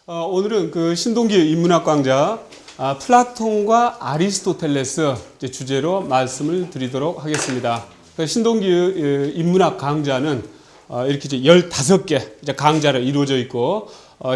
오늘은 그 신동기 인문학 강좌 플라톤과 아리스토텔레스 주제로 말씀을 드리도록 하겠습니다. 신동기 인문학 강좌는 이렇게 이제 15개 강좌로 이루어져 있고,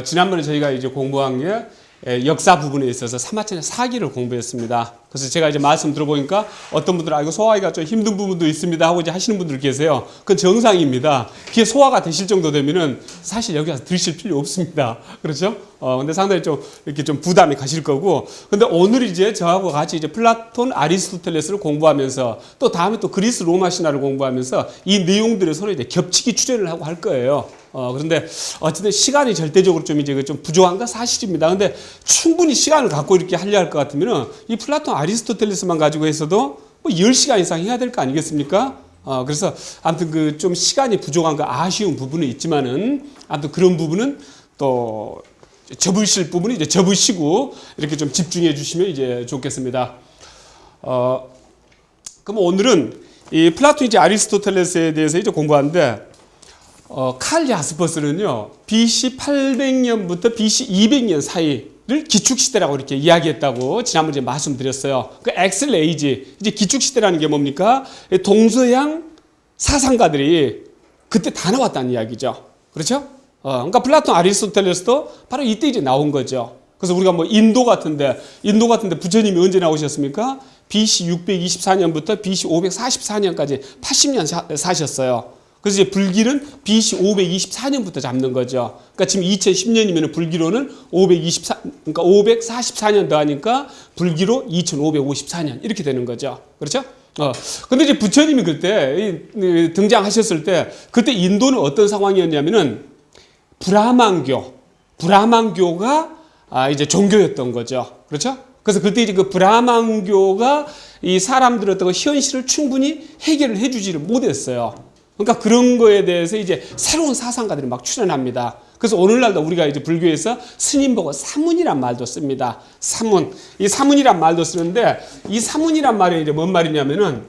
지난번에 저희가 이제 공부한 게 역사 부분에 있어서 사마천의 사기를 공부했습니다. 그래서 제가 이제 말씀 들어보니까 어떤 분들은 이거 소화하기가 좀 힘든 부분도 있습니다 하고 이제 하시는 분들 계세요. 그건 정상입니다. 그게 소화가 되실 정도 되면은 사실 여기 와서 들으실 필요 없습니다. 그렇죠? 근데 상당히 좀 이렇게 좀 부담이 가실 거고, 근데 오늘 이제 저하고 같이 이제 플라톤, 아리스토텔레스를 공부하면서 또 다음에 또 그리스 로마 신화를 공부하면서 이 내용들을 서로 이제 겹치기 출연을 하고 할 거예요. 그런데 어쨌든 시간이 절대적으로 좀 이제 좀 부족한 건 사실입니다. 근데 충분히 시간을 갖고 이렇게 하려 할 것 같으면은 이 플라톤, 아리스토텔레스만 가지고 해서도 뭐 10시간 이상 해야 될 거 아니겠습니까? 그래서 아무튼 그 좀 시간이 부족한 거 아쉬운 부분은 있지만은 아무튼 그런 부분은 또 접으실 부분은 이제 접으시고 이렇게 좀 집중해 주시면 이제 좋겠습니다. 그럼 오늘은 이 플라톤 이제 아리스토텔레스에 대해서 이제 공부하는데, 칼 야스퍼스는요, BC 800년부터 BC 200년 사이를 기축시대라고 이렇게 이야기했다고 지난번에 이제 말씀드렸어요. 그 엑슬레이지, 이제 기축시대라는 게 뭡니까? 동서양 사상가들이 그때 다 나왔다는 이야기죠. 그렇죠? 그러니까 플라톤, 아리스토텔레스도 바로 이때 이제 나온 거죠. 그래서 우리가 뭐 인도 같은데 부처님이 언제 나오셨습니까? BC 624년부터 BC 544년까지 80년 사셨어요. 그래서 이제 불길은 BC 524년부터 잡는 거죠. 그러니까 지금 2010년이면 불기로는 524, 그러니까 544년 더하니까 불기로 2554년 이렇게 되는 거죠. 그렇죠? 근데 이제 부처님이 그때 등장하셨을 때 그때 인도는 어떤 상황이었냐면은 브라만교가 이제 종교였던 거죠. 그렇죠? 그래서 그때 이제 그 브라만교가 이 사람들의 어떤 현실을 충분히 해결을 해주지를 못했어요. 그러니까 그런 거에 대해서 이제 새로운 사상가들이 막 출현합니다. 그래서 오늘날도 우리가 이제 불교에서 스님 보고 사문이란 말도 씁니다. 사문. 이 사문이란 말도 쓰는데, 이 사문이란 말이 이제 뭔 말이냐면은,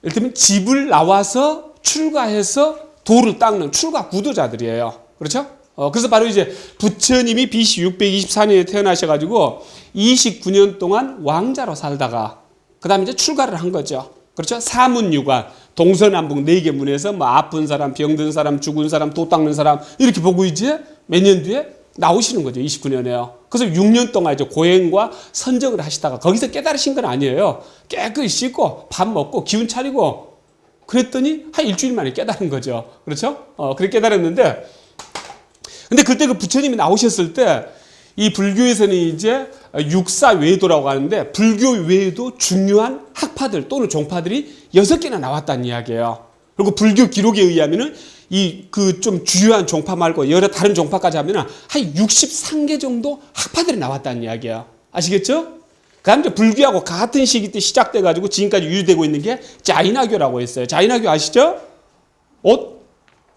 예를 들면 집을 나와서 출가해서 도를 닦는 출가 구도자들이에요. 그렇죠? 그래서 바로 이제 부처님이 BC 624년에 태어나셔가지고 29년 동안 왕자로 살다가 그 다음에 이제 출가를 한 거죠. 그렇죠? 사문유관, 동서남북 4개 문에서 뭐 아픈 사람, 병든 사람, 죽은 사람, 도 닦는 사람 이렇게 보고 이제 몇 년 뒤에 나오시는 거죠. 29년에요. 그래서 6년 동안 이제 고행과 선정을 하시다가 거기서 깨달으신 건 아니에요. 깨끗이 씻고 밥 먹고 기운 차리고 그랬더니 한 일주일 만에 깨달은 거죠. 그렇죠? 그렇게 깨달았는데, 근데 그때 그 부처님이 나오셨을 때 이 불교에서는 이제 육사외도라고 하는데, 불교 외에도 중요한 학파들 또는 종파들이 6개나 나왔다는 이야기예요. 그리고 불교 기록에 의하면은 이 그 좀 주요한 종파 말고 여러 다른 종파까지 하면은 한 63개 정도 학파들이 나왔다는 이야기예요. 아시겠죠? 그 다음에 불교하고 같은 시기 때 시작돼가지고 지금까지 유지되고 있는 게 자이나교라고 있어요. 자이나교 아시죠? 옷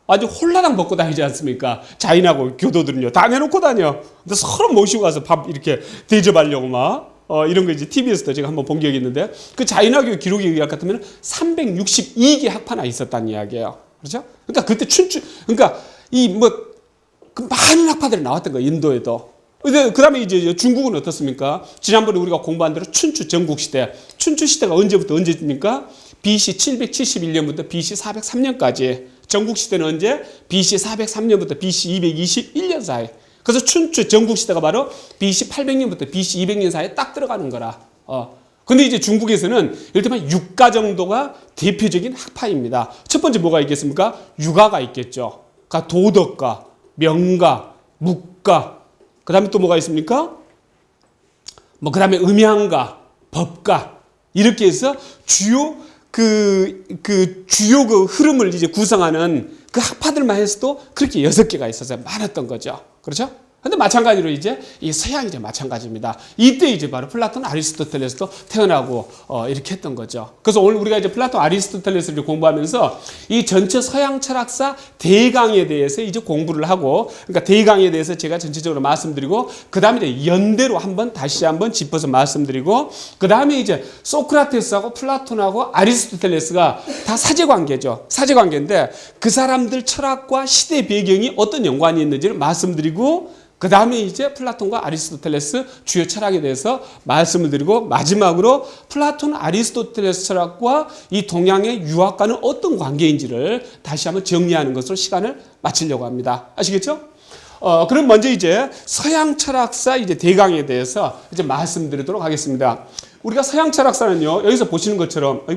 아주 홀라당 벗고 다니지 않습니까? 자인하고 교도들은요, 다 내놓고 다녀. 근데 서로 모시고 가서 밥 이렇게 대접하려고 막, 이런 거 이제 TV에서도 제가 한번 본 적이 있는데, 그 자인하교 기록에 의할 같으면 362개 학파나 있었다는 이야기예요. 그렇죠? 그러니까 그때 그러니까 그 많은 학파들이 나왔던 거예요, 인도에도. 그 다음에 이제 중국은 어떻습니까? 지난번에 우리가 공부한 대로 춘추 전국시대. 춘추시대가 언제부터 언제입니까? BC 771년부터 BC 403년까지. 전국시대는 언제? BC 403년부터 BC 221년 사이. 그래서 춘추 전국시대가 바로 BC 800년부터 BC 200년 사이에 딱 들어가는 거라. 근데 이제 중국에서는 예를 들면 육가 정도가 대표적인 학파입니다. 첫 번째 뭐가 있겠습니까? 유가가 있겠죠. 그러니까 도덕가, 명가, 묵가. 그 다음에 또 뭐가 있습니까? 그 다음에 음양가, 법가. 이렇게 해서 주요 주요 흐름을 이제 구성하는 그 학파들만 해서도 그렇게 6개가 있어서 많았던 거죠. 그렇죠? 근데 마찬가지로 이제 이 서양이 이제 마찬가지입니다. 이때 이제 바로 플라톤, 아리스토텔레스도 태어나고 이렇게 했던 거죠. 그래서 오늘 우리가 이제 플라톤, 아리스토텔레스를 공부하면서 이 전체 서양 철학사 대강에 대해서 이제 공부를 하고, 그러니까 대강에 대해서 제가 전체적으로 말씀드리고, 그 다음에 이제 연대로 다시 한번 짚어서 말씀드리고, 그 다음에 이제 소크라테스하고 플라톤하고 아리스토텔레스가 다 사제관계죠. 사제관계인데 그 사람들 철학과 시대 배경이 어떤 연관이 있는지를 말씀드리고, 그 다음에 이제 플라톤과 아리스토텔레스 주요 철학에 대해서 말씀을 드리고 마지막으로 플라톤 아리스토텔레스 철학과 이 동양의 유학과는 어떤 관계인지를 다시 한번 정리하는 것으로 시간을 마치려고 합니다. 아시겠죠? 그럼 먼저 이제 서양 철학사 이제 대강에 대해서 이제 말씀드리도록 하겠습니다. 우리가 서양 철학사는요, 여기서 보시는 것처럼,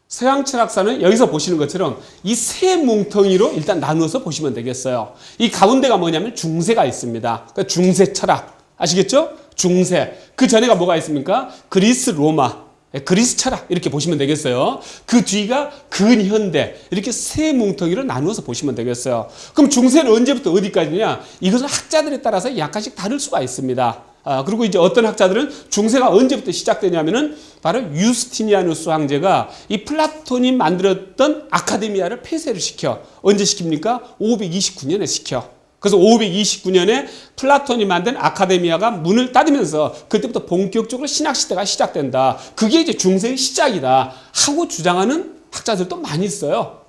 서양 철학사는 여기서 보시는 것처럼 이 세 뭉텅이로 일단 나누어서 보시면 되겠어요. 이 가운데가 뭐냐면 중세가 있습니다. 그러니까 중세 철학. 아시겠죠? 중세. 그 전에가 뭐가 있습니까? 그리스, 로마. 그리스 철학 이렇게 보시면 되겠어요. 그 뒤가 근현대 이렇게 세 뭉텅이로 나누어서 보시면 되겠어요. 그럼 중세는 언제부터 어디까지냐? 이것은 학자들에 따라서 약간씩 다를 수가 있습니다. 그리고 이제 어떤 학자들은 중세가 언제부터 시작되냐면은 바로 유스티니아누스 황제가 이 플라톤이 만들었던 아카데미아를 폐쇄를 시켜. 언제 시킵니까? 529년에 시켜. 그래서 529년에 플라톤이 만든 아카데미아가 문을 닫으면서 그때부터 본격적으로 신학 시대가 시작된다. 그게 이제 중세의 시작이다 하고 주장하는 학자들도 많이 있어요.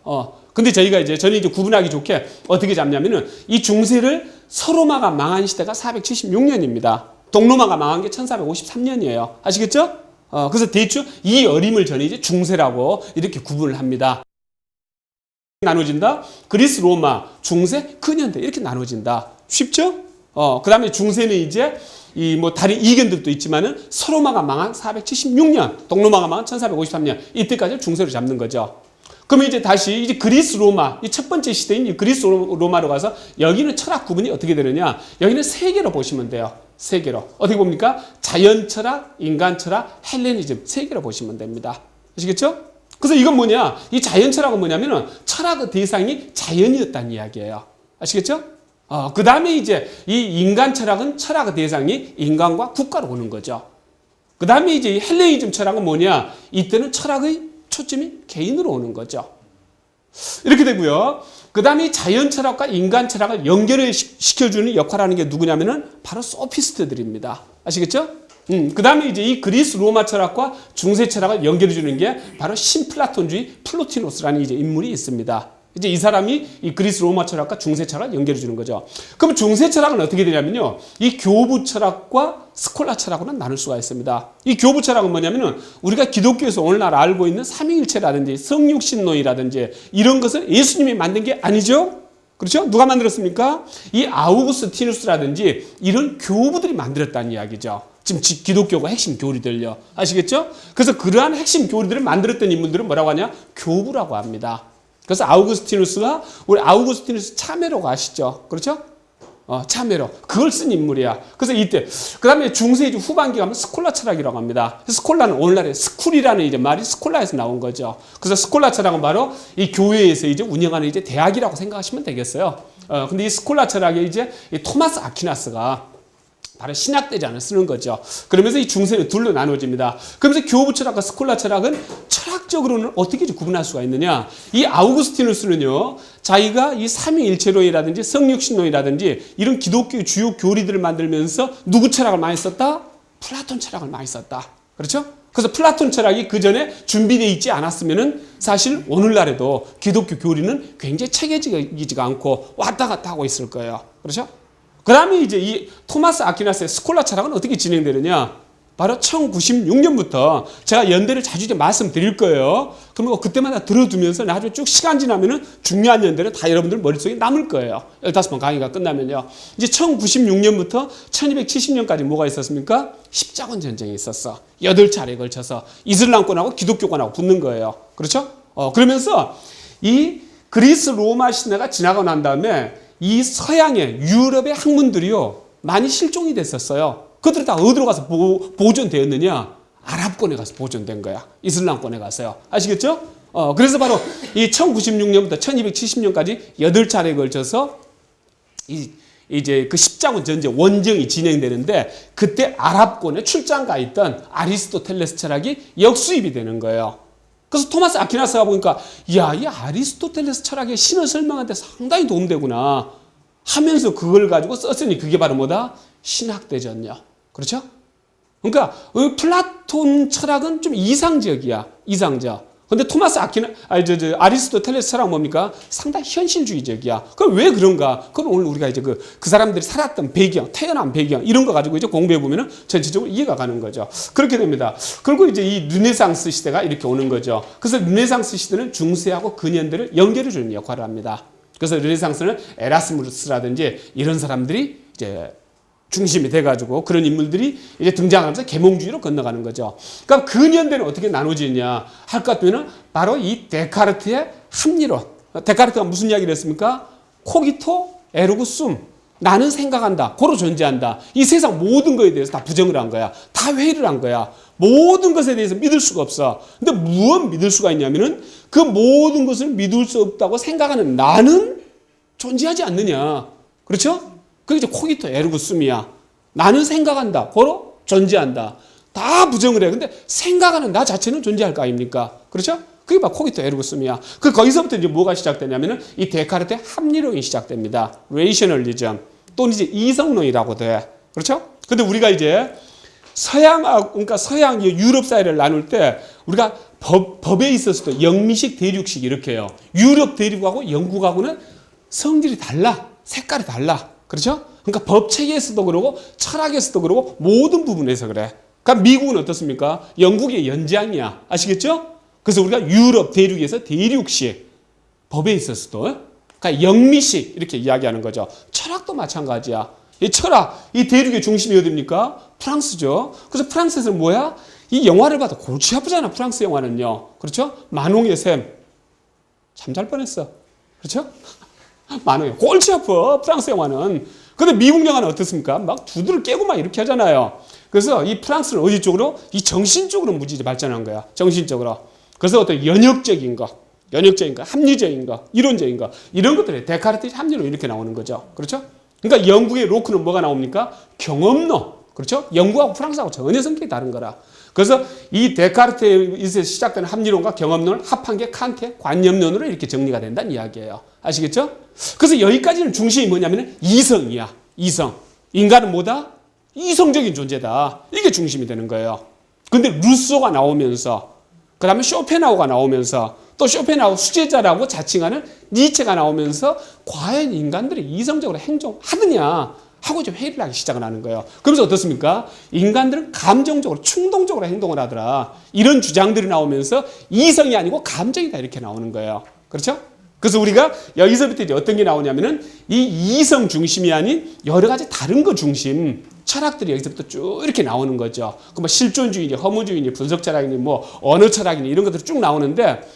근데 저는 이제 구분하기 좋게 어떻게 잡냐면은 이 중세를 서로마가 망한 시대가 476년입니다. 동로마가 망한 게 1453년이에요. 아시겠죠? 그래서 대충 이 어림을 저는 이제 중세라고 이렇게 구분을 합니다. 나눠진다. 그리스, 로마, 중세, 근현대 이렇게 나눠진다. 쉽죠? 그 다음에 중세는 이제 다른 이견들도 있지만은 서로마가 망한 476년, 동로마가 망한 1453년 이때까지 중세로 잡는 거죠. 그러면 이제 다시 이제 그리스, 로마 이 첫 번째 시대인 이 그리스, 로마로 가서 여기는 철학 구분이 어떻게 되느냐? 여기는 세 개로 보시면 돼요. 세 개로. 어떻게 봅니까? 자연 철학, 인간 철학, 헬레니즘 세 개로 보시면 됩니다. 아시겠죠? 그래서 이건 뭐냐? 이 자연 철학은 뭐냐면은 철학의 대상이 자연이었다는 이야기예요. 아시겠죠? 그 다음에 이제 이 인간 철학은 철학의 대상이 인간과 국가로 오는 거죠. 그 다음에 이제 헬레니즘 철학은 뭐냐? 이때는 철학의 초점이 개인으로 오는 거죠. 이렇게 되고요. 그 다음에 자연 철학과 인간 철학을 연결을 시켜주는 역할을 하는 게 누구냐면은 바로 소피스트들입니다. 아시겠죠? 그 다음에 이제 이 그리스 로마 철학과 중세 철학을 연결해 주는 게 바로 신플라톤주의 플로티노스라는 이제 인물이 있습니다. 이제 이 사람이 이 그리스 로마 철학과 중세 철학을 연결해 주는 거죠. 그럼 중세 철학은 어떻게 되냐면요. 이 교부 철학과 스콜라 철학으로는 나눌 수가 있습니다. 이 교부 철학은 뭐냐면은 우리가 기독교에서 오늘날 알고 있는 삼위일체라든지 성육신론이라든지 이런 것을 예수님이 만든 게 아니죠. 그렇죠? 누가 만들었습니까? 이 아우구스티누스라든지 이런 교부들이 만들었다는 이야기죠. 지금 기독교가 핵심 교리들요. 아시겠죠? 그래서 그러한 핵심 교리들을 만들었던 인물들은 뭐라고 하냐? 교부라고 합니다. 그래서 아우구스티누스가 우리 아우구스티누스 참회로 아시죠? 그렇죠? 참회로 그걸 쓴 인물이야. 그래서 이때 그 다음에 중세 후반기 가면 스콜라 철학이라고 합니다. 스콜라는 오늘날의 스쿨이라는 이제 말이 스콜라에서 나온 거죠. 그래서 스콜라 철학은 바로 이 교회에서 이제 운영하는 이제 대학이라고 생각하시면 되겠어요. 근데 이 스콜라 철학에 이제 이 토마스 아퀴나스가 바로 신학대전을 쓰는 거죠. 그러면서 이 중세는 둘로 나눠집니다. 그러면서 교부 철학과 스콜라 철학은 철학적으로는 어떻게 구분할 수가 있느냐? 이 아우구스티누스는요, 자기가 이 삼위일체론이라든지 성육신론이라든지 이런 기독교의 주요 교리들을 만들면서 누구 철학을 많이 썼다? 플라톤 철학을 많이 썼다. 그렇죠? 그래서 플라톤 철학이 그 전에 준비되어 있지 않았으면은 사실 오늘날에도 기독교 교리는 굉장히 체계적이지가 않고 왔다 갔다 하고 있을 거예요. 그렇죠? 그 다음에 이제 이 토마스 아퀴나스의 스콜라 철학은 어떻게 진행되느냐? 바로 1096년부터 제가 연대를 자주 이제 말씀드릴 거예요. 그러면 그때마다 들어두면서 나중에 쭉 시간 지나면은 중요한 연대는 다 여러분들 머릿속에 남을 거예요. 15번 강의가 끝나면요. 이제 1096년부터 1270년까지 뭐가 있었습니까? 십자군 전쟁이 있었어. 8차례에 걸쳐서 이슬람권하고 기독교권하고 붙는 거예요. 그렇죠? 그러면서 이 그리스 로마 시대가 지나고 난 다음에 이 서양의 유럽의 학문들이요 많이 실종이 됐었어요. 그들이 다 어디로 가서 보존되었느냐? 아랍권에 가서 보존된 거야. 이슬람권에 가서요. 아시겠죠? 그래서 바로 이 1096년부터 1270년까지 8차례에 걸쳐서 이제 그 십자군 전쟁 원정이 진행되는데 그때 아랍권에 출장 가 있던 아리스토텔레스 철학이 역수입이 되는 거예요. 그래서 토마스 아퀴나스가 보니까 야, 이 아리스토텔레스 철학의 신을 설명하는데 상당히 도움되구나 하면서 그걸 가지고 썼으니 그게 바로 뭐다? 신학대전요. 그렇죠? 그러니까 플라톤 철학은 좀 이상적이야. 이상적. 근데 토마스 아리스토텔레스 철학 뭡니까? 상당히 현실주의적이야. 그럼 왜 그런가? 그건 오늘 우리가 이제 그 사람들이 살았던 배경, 태어난 배경, 이런 거 가지고 이제 공부해 보면은 전체적으로 이해가 가는 거죠. 그렇게 됩니다. 그리고 이제 이 르네상스 시대가 이렇게 오는 거죠. 그래서 르네상스 시대는 중세하고 근현대를 연결해 주는 역할을 합니다. 그래서 르네상스는 에라스무스라든지 이런 사람들이 이제 중심이 돼가지고 그런 인물들이 이제 등장하면서 계몽주의로 건너가는 거죠. 그럼 근현대는 어떻게 나눠지느냐 할 것 같으면 바로 이 데카르트의 합리론. 데카르트가 무슨 이야기를 했습니까? 코기토 에르고 숨. 나는 생각한다. 고로 존재한다. 이 세상 모든 것에 대해서 다 부정을 한 거야. 다 회의를 한 거야. 모든 것에 대해서 믿을 수가 없어. 근데 무엇 믿을 수가 있냐면은 그 모든 것을 믿을 수 없다고 생각하는 나는 존재하지 않느냐. 그렇죠? 그게 이제 코기토 에르고 숨이야. 나는 생각한다. 고로 존재한다. 다 부정을 해. 근데 생각하는 나 자체는 존재할 거 아닙니까? 그렇죠? 그게 바로 코기토 에르고 숨이야. 거기서부터 이제 뭐가 시작되냐면은 이 데카르트의 합리론이 시작됩니다. 레이셔널리즘 또는 이제 이성론이라고 돼. 그렇죠? 근데 우리가 이제 그러니까 서양 유럽 사회를 나눌 때 우리가 법에 있어서도 영미식, 대륙식 이렇게 해요. 유럽 대륙하고 영국하고는 성질이 달라. 색깔이 달라. 그렇죠? 그러니까 법 체계에서도 그러고 철학에서도 그러고 모든 부분에서 그래. 그러니까 미국은 어떻습니까? 영국의 연장이야. 아시겠죠? 그래서 우리가 유럽 대륙에서 대륙식 법에 있어서도 그러니까 영미식 이렇게 이야기하는 거죠. 철학도 마찬가지야. 이 철학, 이 대륙의 중심이 어디입니까? 프랑스죠. 그래서 프랑스에서는 뭐야? 이 영화를 봐도 골치 아프잖아. 프랑스 영화는요. 그렇죠? 마농의 샘. 참 잘 뻔했어. 그렇죠? 많아요. 골치 아파. 프랑스 영화는. 근데 미국 영화는 어떻습니까? 막 두드를 깨고 막 이렇게 하잖아요. 그래서 이 프랑스는 어디 쪽으로? 이 정신적으로 무지 발전한 거야. 정신적으로. 그래서 어떤 연역적인 거, 합리적인 거, 이론적인 거, 이런 것들이 데카르트의 합리로 이렇게 나오는 거죠. 그렇죠? 그러니까 영국의 로크는 뭐가 나옵니까? 경험론. 그렇죠? 영국하고 프랑스하고 전혀 성격이 다른 거라. 그래서 이 데카르트에서 시작되는 합리론과 경험론을 합한 게 칸트의 관념론으로 이렇게 정리가 된다는 이야기예요. 아시겠죠? 그래서 여기까지는 중심이 뭐냐면 이성이야. 이성. 인간은 뭐다? 이성적인 존재다. 이게 중심이 되는 거예요. 근데 루소가 나오면서 그 다음에 쇼펜하우가 나오면서 또 쇼펜하우 수제자라고 자칭하는 니체가 나오면서 과연 인간들이 이성적으로 행동하느냐 하고 이제 회의를 하기 시작을 하는 거예요. 그러면서 어떻습니까? 인간들은 감정적으로 충동적으로 행동을 하더라. 이런 주장들이 나오면서 이성이 아니고 감정이다 이렇게 나오는 거예요. 그렇죠? 그래서 우리가 여기서부터 이제 어떤 게 나오냐면은 이 이성 중심이 아닌 여러 가지 다른 거 중심 철학들이 여기서부터 쭉 이렇게 나오는 거죠. 그 뭐 실존주의니, 허무주의니, 분석 철학이니, 뭐 언어 철학이니 이런 것들이 쭉 나오는데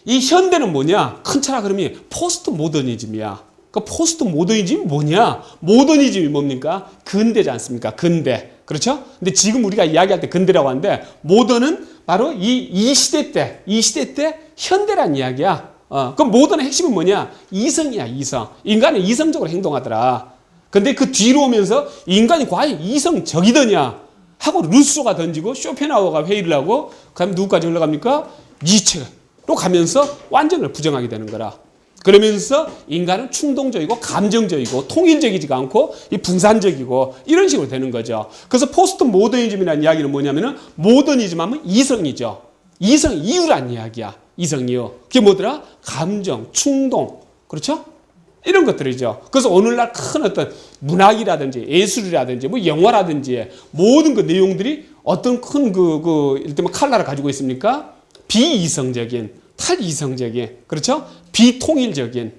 이 현대는 뭐냐? 큰 철학 흐름이 포스트 모더니즘이야. 그 포스트 모더니즘이 뭐냐? 모더니즘이 뭡니까? 근대지 않습니까? 근대. 그렇죠? 근데 지금 우리가 이야기할 때 근대라고 하는데 모더는 바로 이 시대 때 현대란 이야기야. 그럼 모던의 핵심은 뭐냐? 이성이야, 이성. 인간은 이성적으로 행동하더라. 근데 그 뒤로 오면서 인간이 과연 이성적이더냐? 하고 루소가 던지고 쇼펜하우어가 회의를 하고 그다음에 누구까지 흘러갑니까? 니체로 가면서 완전을 부정하게 되는 거라. 그러면서 인간은 충동적이고 감정적이고 통일적이지가 않고 이 분산적이고 이런 식으로 되는 거죠. 그래서 포스트 모더니즘이라는 이야기는 뭐냐면은 모더니즘 하면 이성이죠. 이성 이유란 이야기야. 이성 이유. 그게 뭐더라? 감정, 충동. 그렇죠? 이런 것들이죠. 그래서 오늘날 큰 어떤 문학이라든지 예술이라든지 뭐 영화라든지 모든 그 내용들이 어떤 큰 일테면 칼라를 가지고 있습니까? 비이성적인, 탈이성적인, 그렇죠? 비통일적인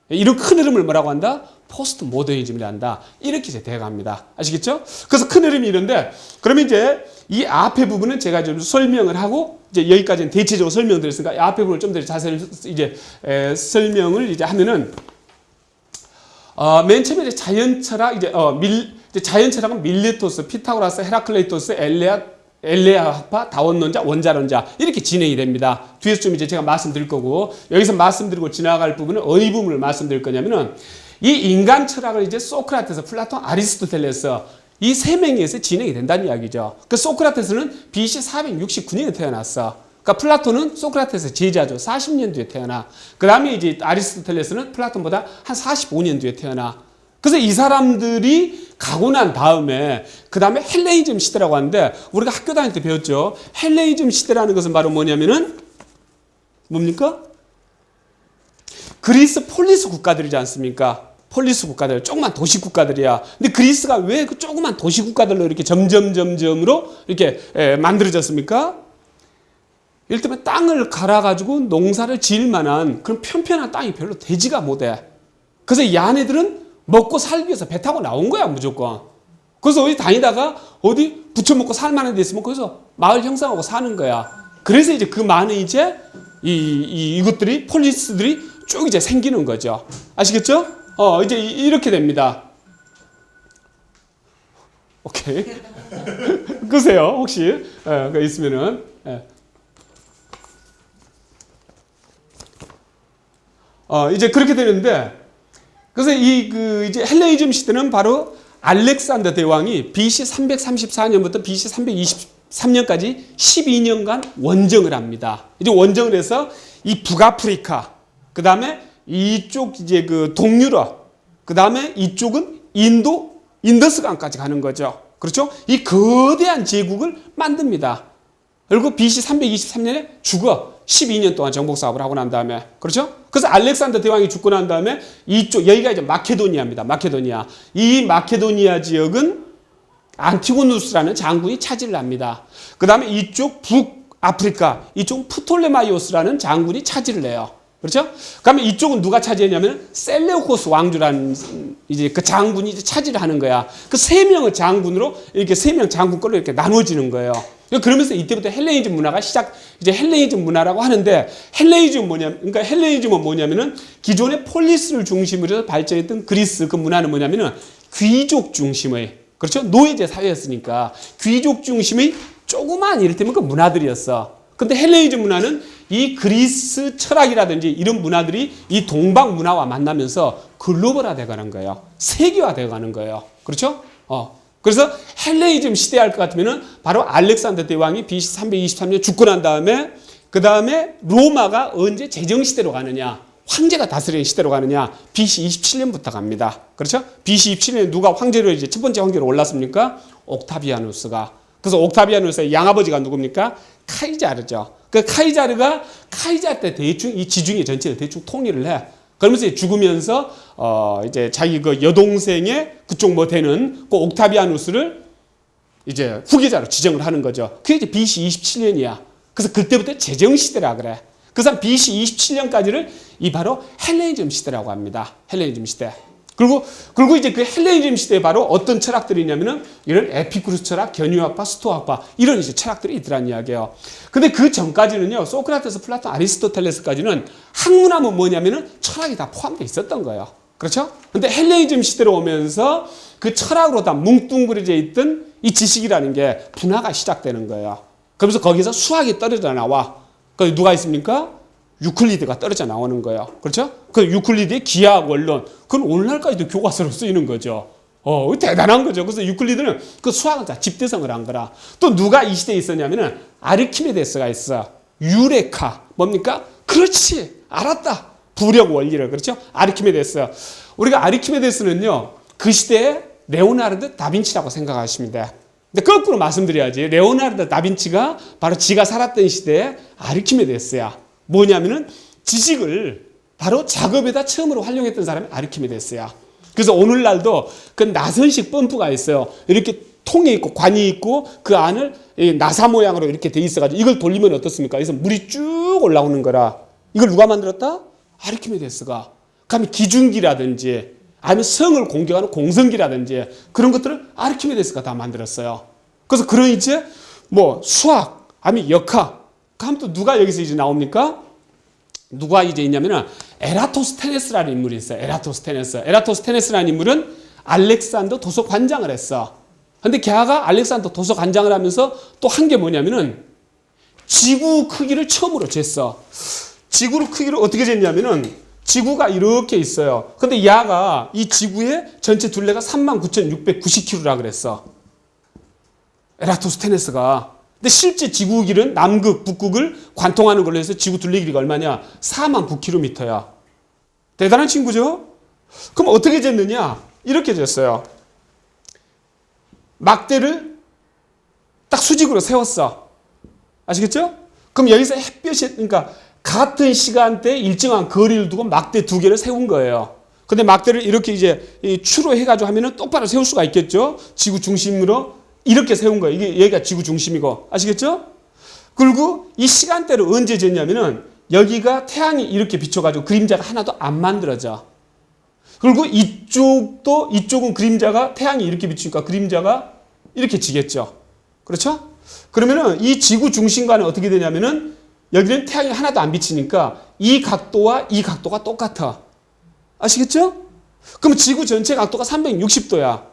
이런 큰 흐름을 뭐라고 한다? 포스트 모더니즘이라 한다. 이렇게 이제 돼갑니다. 아시겠죠? 그래서 큰 흐름이 이런데 그러면 이제 이 앞에 부분은 제가 좀 설명을 하고 이제 여기까지는 대체적으로 설명드렸으니까 이 앞에 부분을 좀 더 자세히 이제 설명을 이제 하면은 맨 처음에 이제 자연철학 자연철학은 밀레토스, 피타고라스, 헤라클레이토스, 엘레아파, 다원론자, 원자론자 이렇게 진행이 됩니다. 뒤에서 좀 이제 제가 말씀드릴 거고 여기서 말씀드리고 지나갈 부분은 어느 부분을 말씀드릴 거냐면은 이 인간 철학을 이제 소크라테스, 플라톤, 아리스토텔레스 이 세 명에서 진행이 된다는 이야기죠. 그 소크라테스는 BC 469년에 태어났어. 그러니까 플라톤은 소크라테스 제자죠. 40년 뒤에 태어나. 그 다음에 이제 아리스토텔레스는 플라톤보다 한 45년 뒤에 태어나. 그래서 이 사람들이 가고 난 다음에 그 다음에 헬레니즘 시대라고 하는데 우리가 학교 다닐 때 배웠죠. 헬레니즘 시대라는 것은 바로 뭐냐면은 뭡니까? 그리스 폴리스 국가들이지 않습니까? 폴리스 국가들, 조그만 도시 국가들이야. 근데 그리스가 왜 그 조그만 도시 국가들로 이렇게 점점점점으로 이렇게 만들어졌습니까? 이를테면 땅을 갈아가지고 농사를 지을 만한 그런 편편한 땅이 별로 되지가 못해. 그래서 이 안에들은 먹고 살기 위해서 배 타고 나온 거야, 무조건. 그래서 어디 다니다가 어디 부쳐먹고 살 만한 데 있으면 거기서 마을 형성하고 사는 거야. 그래서 이제 그 많은 이제 이것들이, 폴리스들이 쭉 이제 생기는 거죠. 아시겠죠? 이제 이렇게 됩니다. 오케이. 끄세요, 혹시. 있으면은. 이제 그렇게 되는데, 그래서 이제 헬레니즘 시대는 바로 알렉산더 대왕이 BC 334년부터 BC 323년까지 12년간 원정을 합니다. 이제 원정을 해서 이 북아프리카, 그 다음에 이쪽 이제 그 동유럽, 그 다음에 이쪽은 인더스강까지 가는 거죠. 그렇죠? 이 거대한 제국을 만듭니다. 그리고 BC 323년에 죽어. 12년 동안 정복 사업을 하고 난 다음에. 그렇죠? 그래서 알렉산더 대왕이 죽고 난 다음에 이쪽, 여기가 이제 마케도니아입니다. 마케도니아. 이 마케도니아 지역은 안티고누스라는 장군이 차지를 합니다. 그 다음에 이쪽 북아프리카, 이쪽 프톨레마이오스라는 장군이 차지를 해요. 그렇죠? 그러면 이쪽은 누가 차지했냐면 셀레우코스 왕조라는 이제 그 장군이 이제 차지를 하는 거야. 그 세 명의 장군으로 이렇게 세 명 장군권로 이렇게 나눠지는 거예요. 그러면서 이때부터 헬레니즘 문화가 이제 헬레니즘 문화라고 하는데, 그러니까 헬레니즘은 뭐냐면은 기존의 폴리스를 중심으로 해서 발전했던 그리스 그 문화는 뭐냐면은 귀족 중심의, 그렇죠? 노예제 사회였으니까 귀족 중심의 조그만 이를테면 그 문화들이었어. 근데 헬레니즘 문화는 이 그리스 철학이라든지 이런 문화들이 이 동방 문화와 만나면서 글로벌화 돼가는 거예요. 세계화 돼가는 거예요. 그렇죠? 그래서 헬레니즘 시대 할 것 같으면은 바로 알렉산더 대왕이 BC 323년 죽고 난 다음에, 그 다음에 로마가 언제 제정 시대로 가느냐, 황제가 다스리는 시대로 가느냐, BC 27년부터 갑니다. 그렇죠? BC 27년에 누가 황제로 이제 첫 번째 황제로 올랐습니까? 옥타비아누스가. 그래서 옥타비아누스의 양아버지가 누굽니까? 카이자르죠. 그 카이자르 때 대충 이 지중해 전체를 대충 통일을 해. 그러면서 죽으면서 이제 자기 그 여동생의 그쪽 뭐 되는 그 옥타비아누스를 이제 후계자로 지정을 하는 거죠. 그게 이제 BC 27년이야. 그래서 그때부터 제정 시대라 그래. 그래서 BC 27년까지를 이 바로 헬레니즘 시대라고 합니다. 헬레니즘 시대. 그리고 이제 그 헬레니즘 시대에 바로 어떤 철학들이 있냐면은 이런 에피쿠르스 철학, 견유학파, 스토아학파 이런 이제 철학들이 있더란 이야기예요. 근데 그 전까지는요, 소크라테스, 플라톤, 아리스토텔레스까지는 학문하면 뭐냐면은 철학이 다 포함되어 있었던 거예요. 그렇죠? 근데 헬레니즘 시대로 오면서 그 철학으로 다 뭉뚱그려져 있던 이 지식이라는 게 분화가 시작되는 거예요. 그러면서 거기서 수학이 떨어져 나와. 거기 누가 있습니까? 유클리드가 떨어져 나오는 거예요. 그렇죠? 그 유클리드의 기하학 원론, 그건 오늘날까지도 교과서로 쓰이는 거죠. 대단한 거죠. 그래서 유클리드는 그 수학은 다 집대성을 한 거라. 또 누가 이 시대에 있었냐면은 아르키메데스가 있어. 유레카. 뭡니까? 그렇지. 알았다. 부력 원리를. 그렇죠? 아르키메데스. 우리가 아르키메데스는요, 그 시대에 레오나르도 다빈치라고 생각하시면 돼. 근데 거꾸로 말씀드려야지. 레오나르도 다빈치가 바로 지가 살았던 시대에 아르키메데스야. 뭐냐면은 지식을 바로 작업에다 처음으로 활용했던 사람이 아르키메데스야. 그래서 오늘날도 그 나선식 펌프가 있어요. 이렇게 통이 있고 관이 있고 그 안을 나사 모양으로 이렇게 돼 있어가지고 이걸 돌리면 어떻습니까? 그래서 물이 쭉 올라오는 거라. 이걸 누가 만들었다? 아르키메데스가. 그다음에 기중기라든지 아니면 성을 공격하는 공성기라든지 그런 것들을 아르키메데스가 다 만들었어요. 그래서 그런 이제 뭐 수학 아니면 역학, 그럼 또 누가 여기서 이제 나옵니까? 누가 이제 있냐면은 에라토스테네스라는 인물이 있어요. 에라토스테네스라는 인물은 알렉산더 도서관장을 했어. 근데 걔가 알렉산더 도서관장을 하면서 또 한 게 뭐냐면은 지구 크기를 처음으로 쟀어. 지구 크기를 어떻게 쟀냐면은 지구가 이렇게 있어요. 근데 얘가 이 지구의 전체 둘레가 39,690km라 그랬어. 에라토스테네스가. 근데 실제 지구 길은 남극, 북극을 관통하는 걸로 해서 지구 둘레 길이가 얼마냐? 49,000km야. 대단한 친구죠? 그럼 어떻게 쟀느냐? 이렇게 쟀어요. 막대를 딱 수직으로 세웠어. 아시겠죠? 그럼 여기서 햇볕이, 그러니까 같은 시간대에 일정한 거리를 두고 막대 두 개를 세운 거예요. 근데 막대를 이렇게 이제 추로 해가지고 하면은 똑바로 세울 수가 있겠죠? 지구 중심으로 이렇게 세운 거예요. 이게 여기가 지구 중심이고. 아시겠죠? 그리고 이 시간대를 언제 쟀냐면은 여기가 태양이 이렇게 비춰가지고 그림자가 하나도 안 만들어져. 그리고 이쪽은 그림자가 태양이 이렇게 비추니까 그림자가 이렇게 지겠죠. 그렇죠? 그러면은 이 지구 중심과는 어떻게 되냐면은 여기는 태양이 하나도 안 비치니까 이 각도와 이 각도가 똑같아. 아시겠죠? 그럼 지구 전체 각도가 360도야.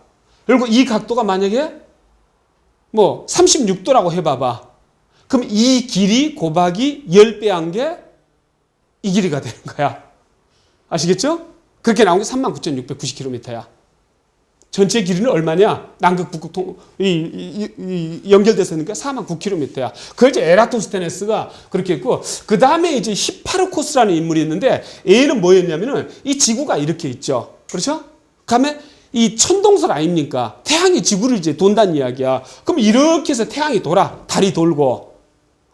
그리고 이 각도가 만약에 뭐 36도라고 해봐봐. 그럼 이 길이 곱하기 10배 한 게 이 길이가 되는 거야. 아시겠죠? 그렇게 나온 게 39,690km야. 전체 길이는 얼마냐? 남극 북극 연결돼서 있는 게 49km야. 그걸 이제 에라토스테네스가 그렇게 했고, 그 다음에 이제 히파르코스라는 인물이 있는데, 얘는 뭐였냐면은 이 지구가 이렇게 있죠. 그렇죠? 그 다음에 이 천동설 아닙니까? 태양이 지구를 이제 돈다는 이야기야. 그럼 이렇게 해서 태양이 돌아. 달이 돌고.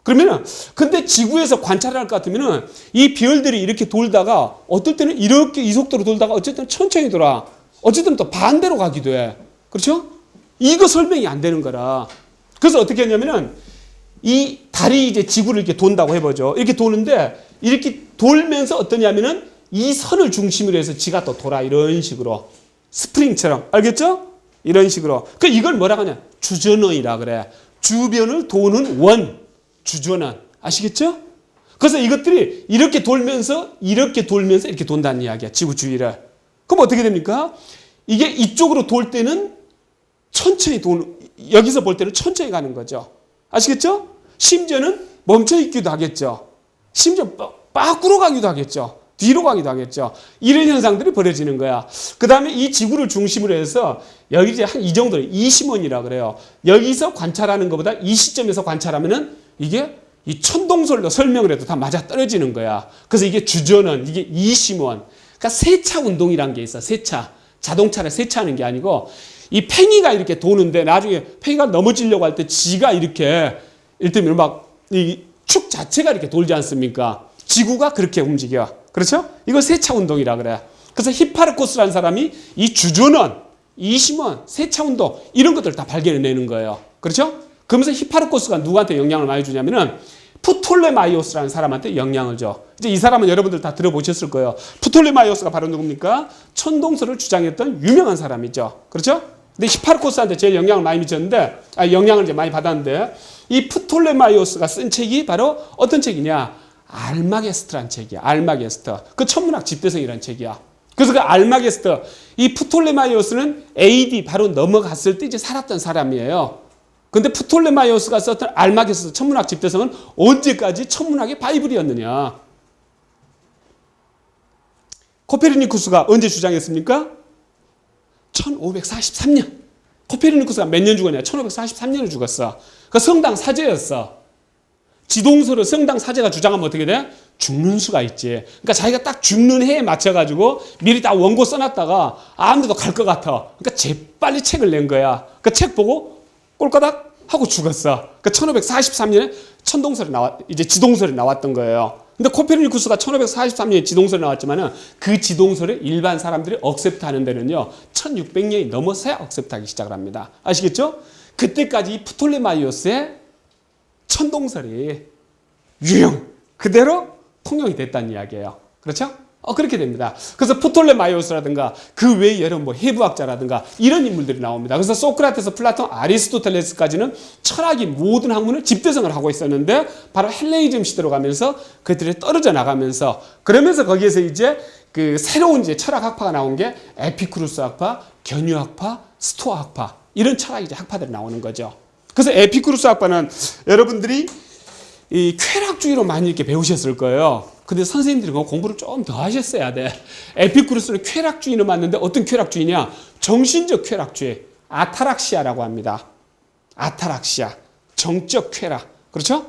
그러면은, 근데 지구에서 관찰을 할 것 같으면은 이 별들이 이렇게 돌다가 어떨 때는 이렇게 이 속도로 돌다가 어쨌든 천천히 돌아. 어쨌든 또 반대로 가기도 해. 그렇죠? 이거 설명이 안 되는 거라. 그래서 어떻게 했냐면은 이 달이 이제 지구를 이렇게 돈다고 해보죠. 이렇게 도는데 이렇게 돌면서 어떠냐면은 이 선을 중심으로 해서 지가 또 돌아. 이런 식으로. 스프링처럼. 알겠죠? 이런 식으로. 그 이걸 뭐라고 하냐? 주전원이라 그래. 주변을 도는 원. 주전원. 아시겠죠? 그래서 이것들이 이렇게 돌면서 이렇게 돈다는 이야기야. 지구 주위를. 그럼 어떻게 됩니까? 이게 이쪽으로 돌 때는 천천히 여기서 볼 때는 천천히 가는 거죠. 아시겠죠? 심지어는 멈춰 있기도 하겠죠. 심지어 밖으로 가기도 하겠죠. 뒤로 가기도 하겠죠. 이런 현상들이 벌어지는 거야. 그 다음에 이 지구를 중심으로 해서 여기 이제 한 이 정도 20원이라 그래요. 여기서 관찰하는 것보다 이 시점에서 관찰하면은 이게 이 천동설로 설명을 해도 다 맞아 떨어지는 거야. 그래서 이게 주전원, 이게 20원. 그러니까 세차 운동이란 게 있어. 세차. 자동차를 세차하는 게 아니고 이 팽이가 이렇게 도는데 나중에 팽이가 넘어지려고 할 때 지가 이렇게 일테면 막 이 축 자체가 이렇게 돌지 않습니까? 지구가 그렇게 움직여. 그렇죠? 이걸 세차 운동이라 그래. 그래서 히파르코스라는 사람이 이 주전원, 20원, 세차 운동 이런 것들을 다 발견해내는 거예요. 그렇죠? 그러면서 히파르코스가 누구한테 영향을 많이 주냐면은 프톨레마이오스라는 사람한테 영향을 줘. 이제 이 사람은 여러분들 다 들어보셨을 거예요. 프톨레마이오스가 바로 누굽니까? 천동설을 주장했던 유명한 사람이죠. 그렇죠? 근데 히파르코스한테 제일 영향을 많이 미쳤는데, 영향을 이제 많이 받았는데, 이 프톨레마이오스가 쓴 책이 바로 어떤 책이냐? 알마게스트란 책이야. 알마게스트. 그 천문학 집대성이라는 책이야. 그래서 그 알마게스트, 이 프톨레마이오스는 AD 바로 넘어갔을 때 이제 살았던 사람이에요. 근데 프톨레마이오스가 썼던 알마게스트 천문학 집대성은 언제까지 천문학의 바이블이었느냐? 코페르니쿠스가 언제 주장했습니까? 1543년. 코페르니쿠스가 몇 년 죽었냐? 1543년에 죽었어. 그 성당 사제였어. 지동설을 성당 사제가 주장하면 어떻게 돼? 죽는 수가 있지. 그러니까 자기가 딱 죽는 해에 맞춰가지고 미리 다 원고 써놨다가 아무데도 갈 것 같아. 그러니까 재빨리 책을 낸 거야. 그 책 보고 꼴까닥 하고 죽었어. 그러니까 1543년에 이제 지동설이 나왔던 거예요. 근데 코페르니쿠스가 1543년에 지동설이 나왔지만은 그 지동설을 일반 사람들이 억셉트 하는 데는요, 1600년이 넘어서야 억셉트하기 시작을 합니다. 아시겠죠? 그때까지 이 프톨레마이오스의 천동설이 그대로 통용이 됐다는 이야기예요. 그렇죠? 그렇게 됩니다. 그래서 프톨레마이오스라든가 그 외에 여러 해부학자라든가 이런 인물들이 나옵니다. 그래서 소크라테스, 플라톤, 아리스토텔레스까지는 철학이 모든 학문을 집대성을 하고 있었는데 바로 헬레니즘 시대로 가면서 그들이 떨어져 나가면서 그러면서 거기에서 이제 그 새로운 이제 철학 학파가 나온 게 에피쿠루스 학파, 견유 학파, 스토아 학파 이런 철학 이제 학파들이 나오는 거죠. 그래서 에피쿠루스 학파는 여러분들이 이 쾌락주의로 많이 이렇게 배우셨을 거예요. 근데 선생님들이 공부를 좀 더 하셨어야 돼. 에피쿠루스는 쾌락주의는 맞는데 어떤 쾌락주의냐? 정신적 쾌락주의. 아타락시아라고 합니다. 아타락시아. 정적 쾌락. 그렇죠?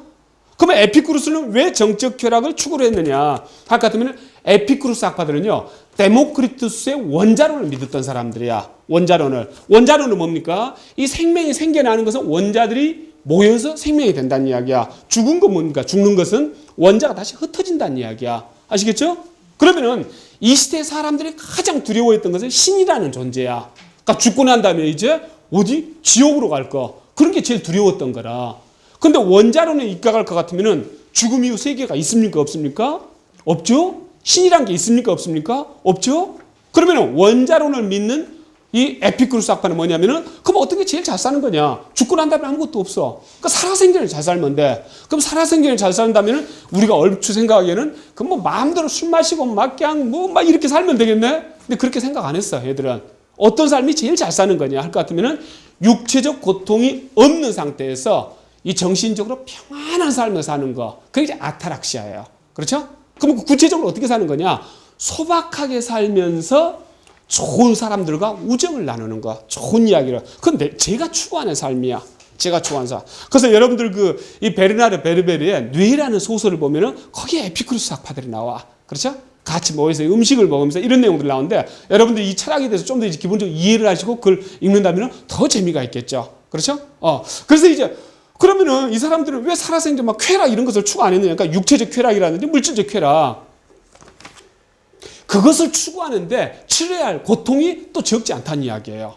그러면 에피쿠루스는 왜 정적 쾌락을 추구를 했느냐? 할 것 같으면 에피쿠루스 학파들은요, 데모크리투스의 원자론을 믿었던 사람들이야. 원자론은 뭡니까? 이 생명이 생겨나는 것은 원자들이 모여서 생명이 된다는 이야기야. 죽은 건 뭡니까? 죽는 것은 원자가 다시 흩어진다는 이야기야. 아시겠죠? 그러면은 이 시대 사람들이 가장 두려워했던 것은 신이라는 존재야. 그러니까 죽고 난 다음에 이제 어디? 지옥으로 갈 거. 그런 게 제일 두려웠던 거라. 근데 원자론에 입각할 것 같으면은 죽음 이후 세계가 있습니까? 없습니까? 없죠? 신이란 게 있습니까? 없습니까? 없죠? 그러면 원자론을 믿는 이 에피쿠로스 학파는 뭐냐면은 그럼 어떤 게 제일 잘 사는 거냐? 죽고 난 다음에 아무것도 없어. 그러니까 살아생전을 잘 살면 돼. 그럼 살아생전을 잘 산다면은 우리가 얼추 생각하기에는 그럼 뭐 마음대로 술 마시고 막 그냥 뭐 막 이렇게 살면 되겠네? 근데 그렇게 생각 안 했어, 얘들은. 어떤 삶이 제일 잘 사는 거냐 할 것 같으면은 육체적 고통이 없는 상태에서 이 정신적으로 평안한 삶을 사는 거. 그게 이제 아타락시아예요. 그렇죠? 그럼 구체적으로 어떻게 사는 거냐? 소박하게 살면서 좋은 사람들과 우정을 나누는 거. 좋은 이야기를. 그건 제가 추구하는 삶이야. 제가 추구하는 삶. 그래서 여러분들 이 베르나르 베르베르의 뇌라는 소설을 보면은 거기에 에피쿠로스 학파들이 나와. 그렇죠? 같이 모여서 음식을 먹으면서 이런 내용들이 나오는데 여러분들 이 철학에 대해서 좀 더 기본적으로 이해를 하시고 그걸 읽는다면 더 재미가 있겠죠. 그렇죠? 그래서 이제 그러면은 이 사람들은 왜 살아생전 막 쾌락 이런 것을 추구 안 했느냐? 그러니까 육체적 쾌락이라든지 물질적 쾌락. 그것을 추구하는데 치러야 할 고통이 또 적지 않다는 이야기예요.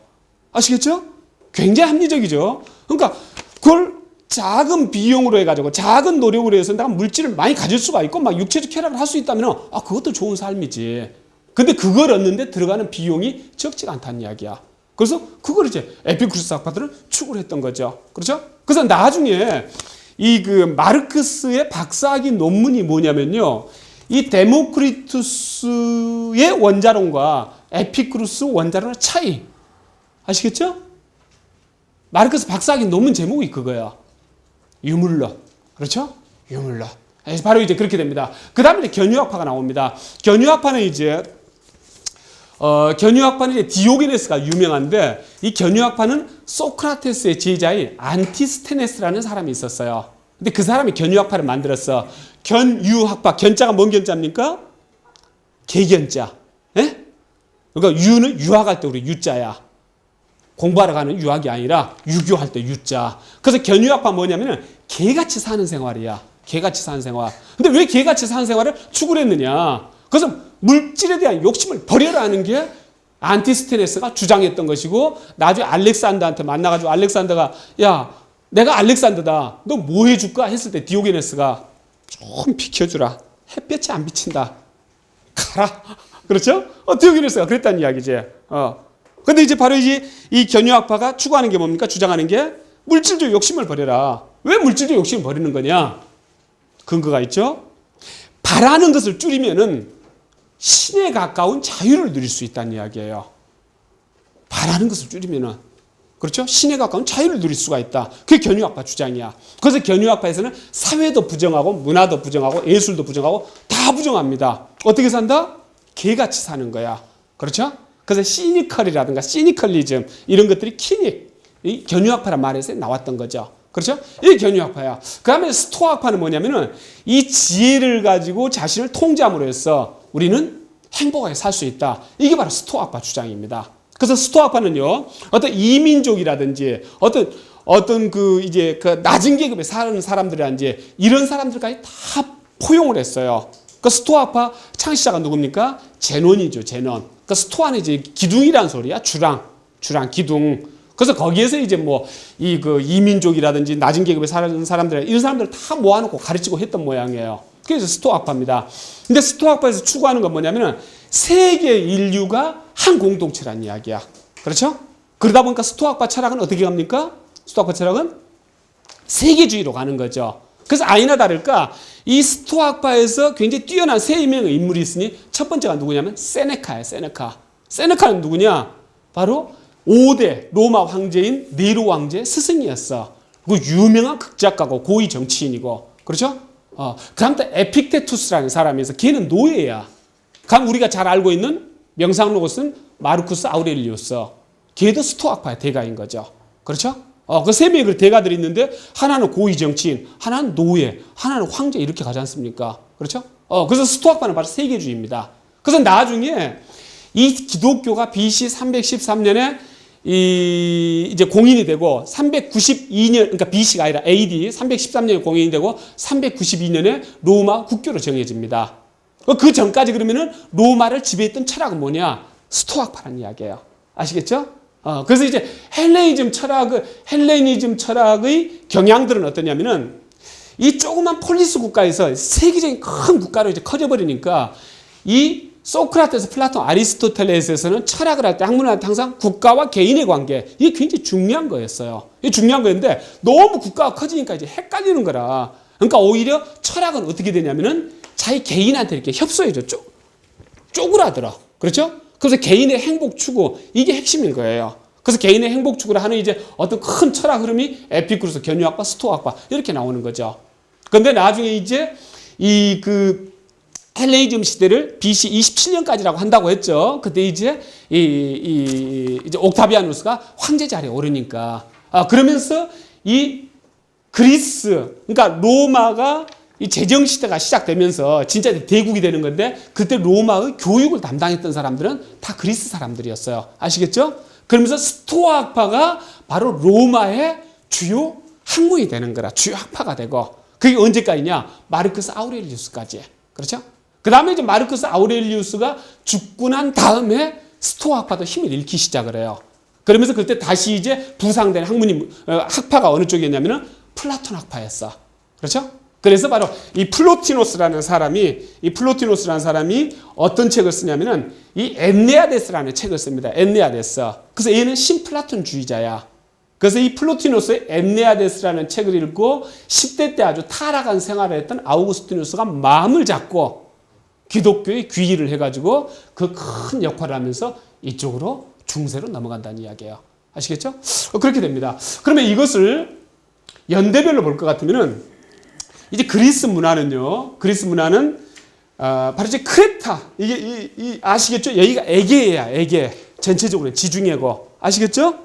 아시겠죠? 굉장히 합리적이죠. 그러니까 그걸 작은 비용으로 해가지고 작은 노력으로 해서 내가 물질을 많이 가질 수가 있고 막 육체적 쾌락을 할 수 있다면 그것도 좋은 삶이지. 근데 그걸 얻는데 들어가는 비용이 적지가 않다는 이야기야. 그래서 그걸 이제 에피쿠로스 학파들은 추구를 했던 거죠. 그렇죠? 그래서 나중에 이 마르크스의 박사학위 논문이 뭐냐면요. 이 데모크리투스의 원자론과 에피쿠로스 원자론의 차이. 아시겠죠? 마르크스 박사학위 논문 제목이 그거야. 유물론. 그렇죠? 유물론. 바로 이제 그렇게 됩니다. 그 다음에 견유학파가 나옵니다. 견유학파는 이제 디오게네스가 유명한데 이 견유학파는 소크라테스의 제자인 안티스테네스라는 사람이 있었어요. 근데 그 사람이 견유학파를 만들었어. 견유학파. 견자가 뭔 견자입니까? 개견자. 예? 그러니까 유는 유학할 때 우리 유자야. 공부하러 가는 유학이 아니라 유교할 때 유자. 그래서 견유학파 뭐냐면은 개같이 사는 생활이야. 개같이 사는 생활. 근데 왜 개같이 사는 생활을 추구를 했느냐? 그래서 물질에 대한 욕심을 버려라 하는 게 안티스테네스가 주장했던 것이고 나중에 알렉산더한테 만나가지고 알렉산더가 야 내가 알렉산더다. 너 뭐 해줄까? 했을 때 디오게네스가 좀 비켜주라. 햇볕이 안 비친다. 가라. 그렇죠? 디오게네스가 그랬다는 이야기지. 근데 이제 바로 이제 이 견유학파가 추구하는 게 뭡니까? 주장하는 게 물질적 욕심을 버려라. 왜 물질적 욕심을 버리는 거냐? 근거가 있죠? 바라는 것을 줄이면은 신에 가까운 자유를 누릴 수 있다는 이야기예요. 바라는 것을 줄이면은. 그렇죠? 신에 가까운 자유를 누릴 수가 있다. 그게 견유학파 주장이야. 그래서 견유학파에서는 사회도 부정하고 문화도 부정하고 예술도 부정하고 다 부정합니다. 어떻게 산다? 개같이 사는 거야. 그렇죠? 그래서 시니컬이라든가 시니컬리즘 이런 것들이 이 견유학파란 말에서 나왔던 거죠. 그렇죠? 이게 견유학파야. 그 다음에 스토아학파는 뭐냐면은 이 지혜를 가지고 자신을 통제함으로 해서 우리는 행복하게 살 수 있다. 이게 바로 스토아학파 주장입니다. 그래서 스토아학파는요, 어떤 이민족이라든지 어떤 이제 낮은 계급에 사는 사람들이라든지 이런 사람들까지 다 포용을 했어요. 그 스토아학파 창시자가 누굽니까? 제논이죠, 제논. 그 스토아는 이제 기둥이란 소리야. 주랑, 기둥. 그래서 거기에서 이제 이민족이라든지 낮은 계급에 사는 사람들, 이런 사람들을 다 모아놓고 가르치고 했던 모양이에요. 그래서 스토아학파입니다. 근데 스토아학파에서 추구하는 건 뭐냐면은 세계 인류가 한 공동체라는 이야기야. 그렇죠? 그러다 보니까 스토아학파 철학은 어떻게 갑니까? 스토아학파 철학은 세계주의로 가는 거죠. 그래서 아니나 다를까 이 스토아학파에서 굉장히 뛰어난 세 명의 인물이 있으니 첫 번째가 누구냐면 세네카예요. 세네카는 누구냐? 바로 5대 로마 황제인 네로 왕제의 스승이었어. 그 유명한 극작가고 고위 정치인이고. 그렇죠? 그 다음 또 에픽테투스라는 사람이 있어. 걔는 노예야. 그럼 우리가 잘 알고 있는 명상록을 쓴 마르쿠스 아우렐리우스. 걔도 스토아학파의 대가인 거죠. 그렇죠? 그 세 명의 그 대가들이 있는데 하나는 고위 정치인, 하나는 노예, 하나는 황제 이렇게 가지 않습니까? 그렇죠? 그래서 스토아학파는 바로 세계주의입니다. 그래서 나중에 이 기독교가 BC 313년에 이제 공인이 되고 392년, 그러니까 BC가 아니라 AD 313년에 공인이 되고 392년에 로마 국교로 정해집니다. 그 전까지 그러면은 로마를 지배했던 철학은 뭐냐? 스토아파라는 이야기예요. 아시겠죠? 그래서 이제 헬레니즘 철학의 경향들은 어떠냐면은 이 조그만 폴리스 국가에서 세계적인 큰 국가로 이제 커져버리니까 이 소크라테스, 플라톤, 아리스토텔레스에서는 철학을 할 때, 학문을 할 때 항상 국가와 개인의 관계, 이게 굉장히 중요한 거였어요. 이게 중요한 거였는데 너무 국가가 커지니까 이제 헷갈리는 거라. 그러니까 오히려 철학은 어떻게 되냐면은 자기 개인한테 이렇게 협소해져. 쪼그라들어. 그렇죠? 그래서 개인의 행복 추구, 이게 핵심인 거예요. 그래서 개인의 행복 추구를 하는 이제 어떤 큰 철학 흐름이 에피쿠로스, 견유학파, 스토아학파 이렇게 나오는 거죠. 그런데 나중에 이제 헬레니즘 시대를 BC 27년까지라고 한다고 했죠. 그때 이제 이제 옥타비아누스가 황제 자리에 오르니까 그러면서 이 그리스, 그러니까 로마가 이 제정 시대가 시작되면서 진짜 대국이 되는 건데 그때 로마의 교육을 담당했던 사람들은 다 그리스 사람들이었어요. 아시겠죠? 그러면서 스토아학파가 바로 로마의 주요 학문이 되는 거라. 주요 학파가 되고 그게 언제까지냐? 마르크스 아우렐리우스까지. 그렇죠? 그 다음에 이제 마르크스 아우렐리우스가 죽고 난 다음에 스토아학파도 힘을 잃기 시작을 해요. 그러면서 그때 다시 이제 부상된 학파가 어느 쪽이었냐면은 플라톤 학파였어. 그렇죠? 그래서 바로 이 플로티노스라는 사람이 어떤 책을 쓰냐면은 이 엔네아데스라는 책을 씁니다. 엔네아데스. 그래서 얘는 신플라톤주의자야. 그래서 이 플로티노스의 엔네아데스라는 책을 읽고 10대 때 아주 타락한 생활을 했던 아우구스티누스가 마음을 잡고 기독교의 귀의를 해가지고 그 큰 역할을 하면서 이쪽으로 중세로 넘어간다는 이야기예요. 아시겠죠? 그렇게 됩니다. 그러면 이것을 연대별로 볼 것 같으면은 이제 그리스 문화는 바로 이제 크레타, 이게 아시겠죠? 여기가 에게야, 에게. 전체적으로 지중해고. 아시겠죠?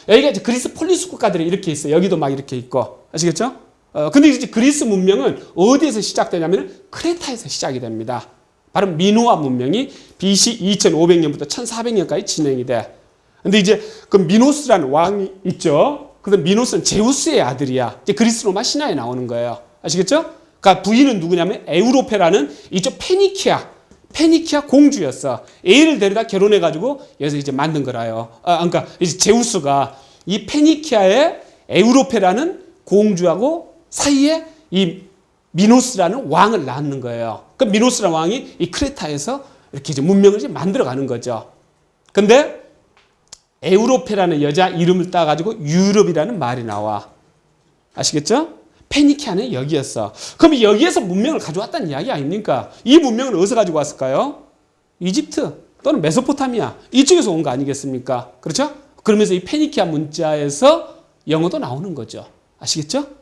여기가 이제 그리스 폴리스 국가들이 이렇게 있어요. 여기도 막 이렇게 있고. 아시겠죠? 근데 이제 그리스 문명은 어디에서 시작되냐면 크레타에서 시작이 됩니다. 바로 미노아 문명이 BC 2500년부터 1400년까지 진행이 돼. 근데 이제 그 미노스라는 왕이 있죠. 근데 미노스는 제우스의 아들이야. 이제 그리스 로마 신화에 나오는 거예요. 아시겠죠? 그러니까 부인은 누구냐면 에우로페라는 이쪽 페니키아 공주였어. 애를 데려다 결혼해가지고 여기서 이제 만든 거라요. 그러니까 이제 제우스가 이 페니키아의 에우로페라는 공주하고 사이에 이 미노스라는 왕을 낳는 거예요. 그 미노스라는 왕이 이 크레타에서 이렇게 이제 문명을 이제 만들어가는 거죠. 근데 에우로페라는 여자 이름을 따가지고 유럽이라는 말이 나와. 아시겠죠? 페니키아는 여기였어. 그럼 여기에서 문명을 가져왔다는 이야기 아닙니까? 이 문명을 어디서 가지고 왔을까요? 이집트 또는 메소포타미아 이쪽에서 온 거 아니겠습니까? 그렇죠? 그러면서 이 페니키아 문자에서 영어도 나오는 거죠. 아시겠죠?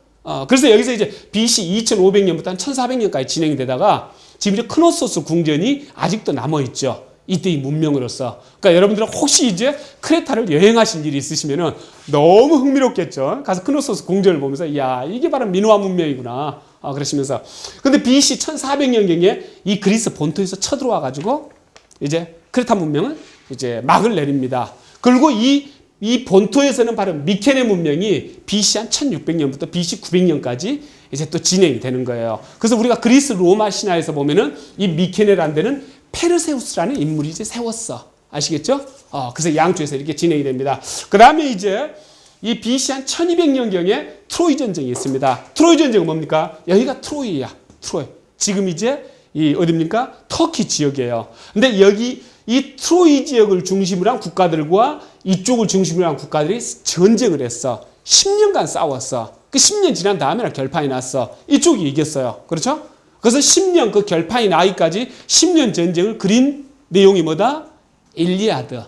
그래서 여기서 이제 BC 2500년부터 한 1400년까지 진행이 되다가 지금 이제 크노소스 궁전이 아직도 남아있죠. 이때 이 문명으로서. 그러니까 여러분들은 혹시 이제 크레타를 여행하실 일이 있으시면은 너무 흥미롭겠죠. 가서 크노소스 궁전을 보면서 야, 이게 바로 미노아 문명이구나. 그러시면서. 근데 BC 1400년경에 이 그리스 본토에서 쳐들어와 가지고 이제 크레타 문명은 이제 막을 내립니다. 그리고 이 본토에서는 바로 미케네 문명이 BC 한 1600년부터 BC 900년까지 이제 또 진행이 되는 거예요. 그래서 우리가 그리스 로마 신화에서 보면은 이 미케네라는 데는 페르세우스라는 인물이 이제 세웠어. 아시겠죠? 그래서 양쪽에서 이렇게 진행이 됩니다. 그 다음에 이제 이 BC 한 1200년경에 트로이 전쟁이 있습니다. 트로이 전쟁은 뭡니까? 여기가 트로이야. 트로이. 지금 이제 이 어딥니까? 터키 지역이에요. 근데 여기 이 트로이 지역을 중심으로 한 국가들과 이쪽을 중심으로 한 국가들이 전쟁을 했어. 10년간 싸웠어. 그 10년 지난 다음에는 결판이 났어. 이쪽이 이겼어요. 그렇죠? 그래서 10년 그 결판이 나기까지 10년 전쟁을 그린 내용이 뭐다? 일리아드.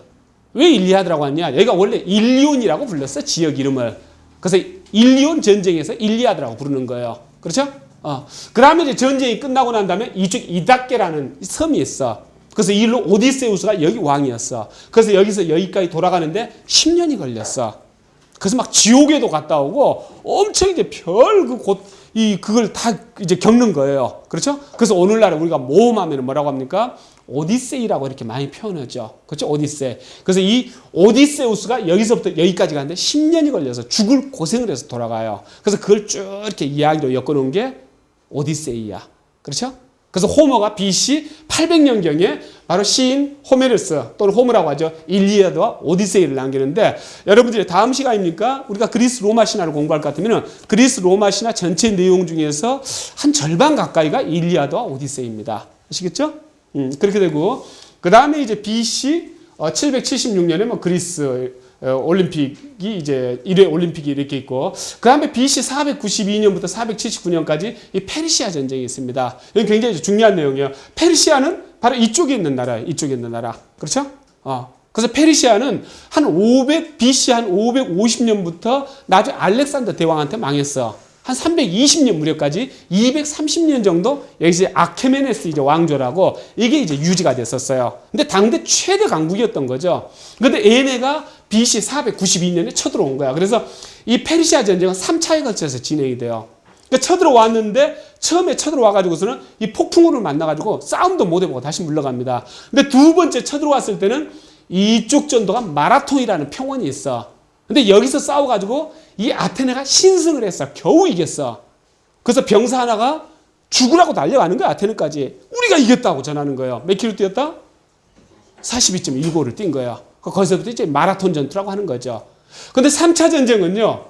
왜 일리아드라고 하냐? 여기가 원래 일리온이라고 불렀어. 지역 이름을. 그래서 일리온 전쟁에서 일리아드라고 부르는 거예요. 그렇죠? 그 다음에 이제 전쟁이 끝나고 난 다음에 이쪽 이다케라는 섬이 있어. 그래서 이 일로 오디세우스가 여기 왕이었어. 그래서 여기서 여기까지 돌아가는데 10년이 걸렸어. 그래서 막 지옥에도 갔다 오고 엄청 이제 그걸 다 이제 겪는 거예요. 그렇죠? 그래서 오늘날 우리가 모험하면 뭐라고 합니까? 오디세이라고 이렇게 많이 표현하죠. 그렇죠? 오디세이. 그래서 이 오디세우스가 여기서부터 여기까지 가는데 10년이 걸려서 죽을 고생을 해서 돌아가요. 그래서 그걸 쭉 이렇게 이야기로 엮어놓은 게 오디세이야. 그렇죠? 그래서 호머가 BC 800년경에 바로 시인 호메르스 또는 호머라고 하죠. 일리아드와 오디세이를 남기는데 여러분들이 다음 시간입니까? 우리가 그리스 로마 신화를 공부할 것 같으면 그리스 로마 신화 전체 내용 중에서 한 절반 가까이가 일리아드와 오디세이입니다. 아시겠죠? 그렇게 되고 그 다음에 이제 BC 776년에 뭐 그리스 올림픽이 이제 1회 올림픽이 이렇게 있고 그 다음에 BC 492년부터 479년까지 이 페르시아 전쟁이 있습니다. 이건 굉장히 중요한 내용이에요. 페르시아는 바로 이쪽에 있는 나라예요. 이쪽에 있는 나라. 그렇죠? 그래서 페르시아는 BC 한 550년부터 나중에 알렉산더 대왕한테 망했어. 한 320년 무렵까지 230년 정도 여기서 아케메네스 이제 왕조라고 이게 이제 유지가 됐었어요. 근데 당대 최대 강국이었던 거죠. 근데 얘네가 BC 492년에 쳐들어온 거야. 그래서 이 페르시아 전쟁은 3차에 걸쳐서 진행이 돼요. 그러니까 쳐들어왔는데 처음에 쳐들어와가지고서는 이 폭풍우를 만나가지고 싸움도 못 해보고 다시 물러갑니다. 근데 두 번째 쳐들어왔을 때는 이쪽 전도가 마라톤이라는 평원이 있어. 근데 여기서 싸워가지고 이 아테네가 신승을 했어. 겨우 이겼어. 그래서 병사 하나가 죽으라고 달려가는 거야. 아테네까지. 우리가 이겼다고 전하는 거예요. 몇 킬로 뛰었다? 42.15를 뛴 거예요. 거기서부터 이제 마라톤 전투라고 하는 거죠. 근데 3차 전쟁은요.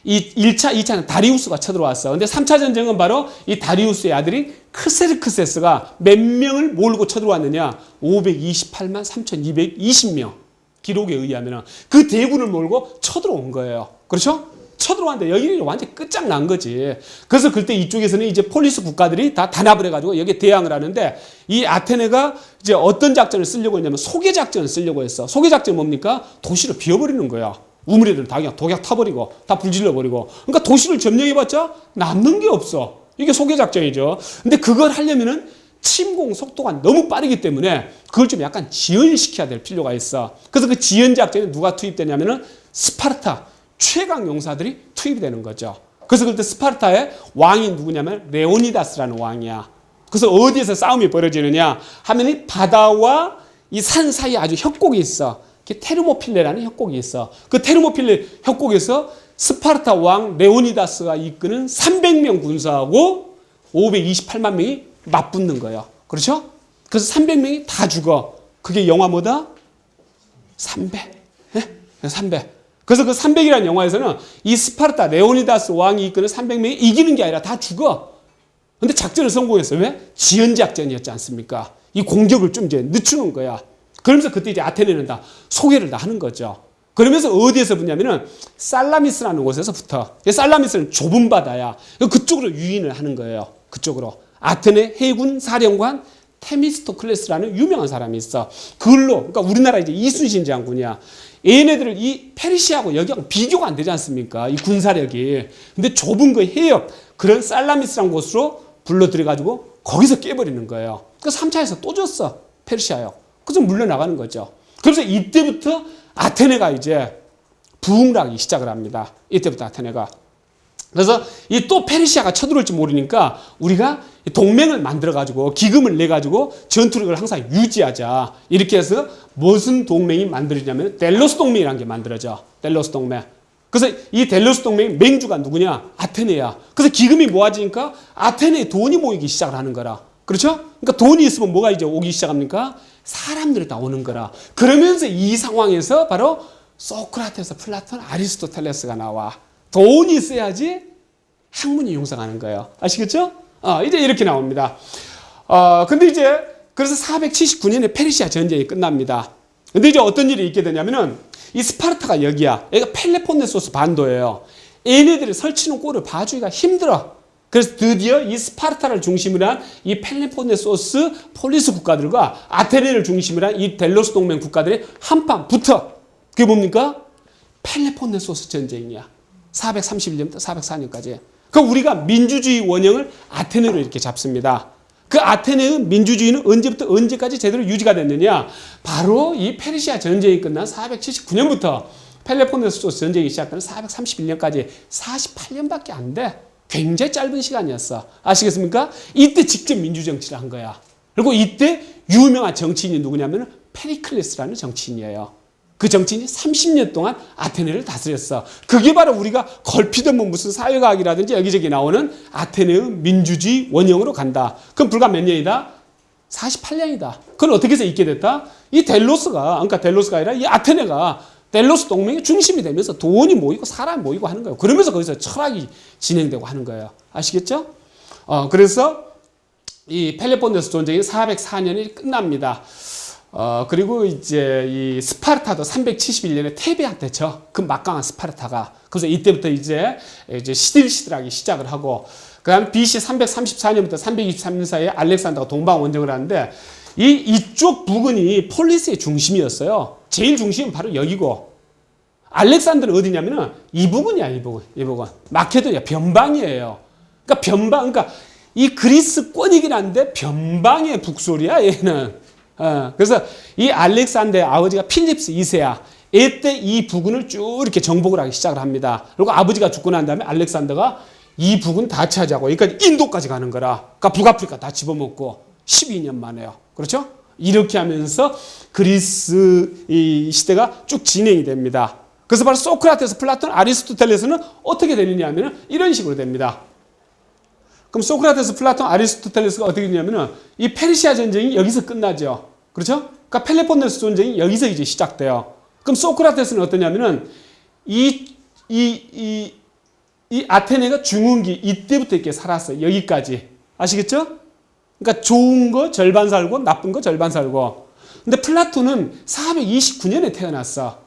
이 1차, 2차는 다리우스가 쳐들어왔어. 근데 3차 전쟁은 바로 이 다리우스의 아들인 크세르크세스가 몇 명을 몰고 쳐들어왔느냐? 528만 3,220명. 기록에 의하면 그 대군을 몰고 쳐들어온 거예요. 그렇죠? 쳐들어왔는데 여기는 완전 끝장난 거지. 그래서 그때 이쪽에서는 이제 폴리스 국가들이 다 단합을 해가지고 여기에 대항을 하는데 이 아테네가 이제 어떤 작전을 쓰려고 했냐면 소개 작전을 쓰려고 했어. 소개 작전이 뭡니까? 도시를 비워버리는 거야. 우물애들 다 그냥 독약 타버리고 다 불질러버리고. 그러니까 도시를 점령해봤자 남는 게 없어. 이게 소개 작전이죠. 근데 그걸 하려면은 침공 속도가 너무 빠르기 때문에 그걸 좀 약간 지연시켜야 될 필요가 있어. 그래서 그 지연 작전에 누가 투입되냐면은 스파르타 최강 용사들이 투입이 되는 거죠. 그래서 그때 스파르타의 왕이 누구냐면 레오니다스라는 왕이야. 그래서 어디에서 싸움이 벌어지느냐 하면 이 바다와 이 산 사이에 아주 협곡이 있어. 테르모필레라는 협곡이 있어. 그 테르모필레 협곡에서 스파르타 왕 레오니다스가 이끄는 300명 군사하고 528만 명이 맞붙는 거예요. 그렇죠? 그래서 300명이 다 죽어. 그게 영화 뭐다? 300. 네? 300. 그래서 그 300이라는 영화에서는 이 스파르타 레오니다스 왕이 이끄는 300명이 이기는 게 아니라 다 죽어. 근데 작전을 성공했어요. 왜? 지연작전이었지 않습니까? 이 공격을 좀 이제 늦추는 거야. 그러면서 그때 이제 아테네는 다 소개를 다 하는 거죠. 그러면서 어디에서 붙냐면은 살라미스라는 곳에서 붙어. 살라미스는 좁은 바다야. 그쪽으로 유인을 하는 거예요. 그쪽으로. 아테네 해군 사령관 테미스토클레스라는 유명한 사람이 있어. 그걸로, 그러니까 우리나라 이제 이순신 장군이야. 얘네들을 이 페르시아하고 여기하고 비교가 안 되지 않습니까? 이 군사력이. 근데 좁은 그 해역, 그런 살라미스라는 곳으로 불러들여가지고 거기서 깨버리는 거예요. 그래서 3차에서 또 졌어. 페르시아요. 그래서 물러나가는 거죠. 그래서 이때부터 아테네가 이제 부흥락이 시작을 합니다. 이때부터 아테네가. 그래서 이 또 페르시아가 쳐들어올지 모르니까 우리가 동맹을 만들어가지고 기금을 내가지고 전투력을 항상 유지하자. 이렇게 해서 무슨 동맹이 만들어지냐면 델로스 동맹이라는 게 만들어져. 델로스 동맹. 그래서 이 델로스 동맹 맹주가 누구냐? 아테네야. 그래서 기금이 모아지니까 아테네에 돈이 모이기 시작을 하는 거라. 그렇죠? 그러니까 돈이 있으면 뭐가 이제 오기 시작합니까? 사람들이 다 오는 거라. 그러면서 이 상황에서 바로 소크라테스, 플라톤, 아리스토텔레스가 나와. 돈이 있어야지 학문이 형성하는 거예요. 아시겠죠? 이제 이렇게 나옵니다. 근데 이제 그래서 479년에 페르시아 전쟁이 끝납니다. 근데 이제 어떤 일이 있게 되냐면은 이 스파르타가 여기야. 여기가 펠레폰네소스 반도예요. 얘네들이 설치는 꼴을 봐주기가 힘들어. 그래서 드디어 이 스파르타를 중심으로 한 이 펠레폰네소스 폴리스 국가들과 아테네를 중심으로 한 이 델로스 동맹 국가들이 한판 붙어. 그게 뭡니까? 펠레폰네소스 전쟁이야. 431년부터 404년까지. 그 우리가 민주주의 원형을 아테네로 이렇게 잡습니다. 그 아테네의 민주주의는 언제부터 언제까지 제대로 유지가 됐느냐? 바로 이 페르시아 전쟁이 끝난 479년부터 펠레폰네소스 전쟁이 시작되는 431년까지 48년밖에 안 돼. 굉장히 짧은 시간이었어. 아시겠습니까? 이때 직접 민주정치를 한 거야. 그리고 이때 유명한 정치인이 누구냐면 페리클레스라는 정치인이에요. 그 정치인이 30년 동안 아테네를 다스렸어. 그게 바로 우리가 걸피든 뭐 무슨 사회과학이라든지 여기저기 나오는 아테네의 민주주의 원형으로 간다. 그럼 불과 몇 년이다? 48년이다. 그건 어떻게 해서 있게 됐다? 이 델로스가, 그러니까 델로스가 아니라 이 아테네가 델로스 동맹의 중심이 되면서 돈이 모이고 사람이 모이고 하는 거예요. 그러면서 거기서 철학이 진행되고 하는 거예요. 아시겠죠? 그래서 이 펠로폰네소 전쟁이 404년이 끝납니다. 그리고 이제 이 스파르타도 371년에 테베한테 져. 그 막강한 스파르타가. 그래서 이때부터 이제 시들시들하기 시작을 하고, 그 다음 BC 334년부터 323년 사이에 알렉산더가 동방 원정을 하는데, 이쪽 부근이 폴리스의 중심이었어요. 제일 중심은 바로 여기고, 알렉산더는 어디냐면은 이 부근이야, 이 부근. 마케도니아 변방이에요. 그러니까 이 그리스권이긴 한데 변방의 북소리야, 얘는. 그래서 이 알렉산더의 아버지가 필립스 2세야. 이때 이 부근을 쭉 이렇게 정복을 하기 시작을 합니다. 그리고 아버지가 죽고 난 다음에 알렉산더가 이 부근 다 차지하고, 그러니까 인도까지 가는 거라. 그러니까 북아프리카 다 집어먹고 12년 만에요. 그렇죠? 이렇게 하면서 그리스 이 시대가 쭉 진행이 됩니다. 그래서 바로 소크라테스, 플라톤, 아리스토텔레스는 어떻게 되느냐 하면 이런 식으로 됩니다. 그럼 소크라테스, 플라톤, 아리스토텔레스가 어떻게 되냐면은 이 페르시아 전쟁이 여기서 끝나죠. 그렇죠? 그러니까 펠로폰네소 전쟁이 여기서 이제 시작돼요. 그럼 소크라테스는 어떠냐면은 이 아테네가 중흥기 이때부터 이렇게 살았어요. 여기까지. 아시겠죠? 그러니까 좋은 거 절반 살고 나쁜 거 절반 살고. 근데 플라톤은 429년에 태어났어.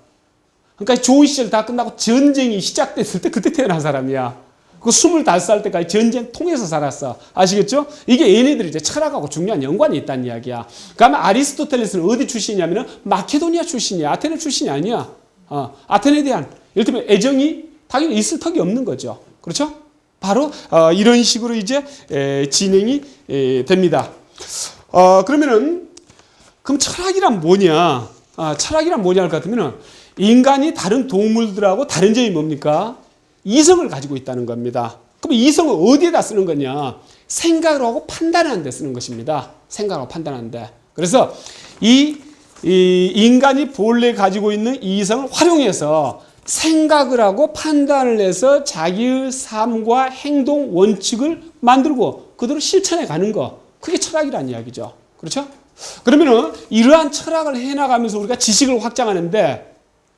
그러니까 좋은 시절 다 끝나고 전쟁이 시작됐을 때 그때 태어난 사람이야. 그 25살 때까지 전쟁 통해서 살았어. 아시겠죠? 이게 얘네들이 이제 철학하고 중요한 연관이 있다는 이야기야. 그러면 아리스토텔레스는 어디 출신이냐면은 마케도니아 출신이야. 아테네 출신이 아니야. 아테네에 대한 이를테면 애정이 당연히 있을 턱이 없는 거죠. 그렇죠? 바로 이런 식으로 이제 진행이 됩니다. 그러면은 그럼 철학이란 뭐냐? 철학이란 뭐냐 할 것 같으면은 인간이 다른 동물들하고 다른 점이 뭡니까? 이성을 가지고 있다는 겁니다. 그럼 이성을 어디에다 쓰는 거냐? 생각을 하고 판단하는 데 쓰는 것입니다. 생각하고 판단하는 데. 그래서 이 인간이 본래 가지고 있는 이성을 활용해서 생각을 하고 판단을 해서 자기의 삶과 행동 원칙을 만들고 그대로 실천해 가는 거. 그게 철학이라는 이야기죠. 그렇죠? 그러면은 이러한 철학을 해나가면서 우리가 지식을 확장하는데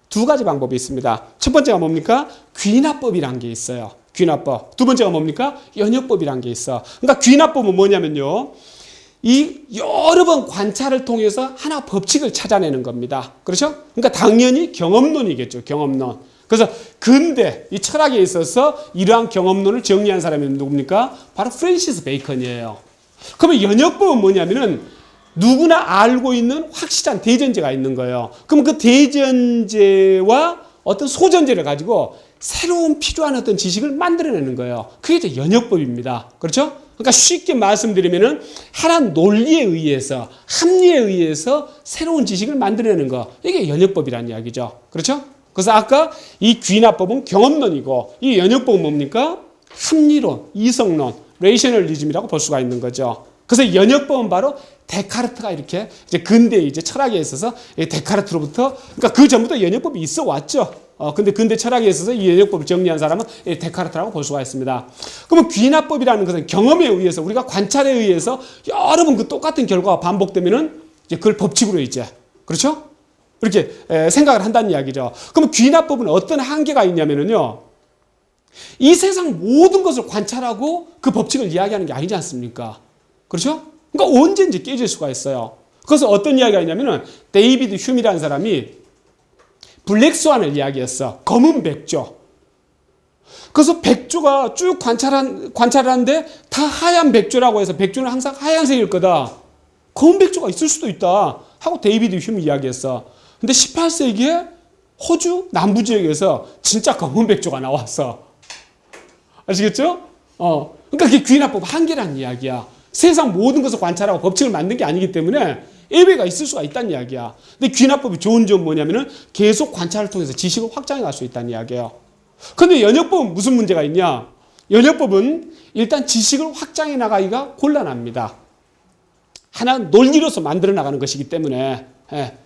두 가지 방법이 있습니다. 첫 번째가 뭡니까? 귀납법이라는 게 있어요. 귀납법. 두 번째가 뭡니까? 연역법이라는 게 있어. 그러니까 귀납법은 뭐냐면요. 이 여러 번 관찰을 통해서 하나 법칙을 찾아내는 겁니다. 그렇죠? 그러니까 당연히 경험론이겠죠. 경험론. 그래서 근대 이 철학에 있어서 이러한 경험론을 정리한 사람이 누굽니까? 바로 프랜시스 베이컨이에요. 그러면 연역법은 뭐냐면은 누구나 알고 있는 확실한 대전제가 있는 거예요. 그럼 그 대전제와 어떤 소전제를 가지고 새로운 필요한 어떤 지식을 만들어내는 거예요. 그게 이제 연역법입니다. 그렇죠? 그러니까 쉽게 말씀드리면은 하나 논리에 의해서, 합리에 의해서 새로운 지식을 만들어내는 거. 이게 연역법이라는 이야기죠. 그렇죠? 그래서 아까 이 귀납법은 경험론이고 이 연역법은 뭡니까? 합리론, 이성론, 레이셔널리즘이라고 볼 수가 있는 거죠. 그래서 연역법은 바로 데카르트가 이렇게 이제 근대 이제 철학에 있어서 데카르트로부터 그러니까 그 전부터 연역법이 있어 왔죠. 근데 근대 철학에 있어서 이 연역법을 정리한 사람은 데카르트라고 볼 수가 있습니다. 그러면 귀납법이라는 것은 경험에 의해서 우리가 관찰에 의해서 여러 번 그 똑같은 결과가 반복되면은 이제 그걸 법칙으로 이제 그렇죠? 이렇게 생각을 한다는 이야기죠. 그러면 귀납법은 어떤 한계가 있냐면은요. 이 세상 모든 것을 관찰하고 그 법칙을 이야기하는 게 아니지 않습니까? 그렇죠? 그러니까 언제든지 깨질 수가 있어요. 그래서 어떤 이야기가 있냐면은 데이비드 휴미라는 사람이 블랙스완을 이야기했어. 검은 백조. 그래서 백조가 쭉 관찰하는데 다 하얀 백조라고 해서 백조는 항상 하얀색일 거다. 검은 백조가 있을 수도 있다. 하고 데이비드 휴미 이야기했어. 근데 18세기에 호주 남부 지역에서 진짜 검은 백조가 나왔어. 아시겠죠? 그러니까 그게 귀납법 한계라는 이야기야. 세상 모든 것을 관찰하고 법칙을 만든 게 아니기 때문에 예외가 있을 수가 있다는 이야기야. 근데 귀납법이 좋은 점은 뭐냐면은 계속 관찰을 통해서 지식을 확장해 갈 수 있다는 이야기예요. 근데 연역법은 무슨 문제가 있냐? 연역법은 일단 지식을 확장해 나가기가 곤란합니다. 하나 논리로서 만들어 나가는 것이기 때문에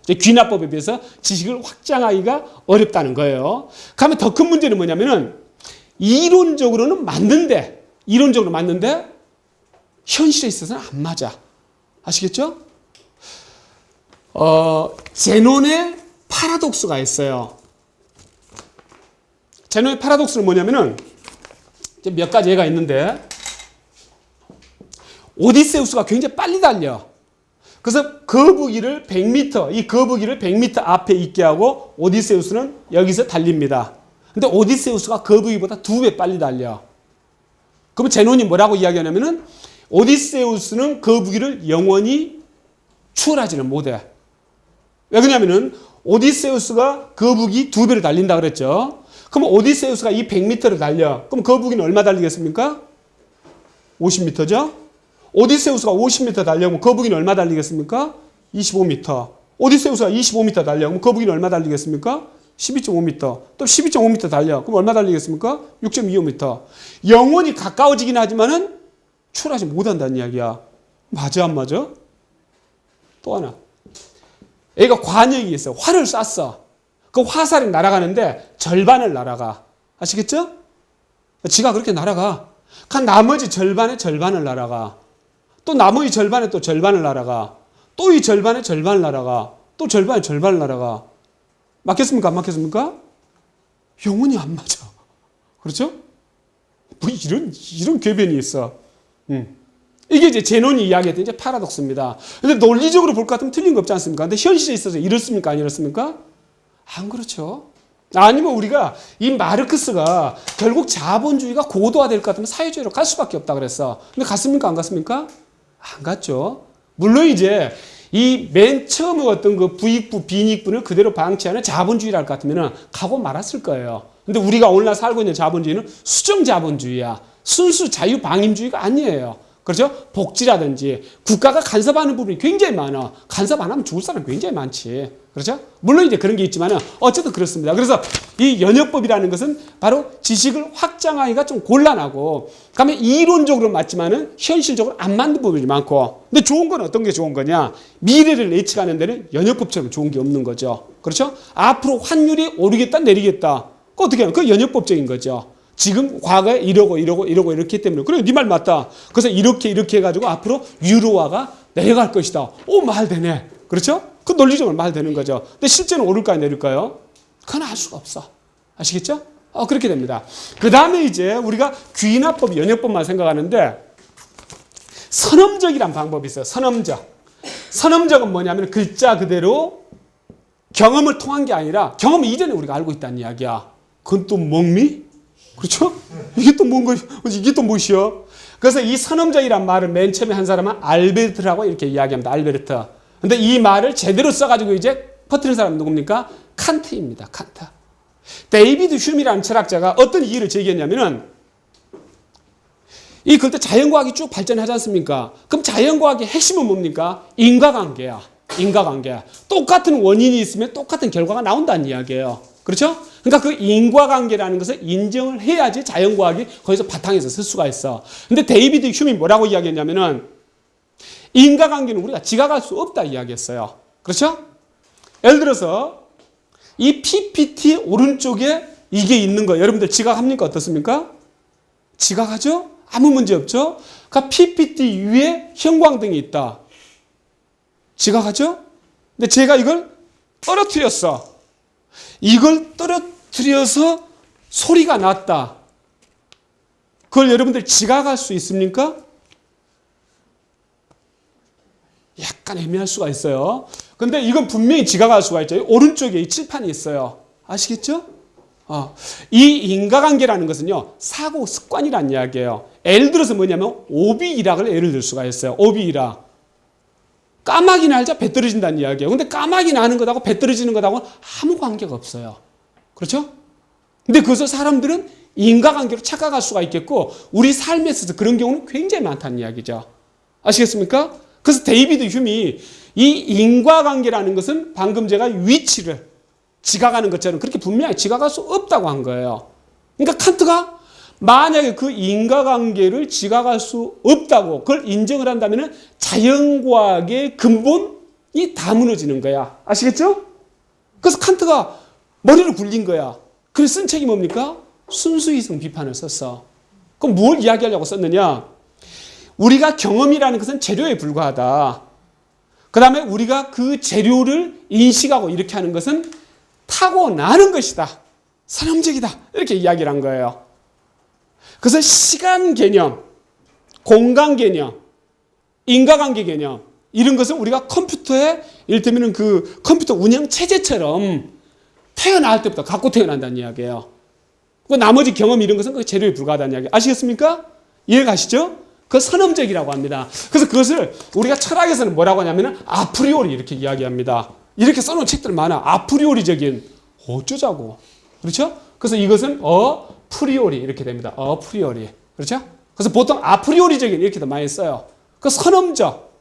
귀납법에 비해서 지식을 확장하기가 어렵다는 거예요. 그러면 더 큰 문제는 뭐냐면은 이론적으로는 맞는데 현실에 있어서는 안 맞아. 아시겠죠? 제논의 파라독스가 있어요. 제논의 파라독스는 뭐냐면은 몇 가지 예가 있는데 오디세우스가 굉장히 빨리 달려. 그래서 거북이를 100m, 이 거북이를 100m 앞에 있게 하고 오디세우스는 여기서 달립니다. 근데 오디세우스가 거북이보다 2배 빨리 달려. 그러면 제논이 뭐라고 이야기하냐면은 오디세우스는 거북이를 영원히 추월하지는 못해. 왜 그러냐면은 오디세우스가 거북이 2배를 달린다 그랬죠. 그럼 오디세우스가 이 100m를 달려. 그럼 거북이는 얼마 달리겠습니까? 50m죠. 오디세우스가 50m 달려면 거북이는 얼마 달리겠습니까? 25m. 오디세우스가 25m 달려면 거북이는 얼마 달리겠습니까? 12.5m. 또 12.5m 달려. 그럼 얼마 달리겠습니까? 6.25m. 영원히 가까워지긴 하지만은 추월하지 못한다는 이야기야. 맞아, 안 맞아? 또 하나. 애가 관역이 있어. 활을 쐈어. 그 화살이 날아가는데 절반을 날아가. 아시겠죠? 지가 그렇게 날아가. 그 나머지 절반의 절반을 날아가. 또 나머지 절반에 또 절반을 날아가. 또 이 절반의 절반을 날아가. 또 절반의 절반을 날아가. 맞겠습니까? 안 맞겠습니까? 영원히 안 맞아. 그렇죠? 뭐 이런 궤변이 있어. 이게 이제 제논이 이야기했던 이제 파라독스입니다. 근데 논리적으로 볼 것 같으면 틀린 거 없지 않습니까? 근데 현실에 있어서 이렇습니까? 안 이렇습니까? 안 그렇죠. 아니면 우리가 이 마르크스가 결국 자본주의가 고도화될 것 같으면 사회주의로 갈 수밖에 없다 그랬어. 근데 갔습니까? 안 갔습니까? 안 갔죠. 물론 이제 이 맨 처음에 어떤 그 부익부, 빈익분을 그대로 방치하는 자본주의를 할 것 같으면 가고 말았을 거예요. 근데 우리가 오늘날 살고 있는 자본주의는 수정 자본주의야. 순수 자유방임주의가 아니에요. 그렇죠? 복지라든지 국가가 간섭하는 부분이 굉장히 많아. 간섭 안 하면 죽을 사람 굉장히 많지. 그렇죠? 물론 이제 그런 게 있지만 어쨌든 그렇습니다. 그래서 이 연역법이라는 것은 바로 지식을 확장하기가 좀 곤란하고 그다음에 이론적으로 맞지만은 현실적으로 안 맞는 부분이 많고 근데 좋은 건 어떤 게 좋은 거냐? 미래를 예측하는 데는 연역법처럼 좋은 게 없는 거죠. 그렇죠? 앞으로 환율이 오르겠다 내리겠다. 그거 어떻게 하는? 그거 연역법적인 거죠. 지금 과거에 이러고 이렇기 때문에 그래 네 말 맞다. 그래서 이렇게 해가지고 앞으로 유로화가 내려갈 것이다. 오 말 되네. 그렇죠? 그 논리적으로 말 되는 거죠. 근데 실제는 오를까요 내릴까요? 그건 알 수가 없어. 아시겠죠? 그렇게 됩니다. 그 다음에 이제 우리가 귀납법, 연역법만 생각하는데 선험적이란 방법이 있어요. 선험적은 뭐냐면 글자 그대로 경험을 통한 게 아니라 경험을 이전에 우리가 알고 있다는 이야기야. 그건 또 멍미? 그렇죠? 이게 또 뭔가, 이게 또 무엇이야? 그래서 이 선험적이란 말을 맨 처음에 한 사람은 알베르트라고 이렇게 이야기합니다. 알베르트. 근데 이 말을 제대로 써가지고 이제 퍼뜨린 사람은 누굽니까? 칸트입니다. 칸트. 데이비드 휴미라는 철학자가 어떤 이의를 제기했냐면은 이 그때 자연과학이 쭉 발전하지 않습니까? 그럼 자연과학의 핵심은 뭡니까? 인과관계야. 인과관계. 똑같은 원인이 있으면 똑같은 결과가 나온다는 이야기예요. 그렇죠? 그러니까 그 인과관계라는 것을 인정을 해야지 자연과학이 거기서 바탕에서 쓸 수가 있어. 근데 데이비드 휴미 뭐라고 이야기했냐면은 인과관계는 우리가 지각할 수 없다 이야기했어요. 그렇죠? 예를 들어서 이 PPT 오른쪽에 이게 있는 거 여러분들 지각합니까? 어떻습니까? 지각하죠? 아무 문제 없죠? 그러니까 PPT 위에 형광등이 있다. 지각하죠? 근데 제가 이걸 떨어뜨렸어. 이걸 떨어뜨려서 소리가 났다. 그걸 여러분들 지각할 수 있습니까? 약간 애매할 수가 있어요. 근데 이건 분명히 지각할 수가 있죠. 오른쪽에 이 칠판이 있어요. 아시겠죠? 이 인과관계라는 것은요, 사고 습관이라는 이야기예요. 예를 들어서 뭐냐면, 오비일학을 예를 들 수가 있어요. 오비일학. 까마귀 날자 배 떨어진다는 이야기예요. 근데 까마귀 나는 것하고 배 떨어지는 것하고는 아무 관계가 없어요. 그렇죠? 근데 그것을 사람들은 인과관계로 착각할 수가 있겠고, 우리 삶에 있어서 그런 경우는 굉장히 많다는 이야기죠. 아시겠습니까? 그래서 데이비드 휴미 이 인과관계라는 것은 방금 제가 위치를 지각하는 것처럼 그렇게 분명히 지각할 수 없다고 한 거예요. 그러니까 칸트가 만약에 그 인과관계를 지각할 수 없다고 그걸 인정을 한다면 자연과학의 근본이 다 무너지는 거야. 아시겠죠? 그래서 칸트가 머리를 굴린 거야. 그래서 쓴 책이 뭡니까? 순수이성 비판을 썼어. 그럼 뭘 이야기하려고 썼느냐? 우리가 경험이라는 것은 재료에 불과하다. 그 다음에 우리가 그 재료를 인식하고 이렇게 하는 것은 타고나는 것이다. 선험적이다. 이렇게 이야기를 한 거예요. 그래서 시간 개념, 공간 개념, 인과관계 개념 이런 것은 우리가 컴퓨터에 이를테면 그 컴퓨터 운영 체제처럼 태어날 때부터 갖고 태어난다는 이야기예요. 그 나머지 경험 이런 것은 그 재료에 불과하다는 이야기. 아시겠습니까? 이해가시죠? 그 선험적이라고 합니다. 그래서 그것을 우리가 철학에서는 뭐라고 하냐면 아프리오리 이렇게 이야기합니다. 이렇게 써놓은 책들 많아. 아프리오리적인 어쩌자고. 그렇죠? 그래서 이것은 프리오리 이렇게 됩니다. 프리오리. 그렇죠? 그래서 보통 아프리오리적인 이렇게 더 많이 써요. 그 선험적.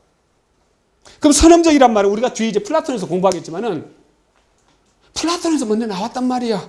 그럼 선험적이란 말은 우리가 뒤에 이제 플라톤에서 공부하겠지만은 플라톤에서 먼저 나왔단 말이야.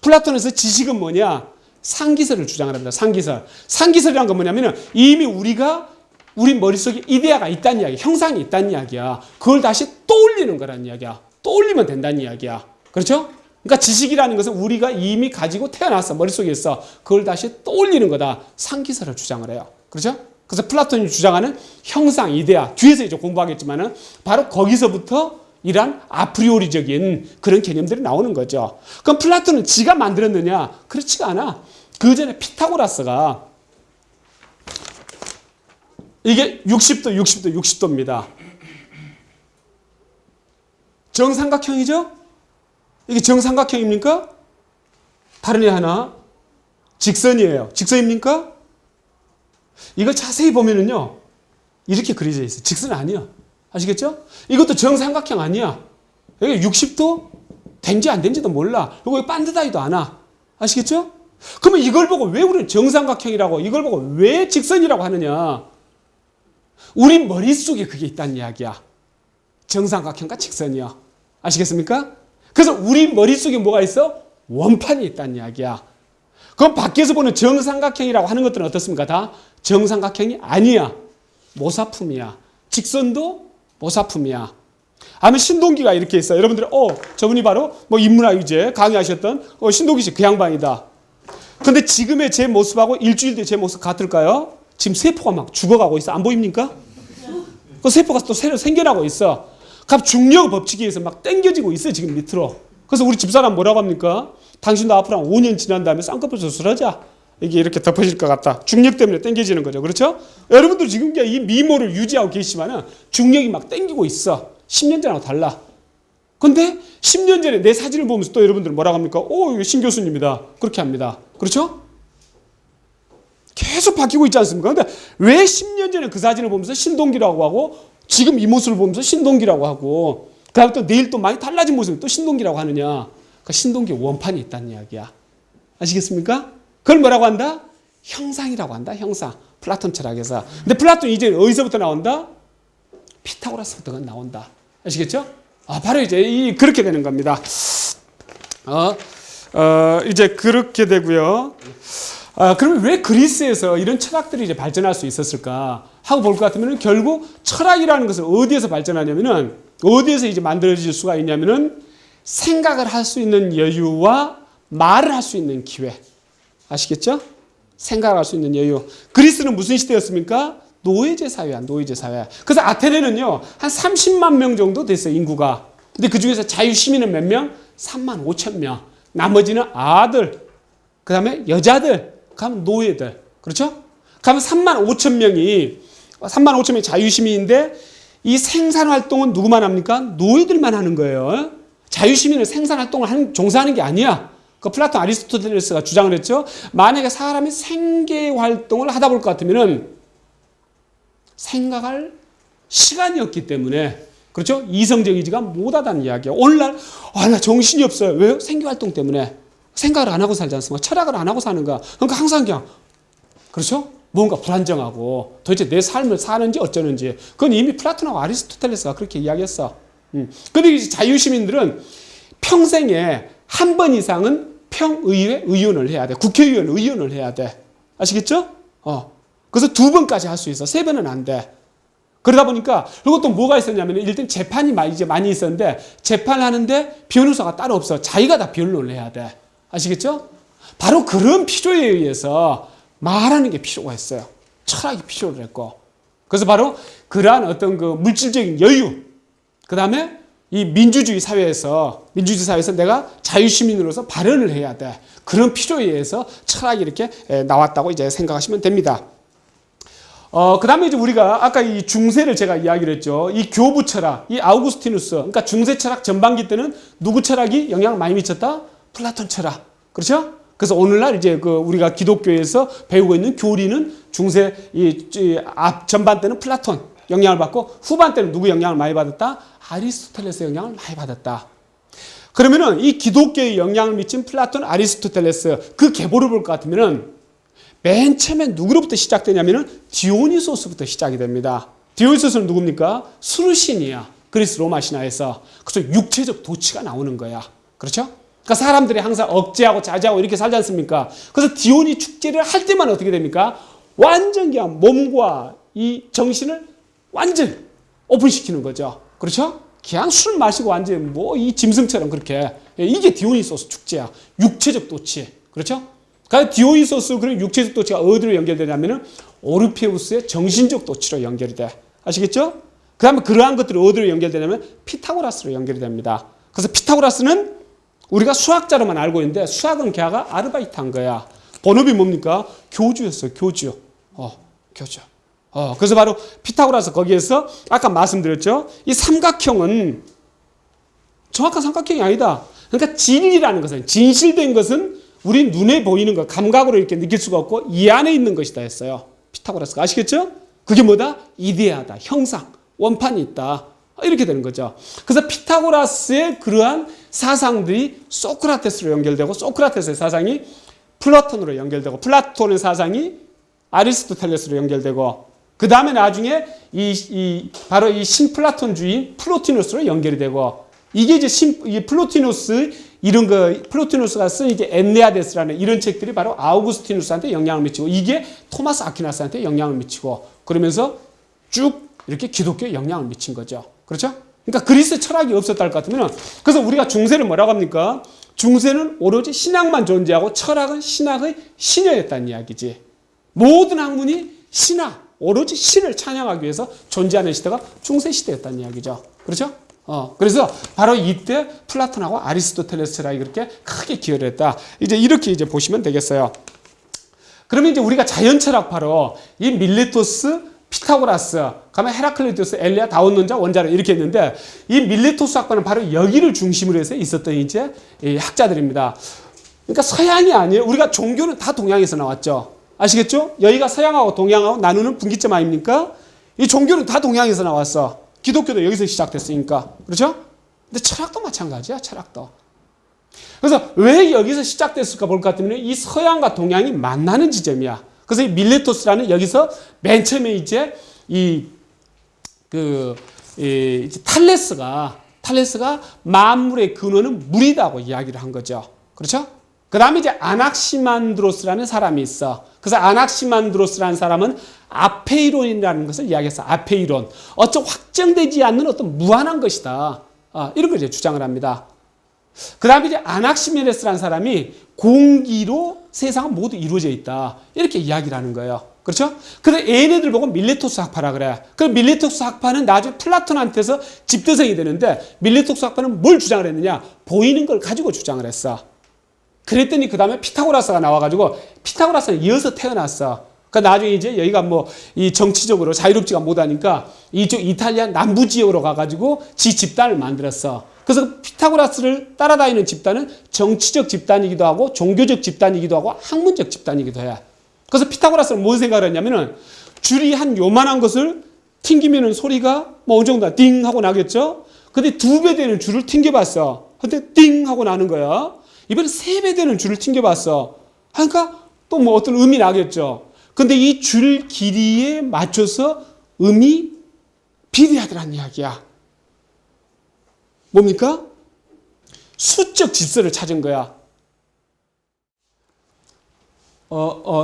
플라톤에서 지식은 뭐냐? 상기설을 주장을 합니다. 상기설. 상기설이란 건 뭐냐면 이미 우리 머릿속에 이데아가 있다는 이야기야. 형상이 있다는 이야기야. 그걸 다시 떠올리는 거라는 이야기야. 떠올리면 된다는 이야기야. 그렇죠? 그러니까 지식이라는 것은 우리가 이미 가지고 태어났어. 머릿속에 있어. 그걸 다시 떠올리는 거다. 상기설을 주장을 해요. 그렇죠? 그래서 플라톤이 주장하는 형상, 이데아. 뒤에서 이제 공부하겠지만은 바로 거기서부터 이러한 아프리오리적인 그런 개념들이 나오는 거죠. 그럼 플라톤은 지가 만들었느냐? 그렇지가 않아. 그 전에 피타고라스가 이게 60도입니다. 정삼각형이죠? 이게 정삼각형입니까? 다른 애 하나 직선이에요. 직선입니까? 이거 자세히 보면은요 이렇게 그려져 있어요. 직선 아니야. 아시겠죠? 이것도 정삼각형 아니야. 여기 60도 된지 안 된지도 몰라. 그리고 반듯하지도 않아. 아시겠죠? 그러면 이걸 보고 왜 우리는 정삼각형이라고 이걸 보고 왜 직선이라고 하느냐? 우리 머릿속에 그게 있다는 이야기야. 정삼각형과 직선이야. 아시겠습니까? 그래서 우리 머릿속에 뭐가 있어? 원판이 있다는 이야기야. 그럼 밖에서 보는 정삼각형이라고 하는 것들은 어떻습니까? 다 정삼각형이 아니야. 모사품이야. 직선도 모사품이야. 아니면 신동기가 이렇게 있어요. 여러분들 저분이 바로 뭐 인문학유제 강의하셨던 신동기 씨 그 양반이다. 근데 지금의 제 모습하고 일주일 뒤에 제 모습 같을까요? 지금 세포가 막 죽어가고 있어. 안 보입니까? 그 세포가 또 새로 생겨나고 있어. 갑 중력 법칙에 의해서 막 당겨지고 있어요. 지금 밑으로. 그래서 우리 집사람 뭐라고 합니까? 당신도 앞으로 한 5년 지난 다음에 쌍꺼풀 수술하자. 이게 이렇게 덮어질 것 같다. 중력 때문에 당겨지는 거죠. 그렇죠? 여러분들 지금 이 미모를 유지하고 계시지만 중력이 막 당기고 있어. 10년 전하고 달라. 근데 10년 전에 내 사진을 보면서 또 여러분들은 뭐라고 합니까? 이거 신 교수님이다. 그렇게 합니다. 그렇죠? 계속 바뀌고 있지 않습니까? 근데 왜 10년 전에 그 사진을 보면서 신동기라고 하고 지금 이 모습을 보면서 신동기라고 하고 그다음에 또 내일 또 많이 달라진 모습을 또 신동기라고 하느냐? 그러니까 신동기 원판이 있다는 이야기야. 아시겠습니까? 그걸 뭐라고 한다? 형상이라고 한다. 형상. 플라톤 철학에서. 근데 플라톤 이제 어디서부터 나온다? 피타고라스부터 나온다. 아시겠죠? 바로 이제 그렇게 되는 겁니다. 이제 그렇게 되고요. 그러면 왜 그리스에서 이런 철학들이 이제 발전할 수 있었을까 하고 볼 것 같으면 결국 철학이라는 것은 어디에서 발전하냐면은 어디에서 이제 만들어질 수가 있냐면은 생각을 할 수 있는 여유와 말을 할 수 있는 기회. 아시겠죠? 생각을 할 수 있는 여유. 그리스는 무슨 시대였습니까? 노예제 사회야, 노예제 사회. 그래서 아테네는요, 한 30만 명 정도 됐어요, 인구가. 근데 그 중에서 자유시민은 몇 명? 3만 5천 명. 나머지는 아들, 그 다음에 여자들, 그다음 노예들. 그렇죠? 그러면 3만 5천 명이 자유시민인데 이 생산활동은 누구만 합니까? 노예들만 하는 거예요. 자유시민은 생산활동을 종사하는 게 아니야. 그 플라톤 아리스토텔레스가 주장을 했죠. 만약에 사람이 생계활동을 하다 볼 것 같으면은 생각할 시간이 없기 때문에 그렇죠? 이성적 의지가 못하다는 이야기야. 오늘날 나 정신이 없어요. 왜요? 생계활동 때문에. 생각을 안 하고 살지 않습니까? 철학을 안 하고 사는 거야. 그러니까 항상 그냥 그렇죠? 뭔가 불안정하고 도대체 내 삶을 사는지 어쩌는지 그건 이미 플라톤하고 아리스토텔레스가 그렇게 이야기했어. 근데 이제 자유시민들은 평생에 한 번 이상은 평의회 의원을 해야 돼. 국회의원 의원을 해야 돼. 아시겠죠? 그래서 2번까지 할 수 있어. 3번은 안 돼. 그러다 보니까, 그리고 또 뭐가 있었냐면, 일단 재판이 이제 많이 있었는데, 재판하는데 변호사가 따로 없어. 자기가 다 변론을 해야 돼. 아시겠죠? 바로 그런 필요에 의해서 말하는 게 필요가 있어요. 철학이 필요를 했고. 그래서 바로 그러한 어떤 그 물질적인 여유, 그 다음에 이 민주주의 사회에서 내가 자유시민으로서 발언을 해야 돼. 그런 필요에 의해서 철학이 이렇게 나왔다고 이제 생각하시면 됩니다. 그 다음에 이제 우리가 아까 이 중세를 제가 이야기를 했죠. 이 교부 철학, 이 아우구스티누스, 그러니까 중세 철학 전반기 때는 누구 철학이 영향을 많이 미쳤다? 플라톤 철학. 그렇죠? 그래서 오늘날 이제 그 우리가 기독교에서 배우고 있는 교리는 중세 앞 전반 때는 플라톤 영향을 받고 후반 때는 누구 영향을 많이 받았다? 아리스토텔레스 영향을 많이 받았다. 그러면은 이 기독교에 영향을 미친 플라톤, 아리스토텔레스 그 계보를 볼 것 같으면은 맨 처음에 누구로부터 시작되냐면은 디오니소스부터 시작이 됩니다. 디오니소스는 누굽니까? 수르신이야. 그리스 로마 신화에서. 그래서 육체적 도치가 나오는 거야. 그렇죠? 그러니까 사람들이 항상 억제하고 자제하고 이렇게 살지 않습니까? 그래서 디오니 축제를 할 때만 어떻게 됩니까? 완전 그냥 몸과 이 정신을 완전 오픈시키는 거죠. 그렇죠? 그냥 술 마시고 완전 뭐 이 짐승처럼 그렇게. 이게 디오니소스 축제야. 육체적 도치. 그렇죠? 그러니까 디오니소스 그런 육체적 도치가 어디로 연결되냐면은 오르페우스의 정신적 도치로 연결이 돼. 아시겠죠? 그 다음에 그러한 것들이 어디로 연결되냐면 피타고라스로 연결이 됩니다. 그래서 피타고라스는 우리가 수학자로만 알고 있는데 수학은 걔가 아르바이트 한 거야. 본업이 뭡니까? 교주였어요. 교주. 교주. 그래서 바로 피타고라스 거기에서 아까 말씀드렸죠. 이 삼각형은 정확한 삼각형이 아니다. 그러니까 진리라는 것은 진실된 것은 우리 눈에 보이는 것, 감각으로 이렇게 느낄 수가 없고 이 안에 있는 것이다 했어요. 피타고라스가. 아시겠죠? 그게 뭐다? 이데아다. 형상. 원판이 있다. 이렇게 되는 거죠. 그래서 피타고라스의 그러한 사상들이 소크라테스로 연결되고 소크라테스의 사상이 플라톤으로 연결되고 플라톤의 사상이 아리스토텔레스로 연결되고 그 다음에 나중에 바로 이 신플라톤주의인 플로티누스로 연결이 되고 이게 이제 이 플로티누스 이런 거 플로티누스가 쓴 이제 엔네아데스라는 이런 책들이 바로 아우구스티누스한테 영향을 미치고 이게 토마스 아퀴나스한테 영향을 미치고 그러면서 쭉 이렇게 기독교에 영향을 미친 거죠. 그렇죠? 그러니까 그리스 철학이 없었다 할 것 같으면 그래서 우리가 중세를 뭐라고 합니까? 중세는 오로지 신학만 존재하고 철학은 신학의 신여였다는 이야기지. 모든 학문이 신학, 오로지 신을 찬양하기 위해서 존재하는 시대가 중세 시대였다는 이야기죠. 그렇죠? 그래서 바로 이때 플라톤하고 아리스토텔레스 철학이 그렇게 크게 기여를 했다. 이제 이렇게 이제 보시면 되겠어요. 그러면 이제 우리가 자연 철학파로 이 밀레토스, 피타고라스, 그다음에 헤라클리토스, 엘레아, 다원론자, 원자론 이렇게 했는데 이 밀레토스 학파는 바로 여기를 중심으로 해서 있었던 이제 이 학자들입니다. 그러니까 서양이 아니에요. 우리가 종교는 다 동양에서 나왔죠. 아시겠죠? 여기가 서양하고 동양하고 나누는 분기점 아닙니까? 이 종교는 다 동양에서 나왔어. 기독교도 여기서 시작됐으니까. 그렇죠? 근데 철학도 마찬가지야, 철학도. 그래서 왜 여기서 시작됐을까 볼 것 같으면 이 서양과 동양이 만나는 지점이야. 그래서 이 밀레토스라는 여기서 맨 처음에 이제 탈레스가 만물의 근원은 물이다고 이야기를 한 거죠. 그렇죠? 그 다음에 이제 아낙시만드로스라는 사람이 있어. 그래서 아낙시만드로스라는 사람은 아페이론이라는 것을 이야기했어. 아페이론. 어쩌 확정되지 않는 어떤 무한한 것이다. 이런 걸 이제 주장을 합니다. 그 다음에 이제 아낙시메네스라는 사람이 공기로 세상은 모두 이루어져 있다. 이렇게 이야기를 하는 거예요. 그렇죠? 그래서 얘네들 보고 밀레토스 학파라 그래. 그 밀레토스 학파는 나중에 플라톤한테서 집대성이 되는데 밀레토스 학파는 뭘 주장을 했느냐? 보이는 걸 가지고 주장을 했어. 그랬더니 그 다음에 피타고라스가 나와가지고 피타고라스는 이어서 태어났어. 그러니까 나중에 이제 여기가 뭐 이 정치적으로 자유롭지가 못하니까 이쪽 이탈리아 남부 지역으로 가가지고 지 집단을 만들었어. 그래서 피타고라스를 따라다니는 집단은 정치적 집단이기도 하고 종교적 집단이기도 하고 학문적 집단이기도 해. 그래서 피타고라스는 뭔 생각을 했냐면은 줄이 한 요만한 것을 튕기면은 소리가 뭐 어느 정도 띵 하고 나겠죠? 근데 2배 되는 줄을 튕겨봤어. 근데 띵 하고 나는 거야. 이번에 3배 되는 줄을 튕겨봤어. 그러니까 또 뭐 어떤 음이 나겠죠. 근데 이 줄 길이에 맞춰서 음이 비례하더라는 이야기야. 뭡니까? 수적 질서를 찾은 거야.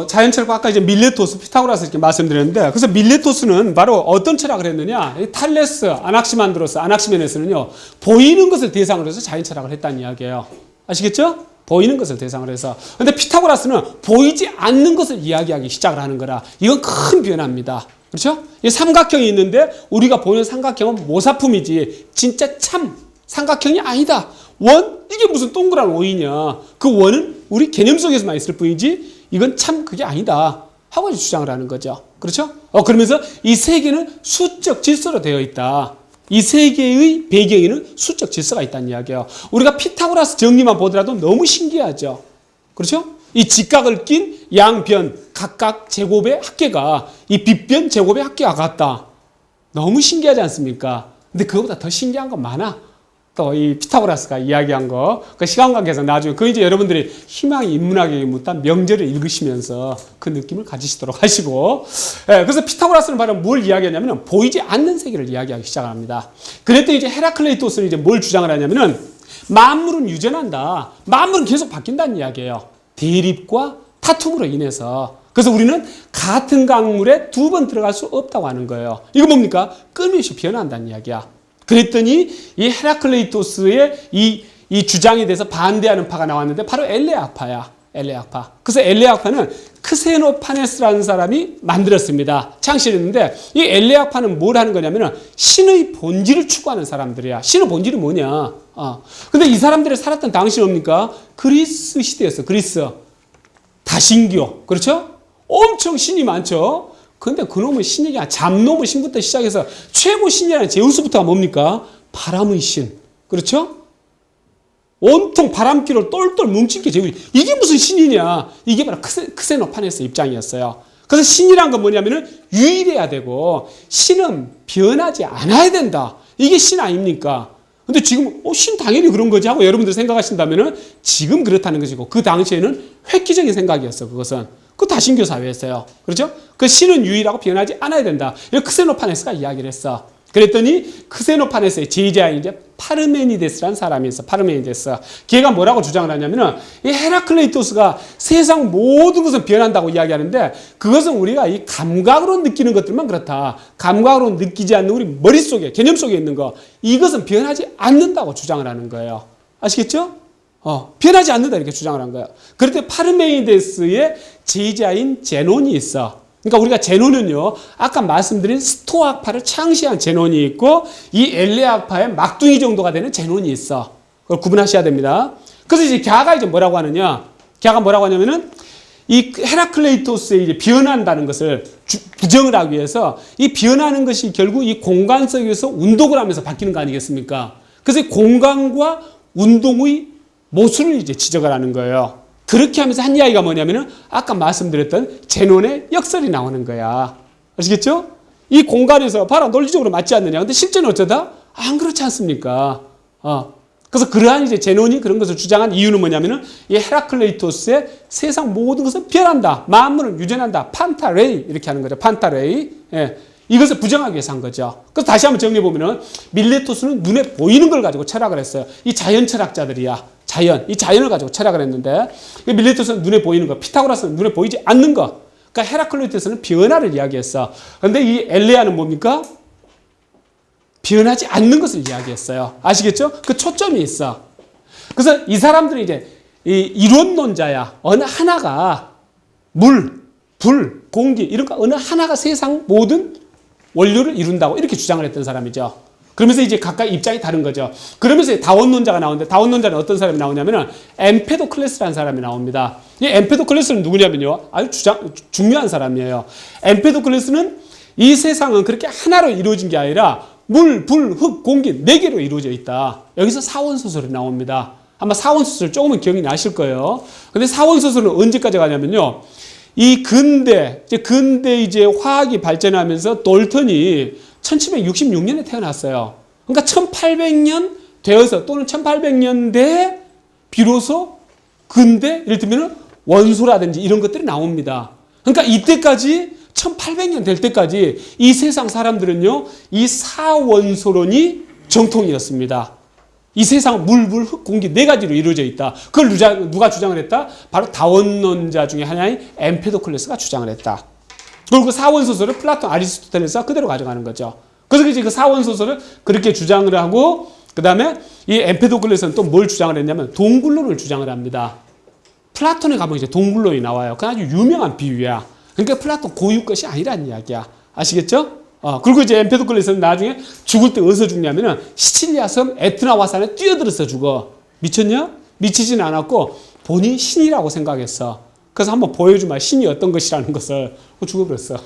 자연철학 아까 이제 밀레토스, 피타고라스 이렇게 말씀드렸는데, 그래서 밀레토스는 바로 어떤 철학을 했느냐? 탈레스, 아낙시만드로스, 아낙시메네스는요, 보이는 것을 대상으로 해서 자연철학을 했다는 이야기예요. 아시겠죠? 보이는 것을 대상으로 해서. 근데 피타고라스는 보이지 않는 것을 이야기하기 시작을 하는 거라. 이건 큰 변화입니다. 그렇죠? 이 삼각형이 있는데 우리가 보는 삼각형은 모사품이지 진짜 참 삼각형이 아니다. 원? 이게 무슨 동그란 원이냐. 그 원은 우리 개념 속에서만 있을 뿐이지 이건 참 그게 아니다 하고 주장을 하는 거죠. 그렇죠? 그러면서 이 세계는 수적 질서로 되어 있다. 이 세계의 배경에는 수적 질서가 있다는 이야기예요. 우리가 피타고라스 정리만 보더라도 너무 신기하죠. 그렇죠? 이 직각을 낀 양변 각각 제곱의 합계가 이 빗변 제곱의 합계가 같다. 너무 신기하지 않습니까? 근데 그거보다 더 신기한 건 많아. 또 이 피타고라스가 이야기한 거, 그 시간 관계에서 나중에 그 이제 여러분들이 희망이 인문학에 묻던 명제를 읽으시면서 그 느낌을 가지시도록 하시고, 그래서 피타고라스는 바로 뭘 이야기하냐면은 보이지 않는 세계를 이야기하기 시작합니다. 그랬더니 이제 헤라클레이토스는 이제 뭘 주장을 하냐면은 만물은 유전한다. 만물은 계속 바뀐다는 이야기예요. 대립과 다툼으로 인해서. 그래서 우리는 같은 강물에 두 번 들어갈 수 없다고 하는 거예요. 이거 뭡니까? 끊임없이 변화한다는 이야기야. 그랬더니 이 헤라클레이토스의 이 주장에 대해서 반대하는 파가 나왔는데 바로 엘레아파야. 엘레아파. 그래서 엘레아파는 크세노파네스라는 사람이 만들었습니다. 창시했는데 이 엘레아파는 뭘 하는 거냐면은 신의 본질을 추구하는 사람들이야. 신의 본질이 뭐냐? 근데 이 사람들이 살았던 당시는 뭡니까? 그리스 시대였어. 그리스. 다신교. 그렇죠? 엄청 신이 많죠? 근데 그놈의 신이 아니라 잡놈의 신부터 시작해서 최고 신이라는 제우스부터가 뭡니까? 바람의 신. 그렇죠? 온통 바람기를 똘똘 뭉친 게 제우스. 이게 무슨 신이냐? 이게 바로 크세노파네스 입장이었어요. 그래서 신이란 건 뭐냐면은 유일해야 되고 신은 변하지 않아야 된다. 이게 신 아닙니까? 근데 지금 신 당연히 그런 거지 하고 여러분들 생각하신다면은 지금 그렇다는 것이고 그 당시에는 획기적인 생각이었어. 그것은. 그 다신교 사회였어요. 그렇죠? 그 신은 유일하고 변하지 않아야 된다. 이거 크세노파네스가 이야기를 했어. 그랬더니 크세노파네스의 제자인 이제 파르메니데스라는 사람이 있어. 파르메니데스. 걔가 뭐라고 주장을 하냐면은 이 헤라클레이토스가 세상 모든 것은 변한다고 이야기하는데 그것은 우리가 이 감각으로 느끼는 것들만 그렇다. 감각으로 느끼지 않는 우리 머릿속에, 개념 속에 있는 거 이것은 변하지 않는다고 주장을 하는 거예요. 아시겠죠? 변하지 않는다 이렇게 주장을 한 거예요. 그럴 때 파르메니데스의 제자인 제논이 있어. 그러니까 우리가 제논은요, 아까 말씀드린 스토아파를 창시한 제논이 있고 이 엘레아파의 막둥이 정도가 되는 제논이 있어. 그걸 구분하셔야 됩니다. 그래서 이제 걔가 이제 뭐라고 하느냐? 걔가 뭐라고 하냐면은 이 헤라클레이토스의 이제 변한다는 것을 부정을 하기 위해서 이 변하는 것이 결국 이 공간 속에서 운동을 하면서 바뀌는 거 아니겠습니까? 그래서 이 공간과 운동의 모순을 이제 지적을 하는 거예요. 그렇게 하면서 한 이야기가 뭐냐면은 아까 말씀드렸던 제논의 역설이 나오는 거야. 아시겠죠? 이 공간에서 봐라 논리적으로 맞지 않느냐. 근데 실제는 어쩌다 안 그렇지 않습니까? 그래서 그러한 이제 제논이 그런 것을 주장한 이유는 뭐냐면은 이 헤라클레이토스의 세상 모든 것은 변한다. 만물은 유전한다. 판타레이 이렇게 하는 거죠. 판타레이. 예. 이것을 부정하기 위해서 한 거죠. 그래서 다시 한번 정리해보면은 밀레토스는 눈에 보이는 걸 가지고 철학을 했어요. 이 자연 철학자들이야. 이 자연을 가지고 철학을 했는데 밀레토스는 눈에 보이는 거, 피타고라스는 눈에 보이지 않는 거. 그러니까 헤라클레이토스는 변화를 이야기했어. 그런데 이 엘레아는 뭡니까? 변하지 않는 것을 이야기했어요. 아시겠죠? 그 초점이 있어. 그래서 이 사람들은 이제 이 이론론자야. 어느 하나가 물, 불, 공기 이런 거 어느 하나가 세상 모든 원료를 이룬다고 이렇게 주장을 했던 사람이죠. 그러면서 이제 각각 입장이 다른 거죠. 그러면서 다원론자가 나오는데 다원론자는 어떤 사람이 나오냐면은 엠페도클레스라는 사람이 나옵니다. 이 엠페도클레스는 누구냐면요. 아주 중요한 사람이에요. 엠페도클레스는 이 세상은 그렇게 하나로 이루어진 게 아니라 물, 불, 흙, 공기 4개로 이루어져 있다. 여기서 사원소설이 나옵니다. 아마 사원소설 조금은 기억이 나실 거예요. 근데 사원소설은 언제까지 가냐면요. 이 근대 이제 화학이 발전하면서 돌턴이 1766년에 태어났어요. 그러니까 1800년 되어서 또는 1800년대에 비로소 근대, 예를 들면 원소라든지 이런 것들이 나옵니다. 그러니까 이때까지 1800년 될 때까지 이 세상 사람들은요, 이 사원소론이 정통이었습니다. 이 세상은 물, 흙, 공기 네 가지로 이루어져 있다. 그걸 누가 주장을 했다? 바로 다원론자 중에 하나인 엠페도클레스가 주장을 했다. 그리고 그 사원소설을 플라톤, 아리스토텔레스가 그대로 가져가는 거죠. 그래서 이제 그 사원소설을 그렇게 주장을 하고, 그 다음에 이 엠페도클레스는 또 뭘 주장을 했냐면 동굴론을 주장을 합니다. 플라톤에 가면 이제 동굴론이 나와요. 그 아주 유명한 비유야. 그러니까 플라톤 고유 것이 아니라는 이야기야. 아시겠죠? 그리고 이제 엠페도클레스는 나중에 죽을 때 어디서 죽냐면은 시칠리아 섬 에트나 화산에 뛰어들어서 죽어. 미쳤냐? 미치진 않았고 본인이 신이라고 생각했어. 그래서 한번 보여주마. 신이 어떤 것이라는 것을. 죽어버렸어.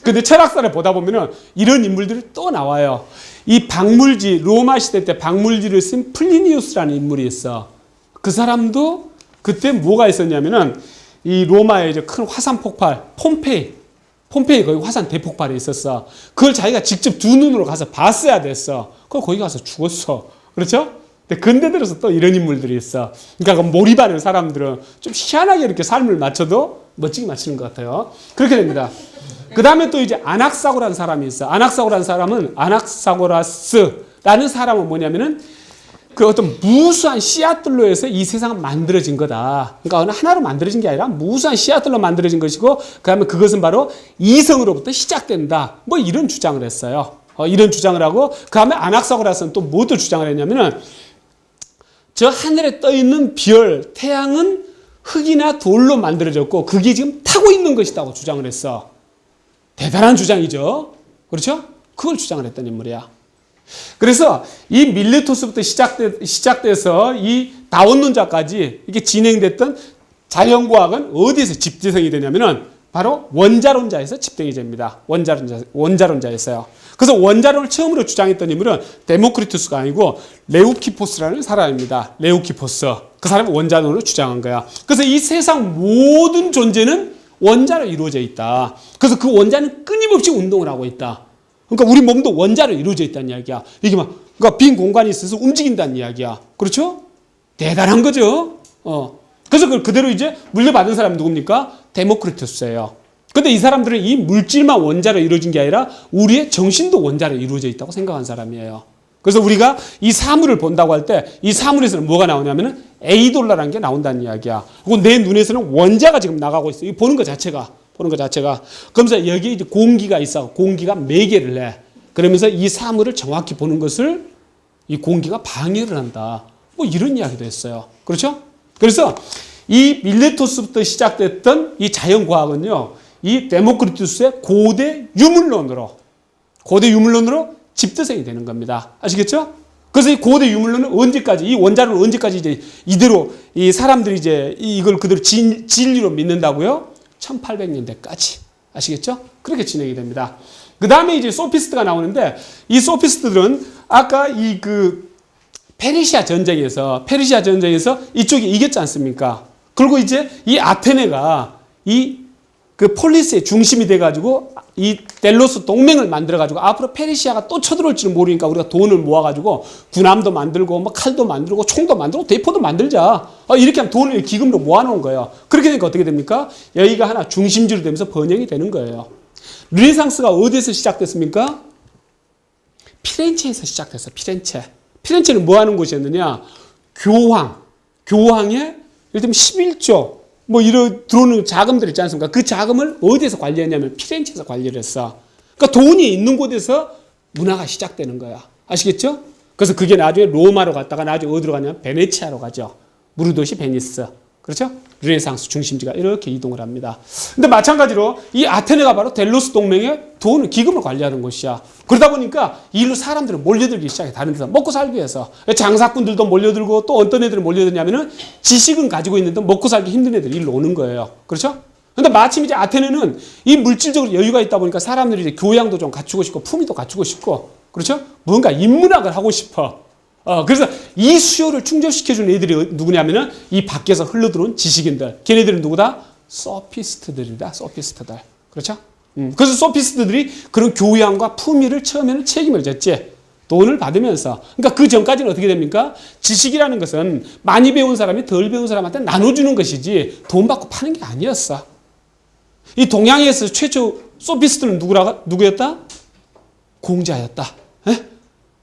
근데 철학사를 보다 보면은 이런 인물들이 또 나와요. 이 박물지, 로마 시대 때 박물지를 쓴 플리니우스라는 인물이 있어. 그 사람도 그때 뭐가 있었냐면은 이 로마의 이제 큰 화산 폭발, 폼페이 거기 화산 대폭발이 있었어. 그걸 자기가 직접 두 눈으로 가서 봤어야 됐어. 그걸 거기 가서 죽었어. 그렇죠? 근데 근대 들어서 또 이런 인물들이 있어. 그러니까 몰입하는 사람들은 좀 희한하게 이렇게 삶을 맞춰도 멋지게 맞추는 것 같아요. 그렇게 됩니다. 그 다음에 또 이제 아낙사고라는 사람이 있어. 아낙사고라는 사람은 아낙사고라스라는 사람은 뭐냐면은 그 어떤 무수한 씨앗들로 해서 이 세상은 만들어진 거다. 그러니까 어느 하나로 만들어진 게 아니라 무수한 씨앗들로 만들어진 것이고, 그 다음에 그것은 바로 이성으로부터 시작된다. 뭐 이런 주장을 했어요. 이런 주장을 하고, 그 다음에 아낙사고라스는 또 뭐도 주장을 했냐면은 저 하늘에 떠 있는 별, 태양은 흙이나 돌로 만들어졌고 그게 지금 타고 있는 것이라고 주장을 했어. 대단한 주장이죠. 그렇죠? 그걸 주장을 했던 인물이야. 그래서 이 밀레토스부터 시작돼서 이 다원론자까지 이게 진행됐던 자연과학은 어디에서 집대성이 되냐면은 바로 원자론자에서 집행이 됩니다. 원자론자였어요. 그래서 원자론을 처음으로 주장했던 인물은 데모크리투스가 아니고 레우키포스라는 사람입니다. 레우키포스. 그 사람이 원자론을 주장한 거야. 그래서 이 세상 모든 존재는 원자로 이루어져 있다. 그래서 그 원자는 끊임없이 운동을 하고 있다. 그러니까 우리 몸도 원자로 이루어져 있다는 이야기야. 이게 막, 그러니까 빈 공간이 있어서 움직인다는 이야기야. 그렇죠? 대단한 거죠. 그래서 그걸 그대로 이제 물려받은 사람이 누굽니까? 데모크리투스예요. 근데 이 사람들은 이 물질만 원자로 이루어진 게 아니라 우리의 정신도 원자로 이루어져 있다고 생각한 사람이에요. 그래서 우리가 이 사물을 본다고 할 때 이 사물에서는 뭐가 나오냐면은 에이돌라라는 게 나온다는 이야기야. 그리고 내 눈에서는 원자가 지금 나가고 있어. 이 보는 것 자체가. 그러면서 여기에 이제 공기가 있어. 공기가 매개를 해. 그러면서 이 사물을 정확히 보는 것을 이 공기가 방해를 한다. 뭐 이런 이야기도 했어요. 그렇죠? 그래서 이 밀레토스부터 시작됐던 이 자연과학은요, 이 데모크리투스의 고대 유물론으로 집대성이 되는 겁니다. 아시겠죠? 그래서 이 고대 유물론은 언제까지, 이 원자론은 언제까지 이제 이대로 이 사람들이 이제 이걸 그대로 진리로 믿는다고요? 1800년대까지. 아시겠죠? 그렇게 진행이 됩니다. 그 다음에 이제 소피스트가 나오는데, 이 소피스트들은 아까 이 페르시아 전쟁에서 이쪽이 이겼지 않습니까? 그리고 이제 이 아테네가 그 폴리스의 중심이 돼가지고 이 델로스 동맹을 만들어가지고 앞으로 페르시아가 또 쳐들어올지는 모르니까 우리가 돈을 모아가지고 군함도 만들고 뭐 칼도 만들고 총도 만들고 대포도 만들자. 이렇게 하면 돈을 기금으로 모아놓은 거예요. 그렇게 되니까 어떻게 됩니까? 여기가 하나 중심지로 되면서 번영이 되는 거예요. 르네상스가 어디에서 시작됐습니까? 피렌체에서 시작됐어요. 피렌체는 뭐 하는 곳이었느냐? 교황의 예를 들면 11조 뭐 들어오는 자금들 있지 않습니까? 그 자금을 어디에서 관리했냐면 피렌체에서 관리를 했어. 그러니까 돈이 있는 곳에서 문화가 시작되는 거야. 아시겠죠? 그래서 그게 나중에 로마로 갔다가 나중에 어디로 가냐면 베네치아로 가죠. 무르도시 베니스. 그렇죠? 르네상스 중심지가 이렇게 이동을 합니다. 근데 마찬가지로 이 아테네가 바로 델로스 동맹의 돈을, 기금을 관리하는 곳이야. 그러다 보니까 일로 사람들은 몰려들기 시작해. 다른 데서 먹고 살기 위해서. 장사꾼들도 몰려들고 또 어떤 애들은 몰려드냐면은 지식은 가지고 있는데 먹고 살기 힘든 애들이 일로 오는 거예요. 그렇죠? 근데 마침 이제 아테네는 이 물질적으로 여유가 있다 보니까 사람들이 이제 교양도 좀 갖추고 싶고 품위도 갖추고 싶고, 그렇죠? 뭔가 인문학을 하고 싶어. 그래서 이 수요를 충족시켜주는 애들이 누구냐면은 이 밖에서 흘러들어온 지식인들. 걔네들은 누구다? 소피스트들이다. 소피스트들. 그렇죠? 그래서 소피스트들이 그런 교양과 품위를 처음에는 책임을 졌지. 돈을 받으면서. 그러니까 그 전까지는 어떻게 됩니까? 지식이라는 것은 많이 배운 사람이 덜 배운 사람한테 나눠주는 것이지 돈 받고 파는 게 아니었어. 이 동양에서 최초 소피스트는 누구였다? 공자였다. 에?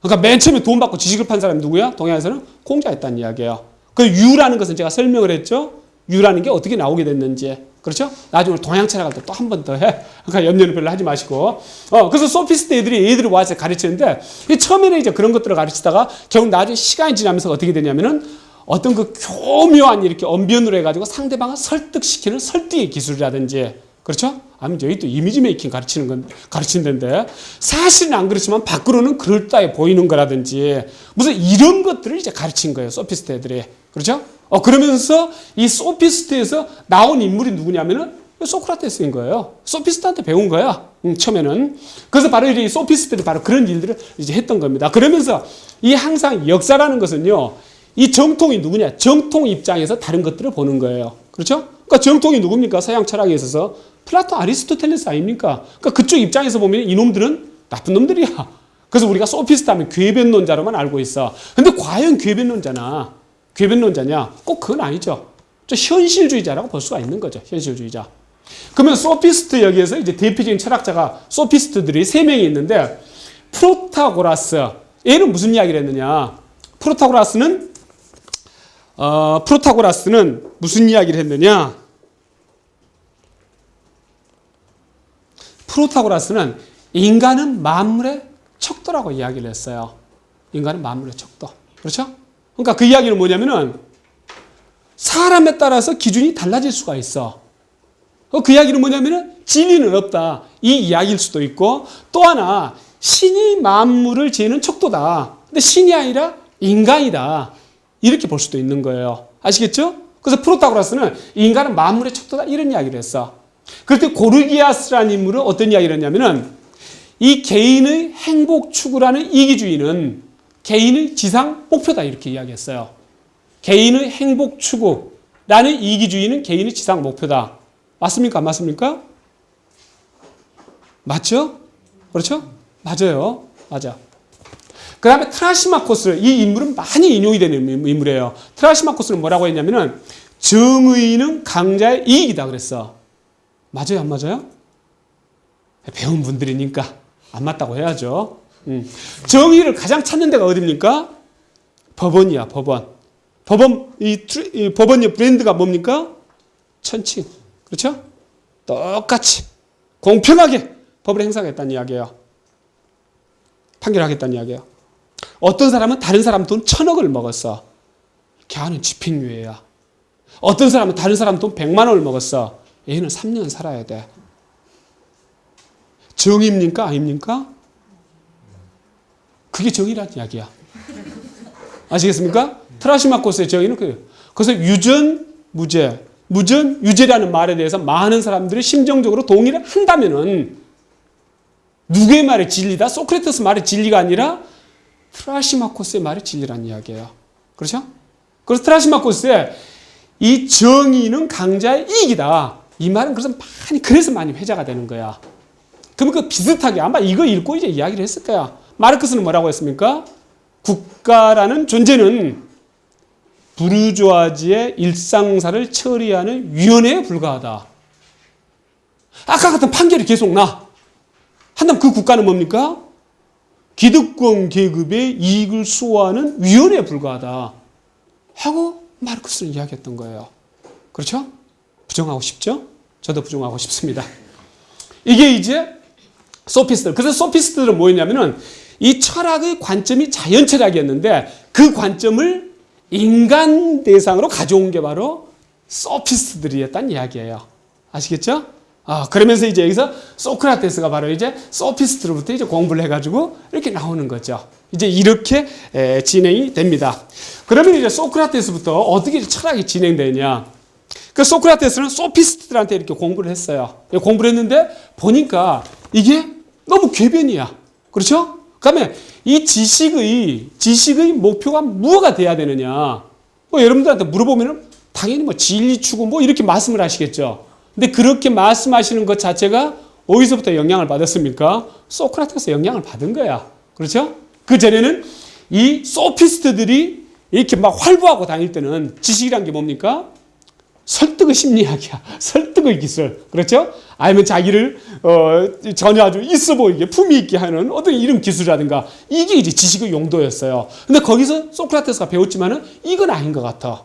그러니까 맨 처음에 돈 받고 지식을 판 사람이 누구야? 동양에서는 공자였다는 이야기예요. 그 유라는 것은 제가 설명을 했죠. 유라는 게 어떻게 나오게 됐는지. 그렇죠? 나중에 동양 철학할 때 또 한 번 더 해. 그러니까 염려는 별로 하지 마시고. 그래서 소피스트 애들이 와서 가르치는데, 처음에는 이제 그런 것들을 가르치다가 결국 나중에 시간이 지나면서 어떻게 되냐면은 어떤 그 교묘한 이렇게 언변으로 해가지고 상대방을 설득시키는 설득의 기술이라든지, 그렇죠? 아니면 여기 또 이미지 메이킹 가르치는 데인데, 사실은 안 그렇지만 밖으로는 그럴듯해 보이는 거라든지, 무슨 이런 것들을 이제 가르친 거예요, 소피스트 애들이. 그렇죠? 그러면서 이 소피스트에서 나온 인물이 누구냐면은 소크라테스인 거예요. 소피스트한테 배운 거야. 처음에는. 그래서 바로 이 소피스트들이 바로 그런 일들을 이제 했던 겁니다. 그러면서 이 항상 역사라는 것은요, 이 정통이 누구냐? 정통 입장에서 다른 것들을 보는 거예요. 그렇죠? 그러니까 정통이 누굽니까? 서양 철학에 있어서 플라톤, 아리스토텔레스 아닙니까? 그러니까 그쪽 입장에서 보면 이놈들은 나쁜 놈들이야. 그래서 우리가 소피스트 하면 궤변론자로만 알고 있어. 근데 과연 궤변론자냐? 꼭 그건 아니죠. 저 현실주의자라고 볼 수가 있는 거죠. 현실주의자. 그러면 소피스트 여기에서 이제 대표적인 철학자가 소피스트들이 3명이 있는데, 프로타고라스. 얘는 무슨 이야기를 했느냐? 프로타고라스는 무슨 이야기를 했느냐? 프로타고라스는 인간은 만물의 척도라고 이야기를 했어요. 인간은 만물의 척도. 그렇죠? 그러니까 그 이야기는 뭐냐면은 사람에 따라서 기준이 달라질 수가 있어. 그 이야기는 뭐냐면은 진리는 없다. 이 이야기일 수도 있고, 또 하나 신이 만물을 지는 척도다. 근데 신이 아니라 인간이다. 이렇게 볼 수도 있는 거예요. 아시겠죠? 그래서 프로타고라스는 인간은 만물의 척도다. 이런 이야기를 했어. 그럴 때 고르기아스라는 인물은 어떤 이야기를 했냐면은 이 개인의 행복 추구라는 이기주의는 개인의 지상 목표다. 이렇게 이야기했어요. 개인의 행복 추구라는 이기주의는 개인의 지상 목표다. 맞습니까? 안 맞습니까? 맞죠? 그렇죠? 맞아요. 맞아. 그 다음에 트라시마코스, 이 인물은 많이 인용이 되는 인물이에요. 트라시마코스는 뭐라고 했냐면은 정의는 강자의 이익이다 그랬어. 맞아요? 안 맞아요? 배운 분들이니까 안 맞다고 해야죠. 정의를 가장 찾는 데가 어디입니까? 법원이야, 법원. 법원의 브랜드가 뭡니까? 천칭. 그렇죠? 똑같이 공평하게 법을 행사하겠다는 이야기예요. 판결하겠다는 이야기예요. 어떤 사람은 다른 사람 돈 1,000억을 먹었어. 걔는 집행유예야. 어떤 사람은 다른 사람 돈 100만 원을 먹었어. 얘는 3년 살아야 돼. 정의입니까? 아닙니까? 그게 정의란 이야기야. 아시겠습니까? 트라시마코스의 정의는 그래요. 그래서 유전, 무죄, 무전, 유죄라는 말에 대해서 많은 사람들이 심정적으로 동의를 한다면은 누구의 말이 진리다? 소크라테스 말이 진리가 아니라 트라시마코스의 말이 진리란 이야기예요. 그렇죠? 그래서 트라시마코스의 이 정의는 강자의 이익이다. 이 말은 그래서 많이 회자가 되는 거야. 그러면 그 비슷하게 아마 이거 읽고 이제 이야기를 했을 거야. 마르크스는 뭐라고 했습니까? 국가라는 존재는 부르주아지의 일상사를 처리하는 위원회에 불과하다. 아까 같은 판결이 계속 나. 한다면 그 국가는 뭡니까? 기득권 계급의 이익을 수호하는 위원회에 불과하다. 하고 마르크스는 이야기했던 거예요. 그렇죠? 부정하고 싶죠? 저도 부정하고 싶습니다. 이게 이제 소피스트들. 그래서 소피스트들은 뭐였냐면은 이 철학의 관점이 자연 철학이었는데 그 관점을 인간 대상으로 가져온 게 바로 소피스트들이었다는 이야기예요. 아시겠죠? 그러면서 이제 여기서 소크라테스가 바로 이제 소피스트로부터 이제 공부를 해가지고 이렇게 나오는 거죠. 이제 이렇게 진행이 됩니다. 그러면 이제 소크라테스부터 어떻게 철학이 진행되냐? 그 소크라테스는 소피스트들한테 이렇게 공부를 했어요. 공부를 했는데 보니까 이게 너무 궤변이야. 그렇죠? 그다음에 이 지식의 목표가 무엇가 돼야 되느냐? 여러분들한테 물어보면은 당연히 진리 추구 이렇게 말씀을 하시겠죠. 근데 그렇게 말씀하시는 것 자체가 어디서부터 영향을 받았습니까? 소크라테스 영향을 받은 거야. 그렇죠? 그 전에는 이 소피스트들이 이렇게 막 활보하고 다닐 때는 지식이란 게 뭡니까? 설득의 심리학이야. 설득의 기술. 그렇죠? 아니면 자기를 전혀 아주 있어 보이게 품위 있게 하는 어떤 이런 기술이라든가 이게 이제 지식의 용도였어요. 근데 거기서 소크라테스가 배웠지만은 이건 아닌 것 같아.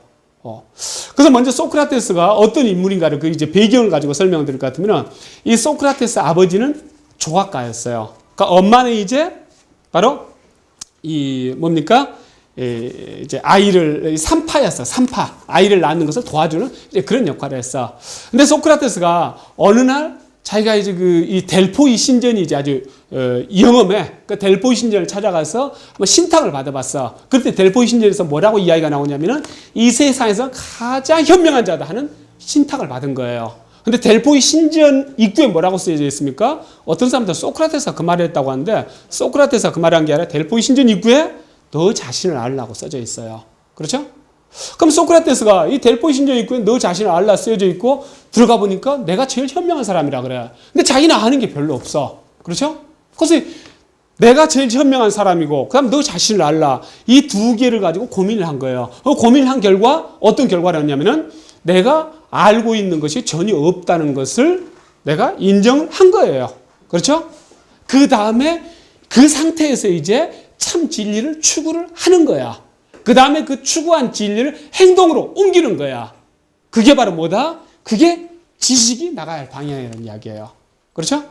그래서 먼저 소크라테스가 어떤 인물인가를 그 이제 배경을 가지고 설명드릴 것 같으면 이 소크라테스 아버지는 조각가였어요. 그러니까 엄마는 이제 바로 이 뭡니까? 이제 아이를 산파였어. 산파. 아이를 낳는 것을 도와주는 이제 그런 역할을 했어. 근데 소크라테스가 어느 날 자기가 이제 이 델포이 신전이 이제 아주 영험해. 그 델포이 신전을 찾아가서 한번 신탁을 받아봤어. 그때 델포이 신전에서 뭐라고 이야기가 나오냐면은 이 세상에서 가장 현명한 자다 하는 신탁을 받은 거예요. 근데 델포이 신전 입구에 뭐라고 쓰여져 있습니까? 어떤 사람들은 소크라테스가 그 말을 했다고 하는데 소크라테스가 그 말을 한 게 아니라 델포이 신전 입구에 너 자신을 알라고 써져 있어요. 그렇죠? 그럼 소크라테스가 이 델포이 신전 입구에 너 자신을 알라 쓰여져 있고 들어가 보니까 내가 제일 현명한 사람이라 그래. 근데 자기는 아는 게 별로 없어. 그렇죠? 그래서 내가 제일 현명한 사람이고 그 다음 너 자신을 알라. 이 두 개를 가지고 고민을 한 거예요. 고민을 한 결과 어떤 결과를 했냐면은 내가 알고 있는 것이 전혀 없다는 것을 내가 인정을 한 거예요. 그렇죠? 그 다음에 그 상태에서 이제 참 진리를 추구를 하는 거야. 그 다음에 그 추구한 진리를 행동으로 옮기는 거야. 그게 바로 뭐다? 그게 지식이 나가야 할 방향이라는 이야기예요. 그렇죠?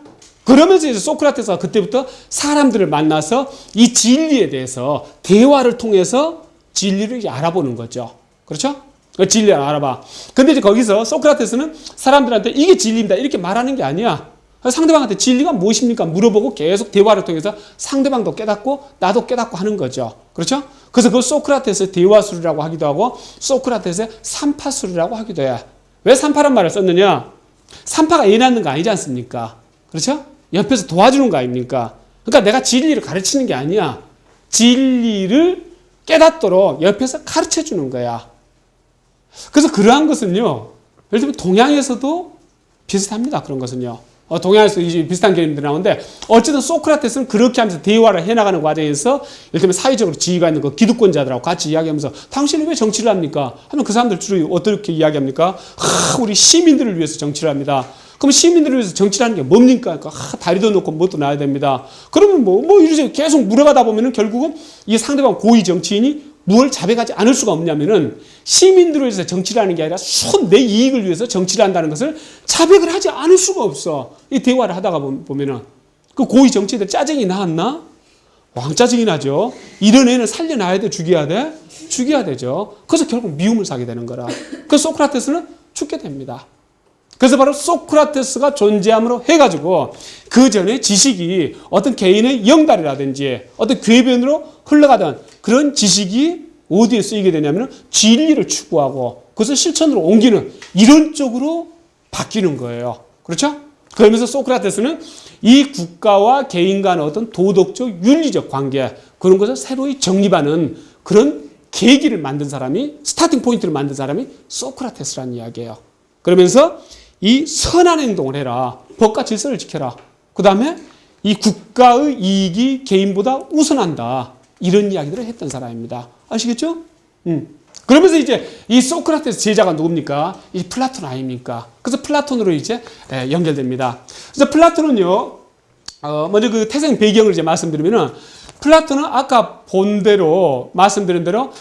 그러면서 이제 소크라테스가 그때부터 사람들을 만나서 이 진리에 대해서 대화를 통해서 진리를 알아보는 거죠. 그렇죠? 진리를 알아봐. 근데 이제 거기서 소크라테스는 사람들한테 이게 진리입니다. 이렇게 말하는 게 아니야. 상대방한테 진리가 무엇입니까? 물어보고 계속 대화를 통해서 상대방도 깨닫고 나도 깨닫고 하는 거죠. 그렇죠? 그래서 그걸 소크라테스의 대화술이라고 하기도 하고 소크라테스의 산파술이라고 하기도 해. 왜 산파란 말을 썼느냐? 산파가 애 낳는 거 아니지 않습니까? 그렇죠? 옆에서 도와주는 거 아닙니까? 그러니까 내가 진리를 가르치는 게 아니야. 진리를 깨닫도록 옆에서 가르쳐 주는 거야. 그래서 그러한 것은요, 예를 들면 동양에서도 비슷합니다. 그런 것은요. 동양에서 이제 비슷한 개념들이 나오는데 어쨌든 소크라테스는 그렇게 하면서 대화를 해나가는 과정에서 예를 들면 사회적으로 지위가 있는 그 기득권자들하고 같이 이야기하면서 당신은 왜 정치를 합니까? 하면 그 사람들 주로 어떻게 이야기합니까? 우리 시민들을 위해서 정치를 합니다. 그럼 시민들을 위해서 정치를 하는 게 뭡니까? 다리도 놓고 뭣도 놔야 됩니다. 그러면 이러죠. 계속 물어가다 보면은 결국은 이 상대방 고위 정치인이 무엇을 자백하지 않을 수가 없냐면은 시민들을 위해서 정치를 하는 게 아니라 내 이익을 위해서 정치를 한다는 것을 자백을 하지 않을 수가 없어. 이 대화를 하다가 보면은 그 고위 정치인들 짜증이 나왔나? 왕짜증이 나죠. 이런 애는 살려놔야 돼? 죽여야 돼? 죽여야 되죠. 그래서 결국 미움을 사게 되는 거라. 그래서 소크라테스는 죽게 됩니다. 그래서 바로 소크라테스가 존재함으로 해가지고 그 전에 지식이 어떤 개인의 영달이라든지 어떤 궤변으로 흘러가던 그런 지식이 어디에 쓰이게 되냐면 진리를 추구하고 그것을 실천으로 옮기는 이런 쪽으로 바뀌는 거예요. 그렇죠? 그러면서 소크라테스는 이 국가와 개인 간의 어떤 도덕적, 윤리적 관계 그런 것을 새로이 정립하는 그런 계기를 만든 사람이 스타팅 포인트를 만든 사람이 소크라테스라는 이야기예요. 그러면서 이 선한 행동을 해라. 법과 질서를 지켜라. 그 다음에 이 국가의 이익이 개인보다 우선한다. 이런 이야기들을 했던 사람입니다. 아시겠죠? 그러면서 이제 이 소크라테스 제자가 누굽니까? 이 플라톤 아닙니까? 그래서 플라톤으로 이제 연결됩니다. 그래서 플라톤은요, 먼저 그 태생 배경을 이제 말씀드리면은 플라톤은 아까 본 대로 말씀드린 대로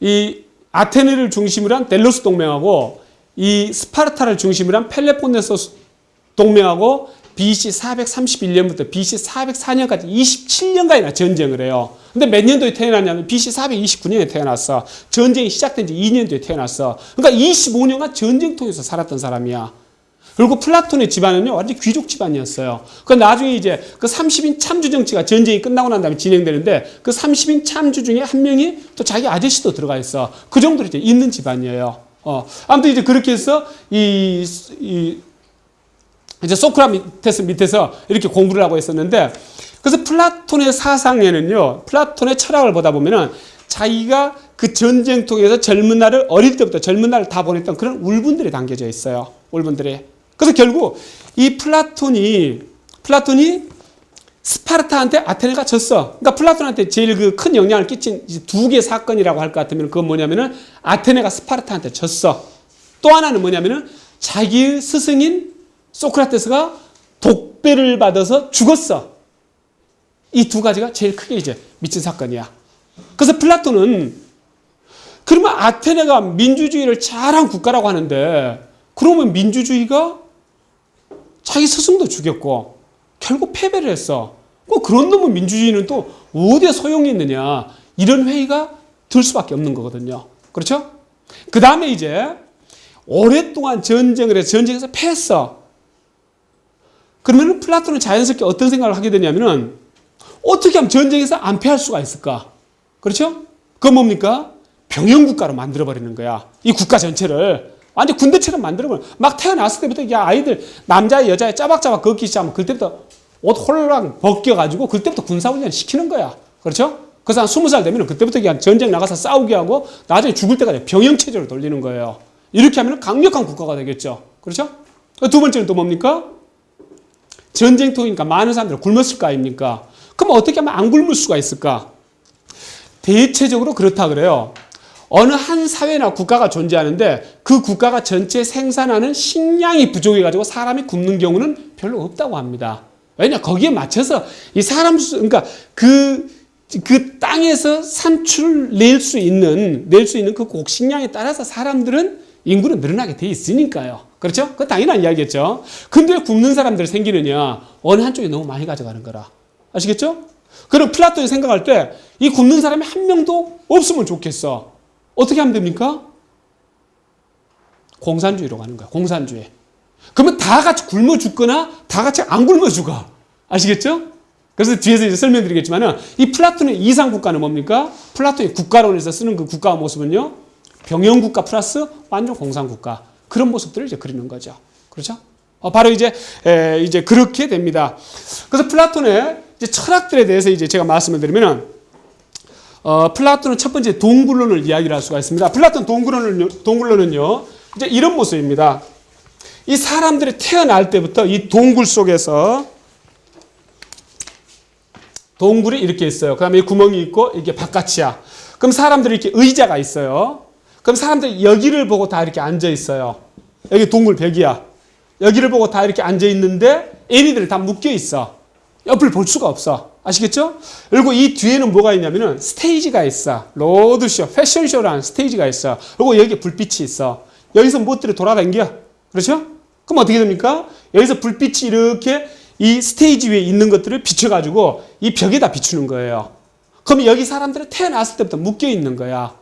이 아테네를 중심으로 한 델로스 동맹하고 이 스파르타를 중심으로 한 펠레폰네소스 동맹하고 BC 431년부터 BC 404년까지 27년간이나 전쟁을 해요. 근데 몇 년도에 태어났냐면 BC 429년에 태어났어. 전쟁이 시작된 지 2년 뒤에 태어났어. 그러니까 25년간 전쟁통에서 살았던 사람이야. 그리고 플라톤의 집안은요, 완전 귀족 집안이었어요. 그 나중에 이제 그 30인 참주 정치가 전쟁이 끝나고 난 다음에 진행되는데 그 30인 참주 중에 한 명이 또 자기 아저씨도 들어가 있어. 그 정도로 이제 있는 집안이에요. 아무튼 이제 그렇게 해서 이제 소크라테스 밑에서 이렇게 공부를 하고 있었는데, 그래서 플라톤의 사상에는요, 플라톤의 철학을 보다 보면은 자기가 그 전쟁통에서 젊은 날을 어릴 때부터 젊은 날을 다 보냈던 그런 울분들이 담겨져 있어요. 울분들이. 그래서 결국 이 플라톤이 스파르타한테 아테네가 졌어. 그러니까 플라톤한테 제일 그 큰 영향을 끼친 두 개의 사건이라고 할 것 같으면 그건 뭐냐면은 아테네가 스파르타한테 졌어. 또 하나는 뭐냐면은 자기의 스승인 소크라테스가 독배를 받아서 죽었어. 이 두 가지가 제일 크게 이제 미친 사건이야. 그래서 플라톤은 그러면 아테네가 민주주의를 잘한 국가라고 하는데 그러면 민주주의가 자기 스승도 죽였고 결국 패배를 했어. 그런 놈의 민주주의는 또 어디에 소용이 있느냐. 이런 회의가 들 수밖에 없는 거거든요. 그렇죠? 그 다음에 이제 오랫동안 전쟁을 해서 전쟁에서 패했어. 그러면 플라톤은 자연스럽게 어떤 생각을 하게 되냐면은 어떻게 하면 전쟁에서 안 패할 수가 있을까? 그렇죠? 그건 뭡니까? 병영국가로 만들어버리는 거야. 이 국가 전체를. 완전 군대처럼 만들어버려. 막 태어났을 때부터 야 아이들 남자 여자에 짜박짜박 걷기 시작하면 그때부터 옷 홀랑 벗겨가지고 그때부터 군사훈련 시키는 거야. 그렇죠? 그래서 한 20살 되면 그때부터 그냥 전쟁 나가서 싸우게 하고 나중에 죽을 때까지 병영체제로 돌리는 거예요. 이렇게 하면 강력한 국가가 되겠죠. 그렇죠? 두 번째는 또 뭡니까? 전쟁통이니까 많은 사람들이 굶었을 거 아닙니까? 그럼 어떻게 하면 안 굶을 수가 있을까? 대체적으로 그렇다 그래요. 어느 한 사회나 국가가 존재하는데 그 국가가 전체 생산하는 식량이 부족해가지고 사람이 굶는 경우는 별로 없다고 합니다. 왜냐? 거기에 맞춰서 이 사람 그러니까 그 땅에서 산출을 낼 수 있는 그 곡식량에 따라서 사람들은 인구는 늘어나게 돼 있으니까요. 그렇죠? 그건 당연한 이야기겠죠. 근데 왜 굶는 사람들이 생기느냐? 어느 한쪽이 너무 많이 가져가는 거라. 아시겠죠? 그럼 플라톤이 생각할 때 이 굶는 사람이 한 명도 없으면 좋겠어. 어떻게 하면 됩니까? 공산주의로 가는 거야. 공산주의. 그러면 다 같이 굶어 죽거나 다 같이 안 굶어 죽어. 아시겠죠? 그래서 뒤에서 이제 설명드리겠지만은 이 플라톤의 이상 국가는 뭡니까? 플라톤이 국가론에서 쓰는 그 국가 모습은요. 병영국가 플러스 완전 공산국가. 그런 모습들을 이제 그리는 거죠. 그렇죠? 바로 이제 그렇게 됩니다. 그래서 플라톤의 이제 철학들에 대해서 이제 제가 말씀을 드리면은 플라톤은 첫 번째 동굴론을 이야기를 할 수가 있습니다. 플라톤 동굴론은요, 이제 이런 모습입니다. 이 사람들이 태어날 때부터 이 동굴 속에서 동굴이 이렇게 있어요. 그 다음에 구멍이 있고 이게 바깥이야. 그럼 사람들이 이렇게 의자가 있어요. 그럼 사람들이 여기를 보고 다 이렇게 앉아 있어요. 여기 동굴 벽이야. 여기를 보고 다 이렇게 앉아 있는데 얘네들이 다 묶여 있어. 옆을 볼 수가 없어. 아시겠죠? 그리고 이 뒤에는 뭐가 있냐면은 스테이지가 있어. 로드쇼, 패션쇼라는 스테이지가 있어. 그리고 여기 불빛이 있어. 여기서 무엇들이 돌아다녀. 그렇죠? 그럼 어떻게 됩니까? 여기서 불빛이 이렇게 이 스테이지 위에 있는 것들을 비춰가지고 이 벽에다 비추는 거예요. 그럼 여기 사람들은 태어났을 때부터 묶여 있는 거야.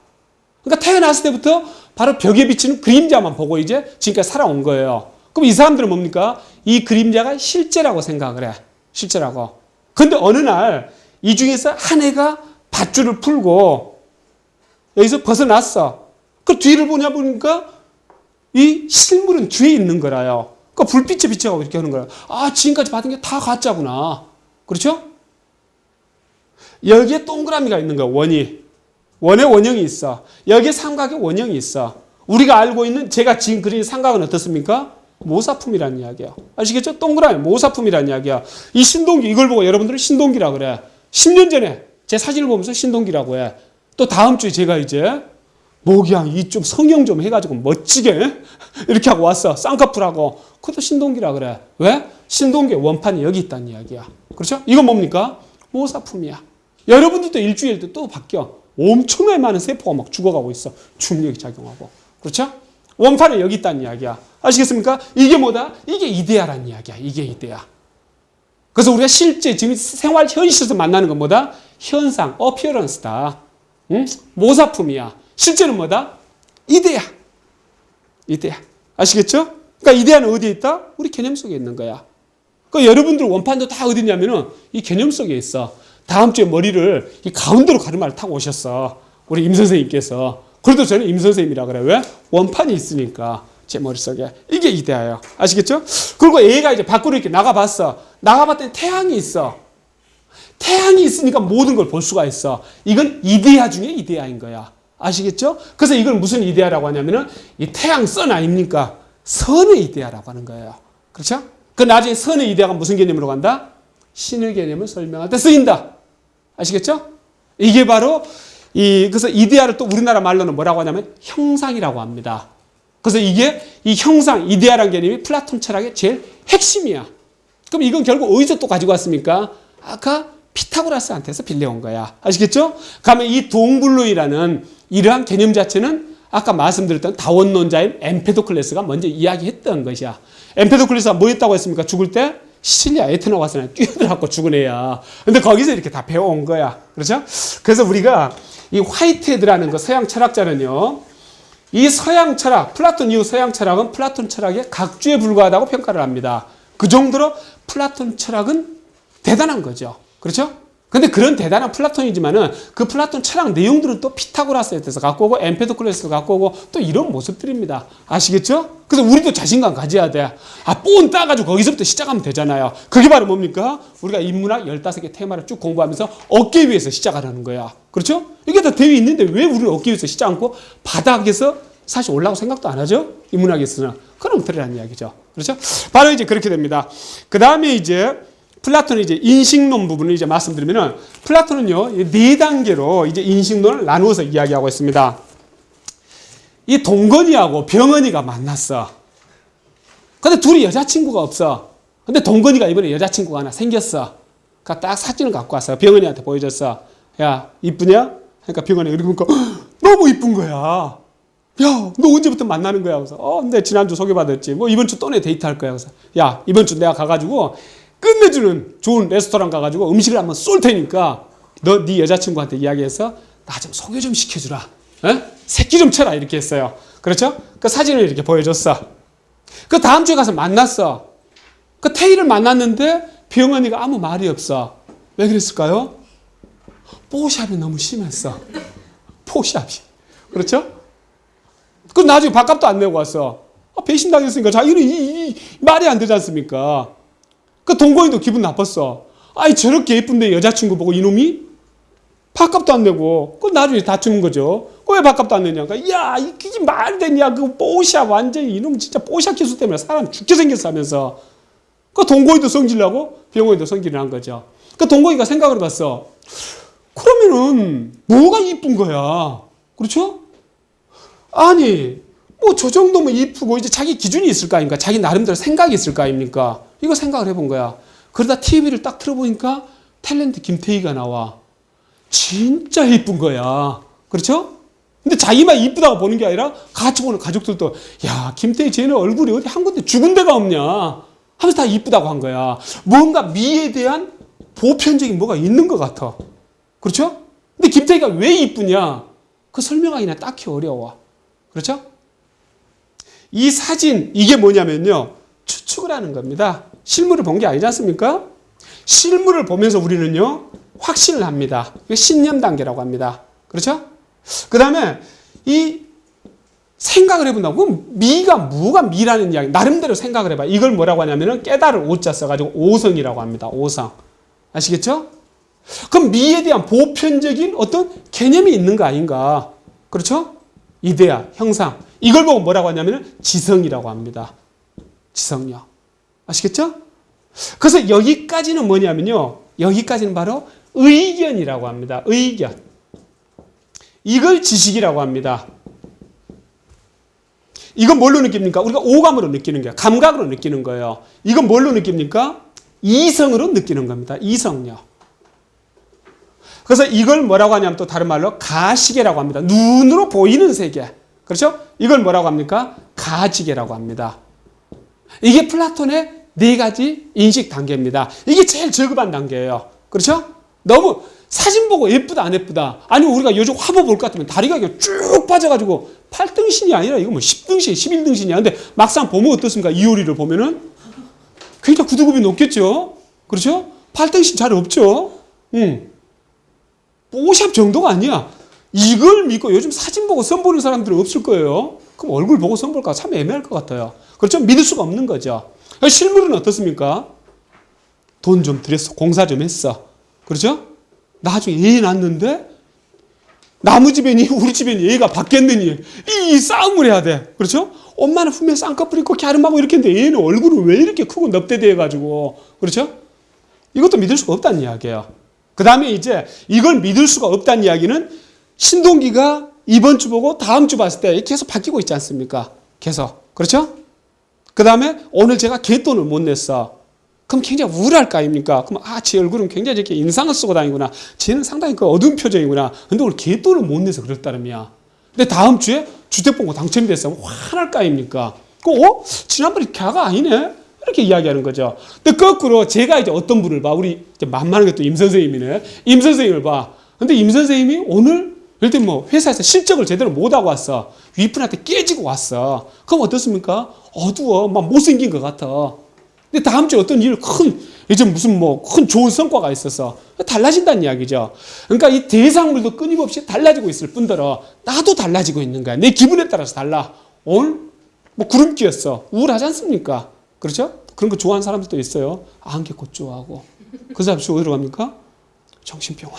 그러니까 태어났을 때부터 바로 벽에 비치는 그림자만 보고 이제 지금까지 살아온 거예요. 그럼 이 사람들은 뭡니까? 이 그림자가 실제라고 생각을 해. 실제라고. 근데 어느 날 이 중에서 한 애가 밧줄을 풀고 여기서 벗어났어. 그 뒤를 보니까 이 실물은 뒤에 있는 거라요. 그 불빛에 비춰가고 이렇게 하는 거야. 아, 지금까지 받은 게 다 가짜구나. 그렇죠? 여기에 동그라미가 있는 거야, 원이. 원의 원형이 있어. 여기에 삼각의 원형이 있어. 우리가 알고 있는 제가 지금 그린 삼각은 어떻습니까? 모사품이라는 이야기야. 아시겠죠? 동그라미, 모사품이라는 이야기야. 이 신동기, 이걸 보고 여러분들은 신동기라 그래. 10년 전에 제 사진을 보면서 신동기라고 해. 또 다음 주에 제가 이제 목양 이 좀 성형 좀 해가지고 멋지게 이렇게 하고 왔어. 쌍꺼풀하고. 그것도 신동기라 그래. 왜? 신동기의 원판이 여기 있다는 이야기야. 그렇죠? 이건 뭡니까? 모사품이야. 여러분들도 일주일 때 또 바뀌어. 엄청나게 많은 세포가 막 죽어가고 있어. 중력이 작용하고. 그렇죠? 원판은 여기 있다는 이야기야. 아시겠습니까? 이게 뭐다? 이게 이데아라는 이야기야. 이게 이데아. 그래서 우리가 실제 지금 생활 현실에서 만나는 건 뭐다? 현상, 어피어런스다. 응? 모사품이야. 실제는 뭐다? 이데아. 이데아. 아시겠죠? 그러니까 이데아는 어디에 있다? 우리 개념 속에 있는 거야. 그러니까 여러분들 원판도 다 어디 있냐면은 이 개념 속에 있어. 다음 주에 머리를 이 가운데로 가르마를 타고 오셨어. 우리 임 선생님께서. 그래도 저는 임 선생님이라 그래. 왜? 원판이 있으니까. 제 머릿속에. 이게 이데아예요. 아시겠죠? 그리고 얘가 이제 밖으로 이렇게 나가봤어. 나가봤더니 태양이 있어. 태양이 있으니까 모든 걸 볼 수가 있어. 이건 이데아 중에 이데아인 거야. 아시겠죠? 그래서 이걸 무슨 이데아라고 하냐면은 이 태양 선 아닙니까? 선의 이데아라고 하는 거예요. 그렇죠? 그 나중에 선의 이데아가 무슨 개념으로 간다? 신의 개념을 설명할 때 쓰인다. 아시겠죠? 이게 바로 그래서 이데아를 또 우리나라 말로는 뭐라고 하냐면 형상이라고 합니다. 그래서 이게 이 형상, 이데아라는 개념이 플라톤 철학의 제일 핵심이야. 그럼 이건 결국 어디서 또 가지고 왔습니까? 아까 피타고라스한테서 빌려온 거야. 아시겠죠? 그러면 이 동불론이라는 이러한 개념 자체는 아까 말씀드렸던 다원론자인 엠페도클레스가 먼저 이야기했던 것이야. 엠페도클레스가 뭐 했다고 했습니까? 죽을 때 시칠리아 에트나 와서 뛰어들어갖고 죽은 애야. 근데 거기서 이렇게 다 배워온 거야. 그렇죠? 그래서 우리가 이 화이트헤드라는 그 서양 철학자는요, 이 서양 철학, 플라톤 이후 서양 철학은 플라톤 철학의 각주에 불과하다고 평가를 합니다. 그 정도로 플라톤 철학은 대단한 거죠. 그렇죠? 근데 그런 대단한 플라톤이지만은 그 플라톤 철학 내용들은 또 피타고라스에서 갖고 오고 엠페도클레스에서 갖고 오고 또 이런 모습들입니다. 아시겠죠? 그래서 우리도 자신감 가져야 돼. 뽕 따가지고 거기서부터 시작하면 되잖아요. 그게 바로 뭡니까? 우리가 인문학 15개 테마를 쭉 공부하면서 어깨 위에서 시작하라는 거야. 그렇죠? 이게 다 대위 있는데 왜 우리는 어깨 위에서 시작 않고 바닥에서 사실 올라가고 생각도 안 하죠? 인문학에서는. 그런 엉터리라는 이야기죠. 그렇죠? 바로 이제 그렇게 됩니다. 그 다음에 이제 플라톤의 이제 인식론 부분을 이제 말씀드리면은, 플라톤은요, 4단계로 이제 인식론을 나누어서 이야기하고 있습니다. 이 동건이하고 병은이가 만났어. 근데 둘이 여자친구가 없어. 근데 동건이가 이번에 여자친구가 하나 생겼어. 그러니까 딱 사진을 갖고 왔어. 병은이한테 보여줬어. 야, 이쁘냐? 그러니까 병은이 이렇게 보니까 너무 이쁜 거야. 야, 너 언제부터 만나는 거야? 그래서 내 지난주 소개받았지. 뭐 이번 주 또 내 데이트할 거야. 그래서 야, 이번 주 내가 가가지고 끝내주는 좋은 레스토랑 가가지고 음식을 한번 쏠 테니까 너 네 여자친구한테 이야기해서 나 좀 소개 좀 시켜주라. 새끼 좀 쳐라. 이렇게 했어요. 그렇죠? 그 사진을 이렇게 보여줬어. 그 다음 주에 가서 만났어. 그 태희를 만났는데 병원이가 아무 말이 없어. 왜 그랬을까요? 뽀샵이 너무 심했어. 포샵이. 그렇죠? 그 나중에 밥값도 안 내고 왔어. 배신당했으니까 자기는 말이 안 되지 않습니까? 그 동거인도 기분 나빴어. 아이, 저렇게 예쁜데 여자친구 보고 이놈이 밥값도 안 내고, 그 나중에 다투는 거죠. 왜 밥값도 안 내냐니까, 야, 이게 말이 되냐. 그 뽀샵, 완전히 이놈 진짜 뽀샵 기술 때문에 사람 죽게 생겼어 하면서. 그 동거인도 성질나고 병원이도 성질을 한 거죠. 그 동거인가 생각을 해봤어. 그러면은 뭐가 이쁜 거야? 그렇죠? 아니, 뭐 저 정도면 이쁘고 이제 자기 기준이 있을 거 아닙니까? 자기 나름대로 생각이 있을 거 아닙니까? 이거 생각을 해본 거야. 그러다 TV를 딱 틀어보니까 탤런트 김태희가 나와. 진짜 이쁜 거야. 그렇죠? 근데 자기만 이쁘다고 보는 게 아니라 같이 보는 가족들도, 야, 김태희 쟤는 얼굴이 어디 한 군데 죽은 데가 없냐 하면서 다 이쁘다고 한 거야. 뭔가 미에 대한 보편적인 뭐가 있는 것 같아. 그렇죠? 근데 김태희가 왜 이쁘냐? 그 설명하기는 딱히 어려워. 그렇죠? 이 사진, 이게 뭐냐면요, 추측을 하는 겁니다. 실물을 본 게 아니지 않습니까? 실물을 보면서 우리는요, 확신을 합니다. 이게 신념 단계라고 합니다. 그렇죠? 그 다음에 이 생각을 해본다고. 그럼 미가 뭐가 미라는 이야기. 나름대로 생각을 해봐. 이걸 뭐라고 하냐면은 깨달을 오자 써가지고 오성이라고 합니다. 오성. 아시겠죠? 그럼 미에 대한 보편적인 어떤 개념이 있는 거 아닌가. 그렇죠? 이데아, 형상. 이걸 보고 뭐라고 하냐면은 지성이라고 합니다. 지성요. 아시겠죠? 그래서 여기까지는 뭐냐면요, 여기까지는 바로 의견이라고 합니다. 의견. 이걸 지식이라고 합니다. 이건 뭘로 느낍니까? 우리가 오감으로 느끼는 거예요. 감각으로 느끼는 거예요. 이건 뭘로 느낍니까? 이성으로 느끼는 겁니다. 이성요. 그래서 이걸 뭐라고 하냐면 또 다른 말로 가시계라고 합니다. 눈으로 보이는 세계. 그렇죠? 이걸 뭐라고 합니까? 가지계라고 합니다. 이게 플라톤의 4가지 인식 단계입니다. 이게 제일 저급한 단계예요. 그렇죠? 너무 사진 보고 예쁘다 안 예쁘다. 아니면 우리가 요즘 화보 볼 것 같으면 다리가 그냥 쭉 빠져가지고 8등신이 아니라 이거 뭐 10등신, 11등신이야. 근데 막상 보면 어떻습니까? 이효리를 보면은 굉장히 구두굽이 높겠죠? 그렇죠? 8등신 잘 없죠? 뽀샵 정도가 아니야. 이걸 믿고 요즘 사진 보고 선 보는 사람들은 없을 거예요. 그럼 얼굴 보고 선 볼까 참 애매할 것 같아요. 그렇죠? 믿을 수가 없는 거죠. 실물은 어떻습니까? 돈 좀 들였어. 공사 좀 했어. 그렇죠? 나중에 애 낳았는데 나무 집애니 우리 집애니 애가 바뀌었느니 이 싸움을 해야 돼. 그렇죠? 엄마는 분명히 쌍꺼풀 있고 갸름하고 이렇게 했는데 얘는 얼굴은 왜 이렇게 크고 넙대대해가지고. 그렇죠? 이것도 믿을 수가 없다는 이야기예요. 그 다음에 이제 이걸 믿을 수가 없다는 이야기는 신동기가 이번 주 보고 다음 주 봤을 때 계속 바뀌고 있지 않습니까? 계속. 그렇죠? 그 다음에 오늘 제가 갯돈을 못 냈어. 그럼 굉장히 우울할 거 아닙니까? 그럼 제 얼굴은 굉장히 이렇게 인상을 쓰고 다니구나. 쟤는 상당히 그 어두운 표정이구나. 근데 오늘 갯돈을 못 내서 그럴 따름이야. 근데 다음 주에 주택번호 당첨이 됐으면 화날 거 아닙니까? 지난번에 걔가 아니네? 이렇게 이야기하는 거죠. 근데 거꾸로 제가 이제 어떤 분을 봐. 우리 이제 만만한 게 또 임 선생님이네. 임 선생님을 봐. 근데 임 선생님이 오늘 예를 들면 뭐 회사에서 실적을 제대로 못하고 왔어. 윗분한테 깨지고 왔어. 그럼 어떻습니까? 어두워. 막 못생긴 것 같아. 근데 다음 주에 어떤 이제 무슨 뭐 큰 좋은 성과가 있어서 달라진다는 이야기죠. 그러니까 이 대상물도 끊임없이 달라지고 있을 뿐더러 나도 달라지고 있는 거야. 내 기분에 따라서 달라. 오늘 뭐 구름끼였어. 우울하지 않습니까? 그렇죠? 그런 거 좋아하는 사람들도 있어요. 안개꽃 좋아하고. 그 사람 어디로 들어갑니까? 정신병원.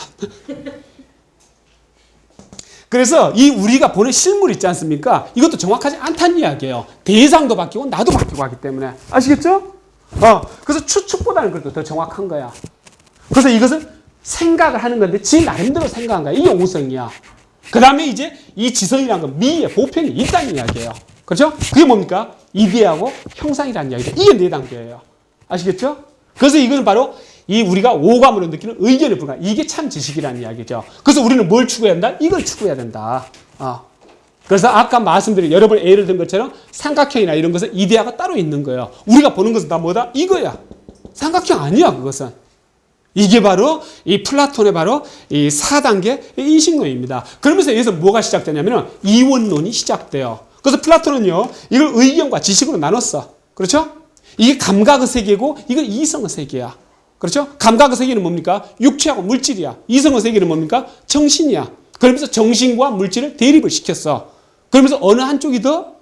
그래서 이 우리가 보는 실물 있지 않습니까? 이것도 정확하지 않다는 이야기예요. 대상도 바뀌고 나도 바뀌고 하기 때문에. 아시겠죠? 그래서 추측보다는 그래도 더 정확한 거야. 그래서 이것은 생각을 하는 건데 지 나름대로 생각한 거야. 이게 오성이야. 그 다음에 이제 이 지성이라는 건 미의 보편이 있다는 이야기예요. 그렇죠? 그게 뭡니까? 이데하고 형상이라는 이야기죠. 이게 네 단계예요. 아시겠죠? 그래서 이건 바로 이 우리가 오감으로 느끼는 의견에 불과한 이게 참 지식이라는 이야기죠. 그래서 우리는 뭘 추구해야 한다? 이걸 추구해야 된다. 그래서 아까 말씀드린 여러 번 예를 든 것처럼 삼각형이나 이런 것은 이데아가 따로 있는 거예요. 우리가 보는 것은 다 뭐다? 이거야. 삼각형 아니야, 그것은. 이게 바로 이 플라톤의 바로 이 4단계 인식론입니다. 그러면서 여기서 뭐가 시작되냐면 이원론이 시작돼요. 그래서 플라톤은요, 이걸 의견과 지식으로 나눴어. 그렇죠? 이게 감각의 세계고 이건 이성의 세계야. 그렇죠? 감각의 세계는 뭡니까? 육체하고 물질이야. 이성의 세계는 뭡니까? 정신이야. 그러면서 정신과 물질을 대립을 시켰어. 그러면서 어느 한쪽이 더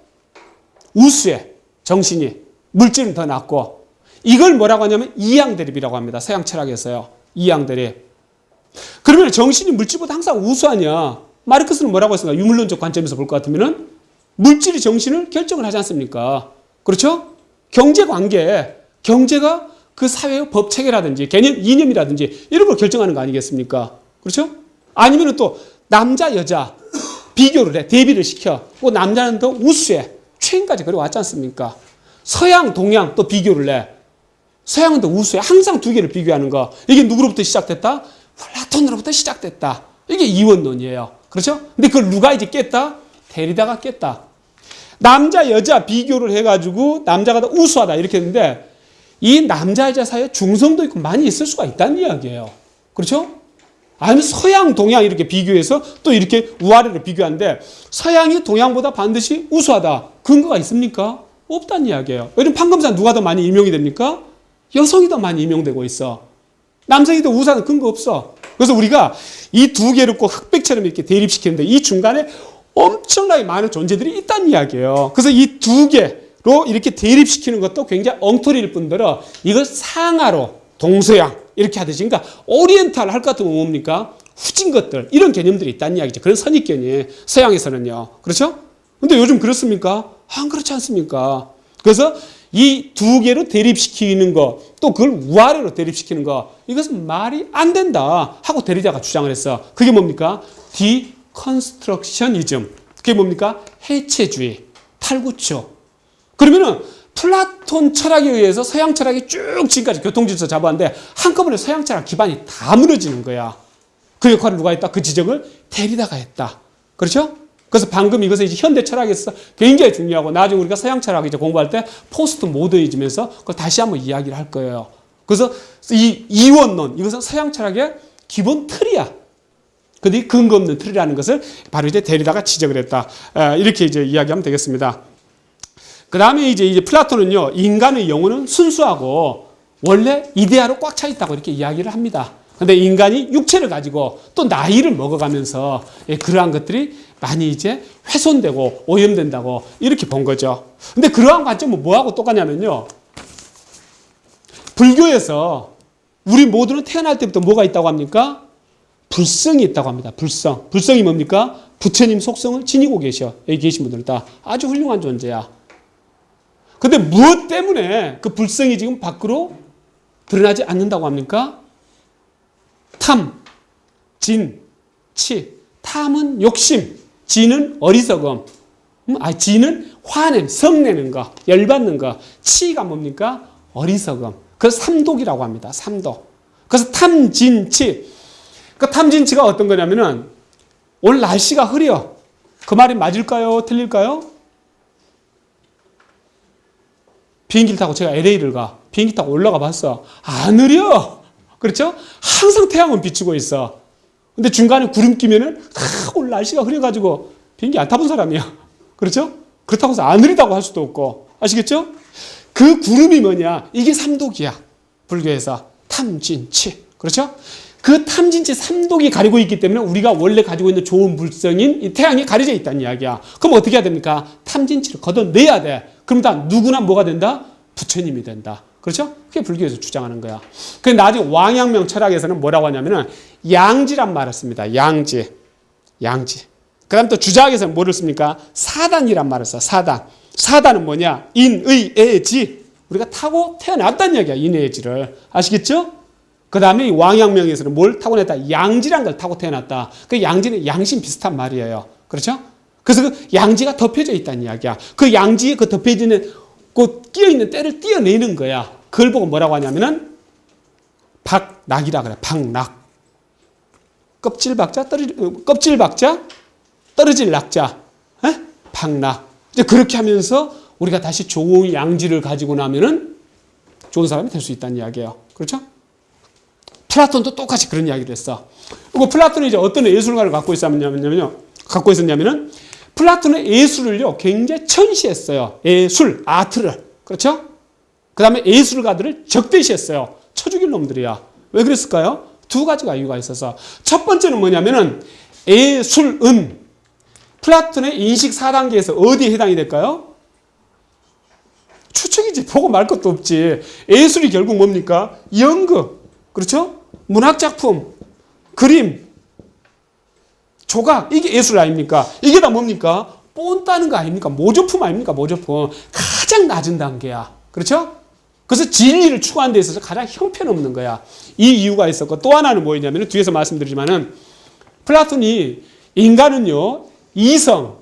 우수해. 정신이. 물질은 더 낫고. 이걸 뭐라고 하냐면 이양대립이라고 합니다. 서양 철학에서요. 이양대립. 그러면 정신이 물질보다 항상 우수하냐? 마르크스는 뭐라고 했습니까? 유물론적 관점에서 볼 것 같으면은 물질이 정신을 결정을 하지 않습니까? 그렇죠? 경제관계. 경제가 그 사회의 법체계라든지 개념, 이념이라든지 이런 걸 결정하는 거 아니겠습니까? 그렇죠? 아니면 또 남자, 여자 비교를 해. 대비를 시켜. 그 남자는 더 우수해. 최근까지 그래 왔지 않습니까? 서양, 동양 또 비교를 해. 서양은 더 우수해. 항상 두 개를 비교하는 거. 이게 누구로부터 시작됐다? 플라톤으로부터 시작됐다. 이게 이원론이에요. 그렇죠? 근데 그걸 누가 이제 깼다? 데리다가 깼다. 남자, 여자 비교를 해가지고 남자가 더 우수하다. 이렇게 했는데 이 남자, 여자 사이에 중성도 있고 많이 있을 수가 있다는 이야기예요. 그렇죠? 아니면 서양, 동양 이렇게 비교해서 또 이렇게 우아래를 비교하는데 서양이 동양보다 반드시 우수하다. 근거가 있습니까? 없다는 이야기예요. 요즘 판검사 누가 더 많이 임용이 됩니까? 여성이 더 많이 임용되고 있어. 남성이 더 우수한 근거 없어. 그래서 우리가 이 두 개를 꼭 흑백처럼 이렇게 대립시키는데 이 중간에 엄청나게 많은 존재들이 있다는 이야기예요. 그래서 이 두 개로 이렇게 대립시키는 것도 굉장히 엉터리일 뿐더러 이걸 상하로 동서양 이렇게 하듯이 그러니까 오리엔탈 할 것 같으면 뭡니까? 후진 것들 이런 개념들이 있다는 이야기죠. 그런 선입견이 서양에서는요. 그렇죠? 근데 요즘 그렇습니까? 안 그렇지 않습니까? 그래서 이 두 개로 대립시키는 거, 또 그걸 우아래로 대립시키는 거, 이것은 말이 안 된다 하고 데리다가 주장을 했어. 그게 뭡니까? 디컨스트럭셔니즘. 그게 뭡니까? 해체주의, 탈구초. 그러면은 플라톤 철학에 의해서 서양 철학이 쭉 지금까지 교통질서 잡았는데 한꺼번에 서양 철학 기반이 다 무너지는 거야. 그 역할을 누가 했다? 그 지적을 데리다가 했다. 그렇죠? 그래서 방금 이것은 이제 현대 철학에서 굉장히 중요하고 나중에 우리가 서양 철학 이제 공부할 때 포스트 모더니즘에서 그걸 다시 한번 이야기를 할 거예요. 그래서 이 이원론 이것은 서양 철학의 기본 틀이야. 근데 이 근거 없는 틀이라는 것을 바로 이제 데리다가 지적을 했다. 이렇게 이제 이야기하면 되겠습니다. 그 다음에 이제 플라톤은요, 인간의 영혼은 순수하고 원래 이데아로 꽉 차 있다고 이렇게 이야기를 합니다. 근데 인간이 육체를 가지고 또 나이를 먹어가면서 그러한 것들이 많이 이제 훼손되고 오염된다고 이렇게 본 거죠. 근데 그러한 관점은 뭐하고 똑같냐면요. 불교에서 우리 모두는 태어날 때부터 뭐가 있다고 합니까? 불성이 있다고 합니다. 불성. 불성이 뭡니까? 부처님 속성을 지니고 계셔. 여기 계신 분들은 다 아주 훌륭한 존재야. 근데 무엇 때문에 그 불성이 지금 밖으로 드러나지 않는다고 합니까? 탐, 진, 치. 탐은 욕심, 진은 어리석음. 지는 화냄, 성내는 거, 열받는 거. 치가 뭡니까? 어리석음. 그래서 삼독이라고 합니다. 삼독. 그래서 탐진치. 그 탐진치가 어떤 거냐면은 오늘 날씨가 흐려. 그 말이 맞을까요? 틀릴까요? 비행기를 타고 제가 LA를 가. 비행기 타고 올라가 봤어. 안 흐려. 그렇죠? 항상 태양은 비추고 있어. 근데 중간에 구름 끼면은 오늘 날씨가 흐려가지고 비행기 안 타본 사람이야. 그렇죠? 그렇다고 해서 안 흐리다고 할 수도 없고. 아시겠죠? 그 구름이 뭐냐? 이게 삼독이야. 불교에서 탐진치. 그렇죠? 그 탐진치 삼독이 가리고 있기 때문에 우리가 원래 가지고 있는 좋은 불성인 이 태양이 가려져 있다는 이야기야. 그럼 어떻게 해야 됩니까? 탐진치를 걷어내야 돼. 그럼 다 누구나 뭐가 된다? 부처님이 된다. 그렇죠? 그게 불교에서 주장하는 거야. 그 나중에 왕양명 철학에서는 뭐라고 하냐면은 양지란 말을 씁니다. 양지. 그 다음 또 주자학에서는 뭐를 씁니까? 사단이란 말을 써. 사단은 뭐냐? 인의애지. 우리가 타고 태어났다는 이야기야. 인의애지를. 아시겠죠? 그 다음에 왕양명에서는 뭘 타고냈다? 양지란 걸 타고 태어났다. 그 양지는 양심 비슷한 말이에요. 그렇죠? 그래서 그 양지가 덮여져 있다는 이야기야. 그 양지에 그 덮여지는 그 끼어있는 때를 띄어내는 거야. 그걸 보고 뭐라고 하냐면은 박낙이라 그래. 박낙. 껍질 박자 떨어질 낙자. 박낙. 이제 그렇게 하면서 우리가 다시 좋은 양지를 가지고 나면은 좋은 사람이 될 수 있다는 이야기예요. 그렇죠? 플라톤도 똑같이 그런 이야기를 했어. 그리고 플라톤이 이제 어떤 예술가를 갖고 있었냐면은 플라톤은 예술을요 굉장히 천시했어요. 예술, 아트를. 그렇죠? 그 다음에 예술가들을 적대시했어요. 쳐 죽일 놈들이야. 왜 그랬을까요? 두 가지가 이유가 있어서. 첫 번째는 뭐냐면은 예술은 플라톤의 인식 4단계에서 어디에 해당이 될까요? 추측이지. 보고 말 것도 없지. 예술이 결국 뭡니까? 연극. 그렇죠? 문학작품, 그림, 조각. 이게 예술 아닙니까? 이게 다 뭡니까? 뽐 따는 거 아닙니까? 모조품 아닙니까? 모조품. 가장 낮은 단계야. 그렇죠? 그래서 진리를 추구하는 데 있어서 가장 형편없는 거야. 이 이유가 있었고 또 하나는 뭐였냐면 뒤에서 말씀드리지만은 플라톤이 인간은요 이성,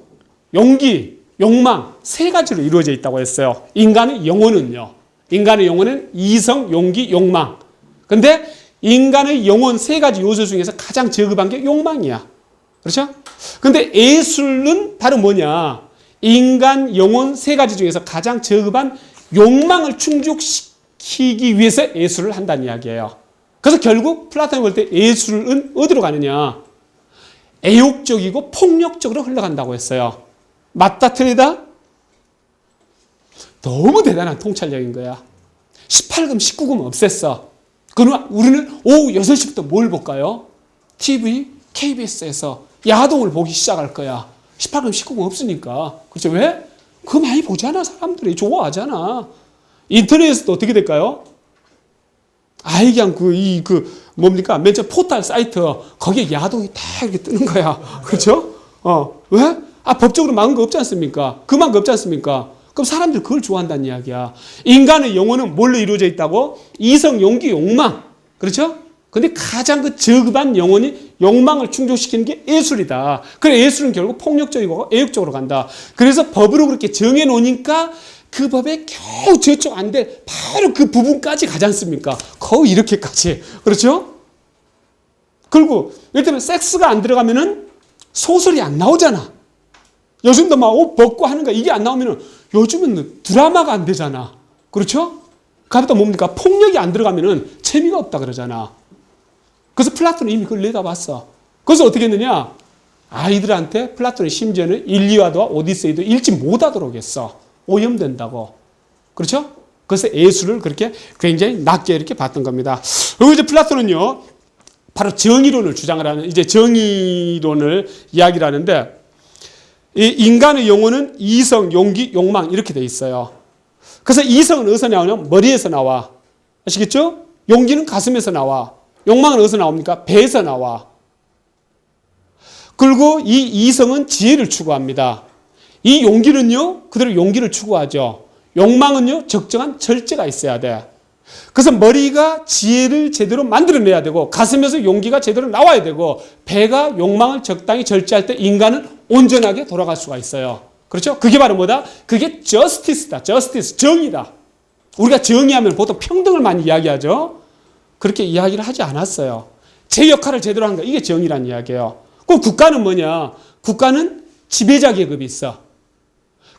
용기, 욕망 세 가지로 이루어져 있다고 했어요. 인간의 영혼은 이성, 용기, 욕망. 근데 인간의 영혼 세 가지 요소 중에서 가장 저급한 게 욕망이야. 그렇죠? 근데 예술은 바로 뭐냐? 인간 영혼 세 가지 중에서 가장 저급한 욕망을 충족시키기 위해서 예술을 한다는 이야기예요. 그래서 결국 플라톤이 볼 때 예술은 어디로 가느냐? 애욕적이고 폭력적으로 흘러간다고 했어요. 맞다 틀리다? 너무 대단한 통찰력인 거야. 18금, 19금 없앴어. 그러면 우리는 오후 6시부터 뭘 볼까요? TV, KBS에서 야동을 보기 시작할 거야. 18금, 19금 없으니까. 그렇죠? 왜? 그거 많이 보잖아. 사람들이 좋아하잖아. 인터넷에서도 어떻게 될까요? 그냥 뭡니까? 맨 처음 포털 사이트, 거기에 야동이 다 이렇게 뜨는 거야. 그렇죠? 왜? 법적으로 막은 거 없지 않습니까? 금한 거 없지 않습니까? 그럼 사람들 그걸 좋아한다는 이야기야. 인간의 영혼은 뭘로 이루어져 있다고? 이성, 용기, 욕망. 그렇죠? 근데 가장 그 저급한 영혼이 욕망을 충족시키는 게 예술이다. 그래 예술은 결국 폭력적이고 애욕적으로 간다. 그래서 법으로 그렇게 정해 놓으니까 그 법에 겨우 저쪽 안 돼. 바로 그 부분까지 가지 않습니까? 거의 이렇게까지. 그렇죠? 그리고 예를 들면 섹스가 안 들어가면은 소설이 안 나오잖아. 요즘도 막 옷 벗고 하는 거 이게 안 나오면은 요즘은 드라마가 안 되잖아. 그렇죠? 그러다 뭡니까? 폭력이 안 들어가면은 재미가 없다 그러잖아. 그래서 플라톤은 이미 그걸 내다봤어. 그래서 어떻게 했느냐? 아이들한테 플라톤의 심지어는 일리아드와 오디세이도 읽지 못하도록 했어. 오염된다고. 그렇죠? 그래서 예술을 그렇게 굉장히 낮게 이렇게 봤던 겁니다. 그리고 이제 플라톤은요, 바로 정의론을 주장을 하는, 이제 정의론을 이야기를 하는데, 이 인간의 영혼은 이성, 용기, 욕망 이렇게 돼 있어요. 그래서 이성은 어디서 나오냐면 머리에서 나와. 아시겠죠? 용기는 가슴에서 나와. 욕망은 어디서 나옵니까? 배에서 나와. 그리고 이 이성은 지혜를 추구합니다. 이 용기는요, 그대로 용기를 추구하죠. 욕망은요, 적정한 절제가 있어야 돼. 그래서 머리가 지혜를 제대로 만들어내야 되고, 가슴에서 용기가 제대로 나와야 되고, 배가 욕망을 적당히 절제할 때 인간은 온전하게 돌아갈 수가 있어요. 그렇죠? 그게 바로 뭐다? 그게 justice다. justice, 정의다. 우리가 정의하면 보통 평등을 많이 이야기하죠. 그렇게 이야기를 하지 않았어요. 제 역할을 제대로 한 거, 이게 정의란 이야기예요. 그럼 국가는 뭐냐? 국가는 지배자 계급이 있어.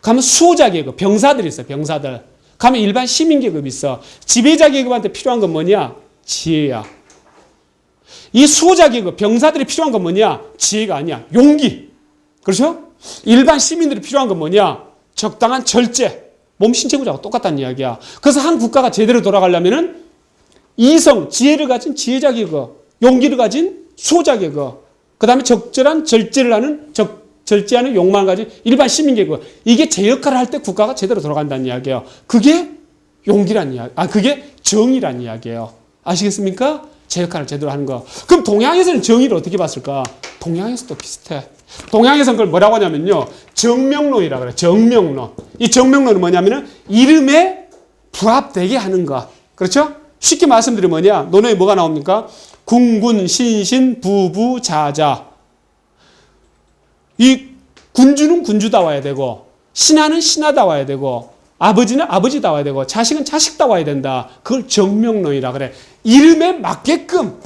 가면 수호자 계급, 병사들이 있어, 병사들. 가면 일반 시민 계급이 있어. 지배자 계급한테 필요한 건 뭐냐? 지혜야. 이 수호자 계급, 병사들이 필요한 건 뭐냐? 지혜가 아니야. 용기. 그렇죠? 일반 시민들이 필요한 건 뭐냐? 적당한 절제. 몸 신체 구조하고 똑같다는 이야기야. 그래서 한 국가가 제대로 돌아가려면은 이성, 지혜를 가진 지혜자 계급, 용기를 가진 수호자 계급, 그 다음에 적절한 절제를 하는 절제하는 욕망을 가진 일반 시민 계급. 이게 제 역할을 할 때 국가가 제대로 돌아간다는 이야기예요. 그게 용기란 이야기, 그게 정의란 이야기예요. 아시겠습니까? 제 역할을 제대로 하는 거. 그럼 동양에서는 정의를 어떻게 봤을까? 동양에서도 비슷해. 동양에서는 그걸 뭐라고 하냐면요, 정명론이라고 그래요. 정명론. 이 정명론은 뭐냐면은 이름에 부합되게 하는 거. 그렇죠? 쉽게 말씀드리면 뭐냐? 논어에 뭐가 나옵니까? 군군, 신신, 부부, 자자. 이 군주는 군주다워야 되고, 신하는 신하다워야 되고, 아버지는 아버지다워야 되고, 자식은 자식다워야 된다. 그걸 정명론이라 그래. 이름에 맞게끔.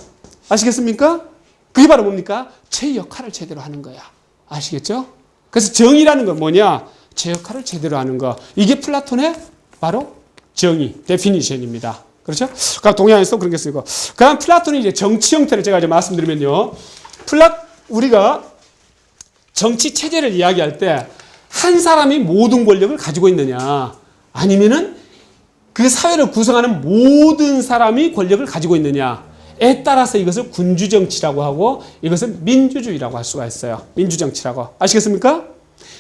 아시겠습니까? 그게 바로 뭡니까? 제 역할을 제대로 하는 거야. 아시겠죠? 그래서 정의라는 건 뭐냐? 제 역할을 제대로 하는 거. 이게 플라톤의 바로 정의, 데피니션입니다. 그렇죠? 그러니까 동양에서 그런 게 쓰이고. 그다음 플라톤이 이제 정치 형태를 제가 이제 말씀드리면요. 우리가 정치 체제를 이야기할 때 한 사람이 모든 권력을 가지고 있느냐, 아니면은 그 사회를 구성하는 모든 사람이 권력을 가지고 있느냐에 따라서 이것을 군주정치라고 하고 이것을 민주주의라고 할 수가 있어요. 민주정치라고. 아시겠습니까?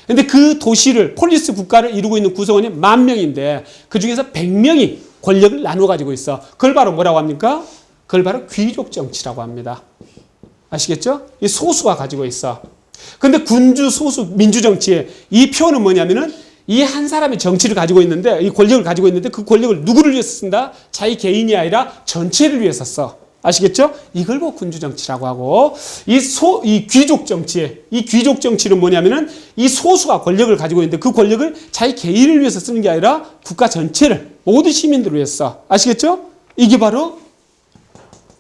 근데 그 도시를, 폴리스 국가를 이루고 있는 구성원이 10,000명인데 그 중에서 100명이 권력을 나누어 가지고 있어. 그걸 바로 뭐라고 합니까? 그걸 바로 귀족정치라고 합니다. 아시겠죠? 이 소수가 가지고 있어. 근데 군주, 소수, 민주정치의 이 표현은 뭐냐면은 이 한 사람이 정치를 가지고 있는데, 이 권력을 가지고 있는데 그 권력을 누구를 위해서 쓴다? 자기 개인이 아니라 전체를 위해서 써. 아시겠죠? 이걸 보고 군주정치라고 하고, 이 귀족정치, 이 귀족정치는 뭐냐면은 이 소수가 권력을 가지고 있는데 그 권력을 자기 개인을 위해서 쓰는 게 아니라 국가 전체를, 모든 시민들을 위해서 써. 아시겠죠? 이게 바로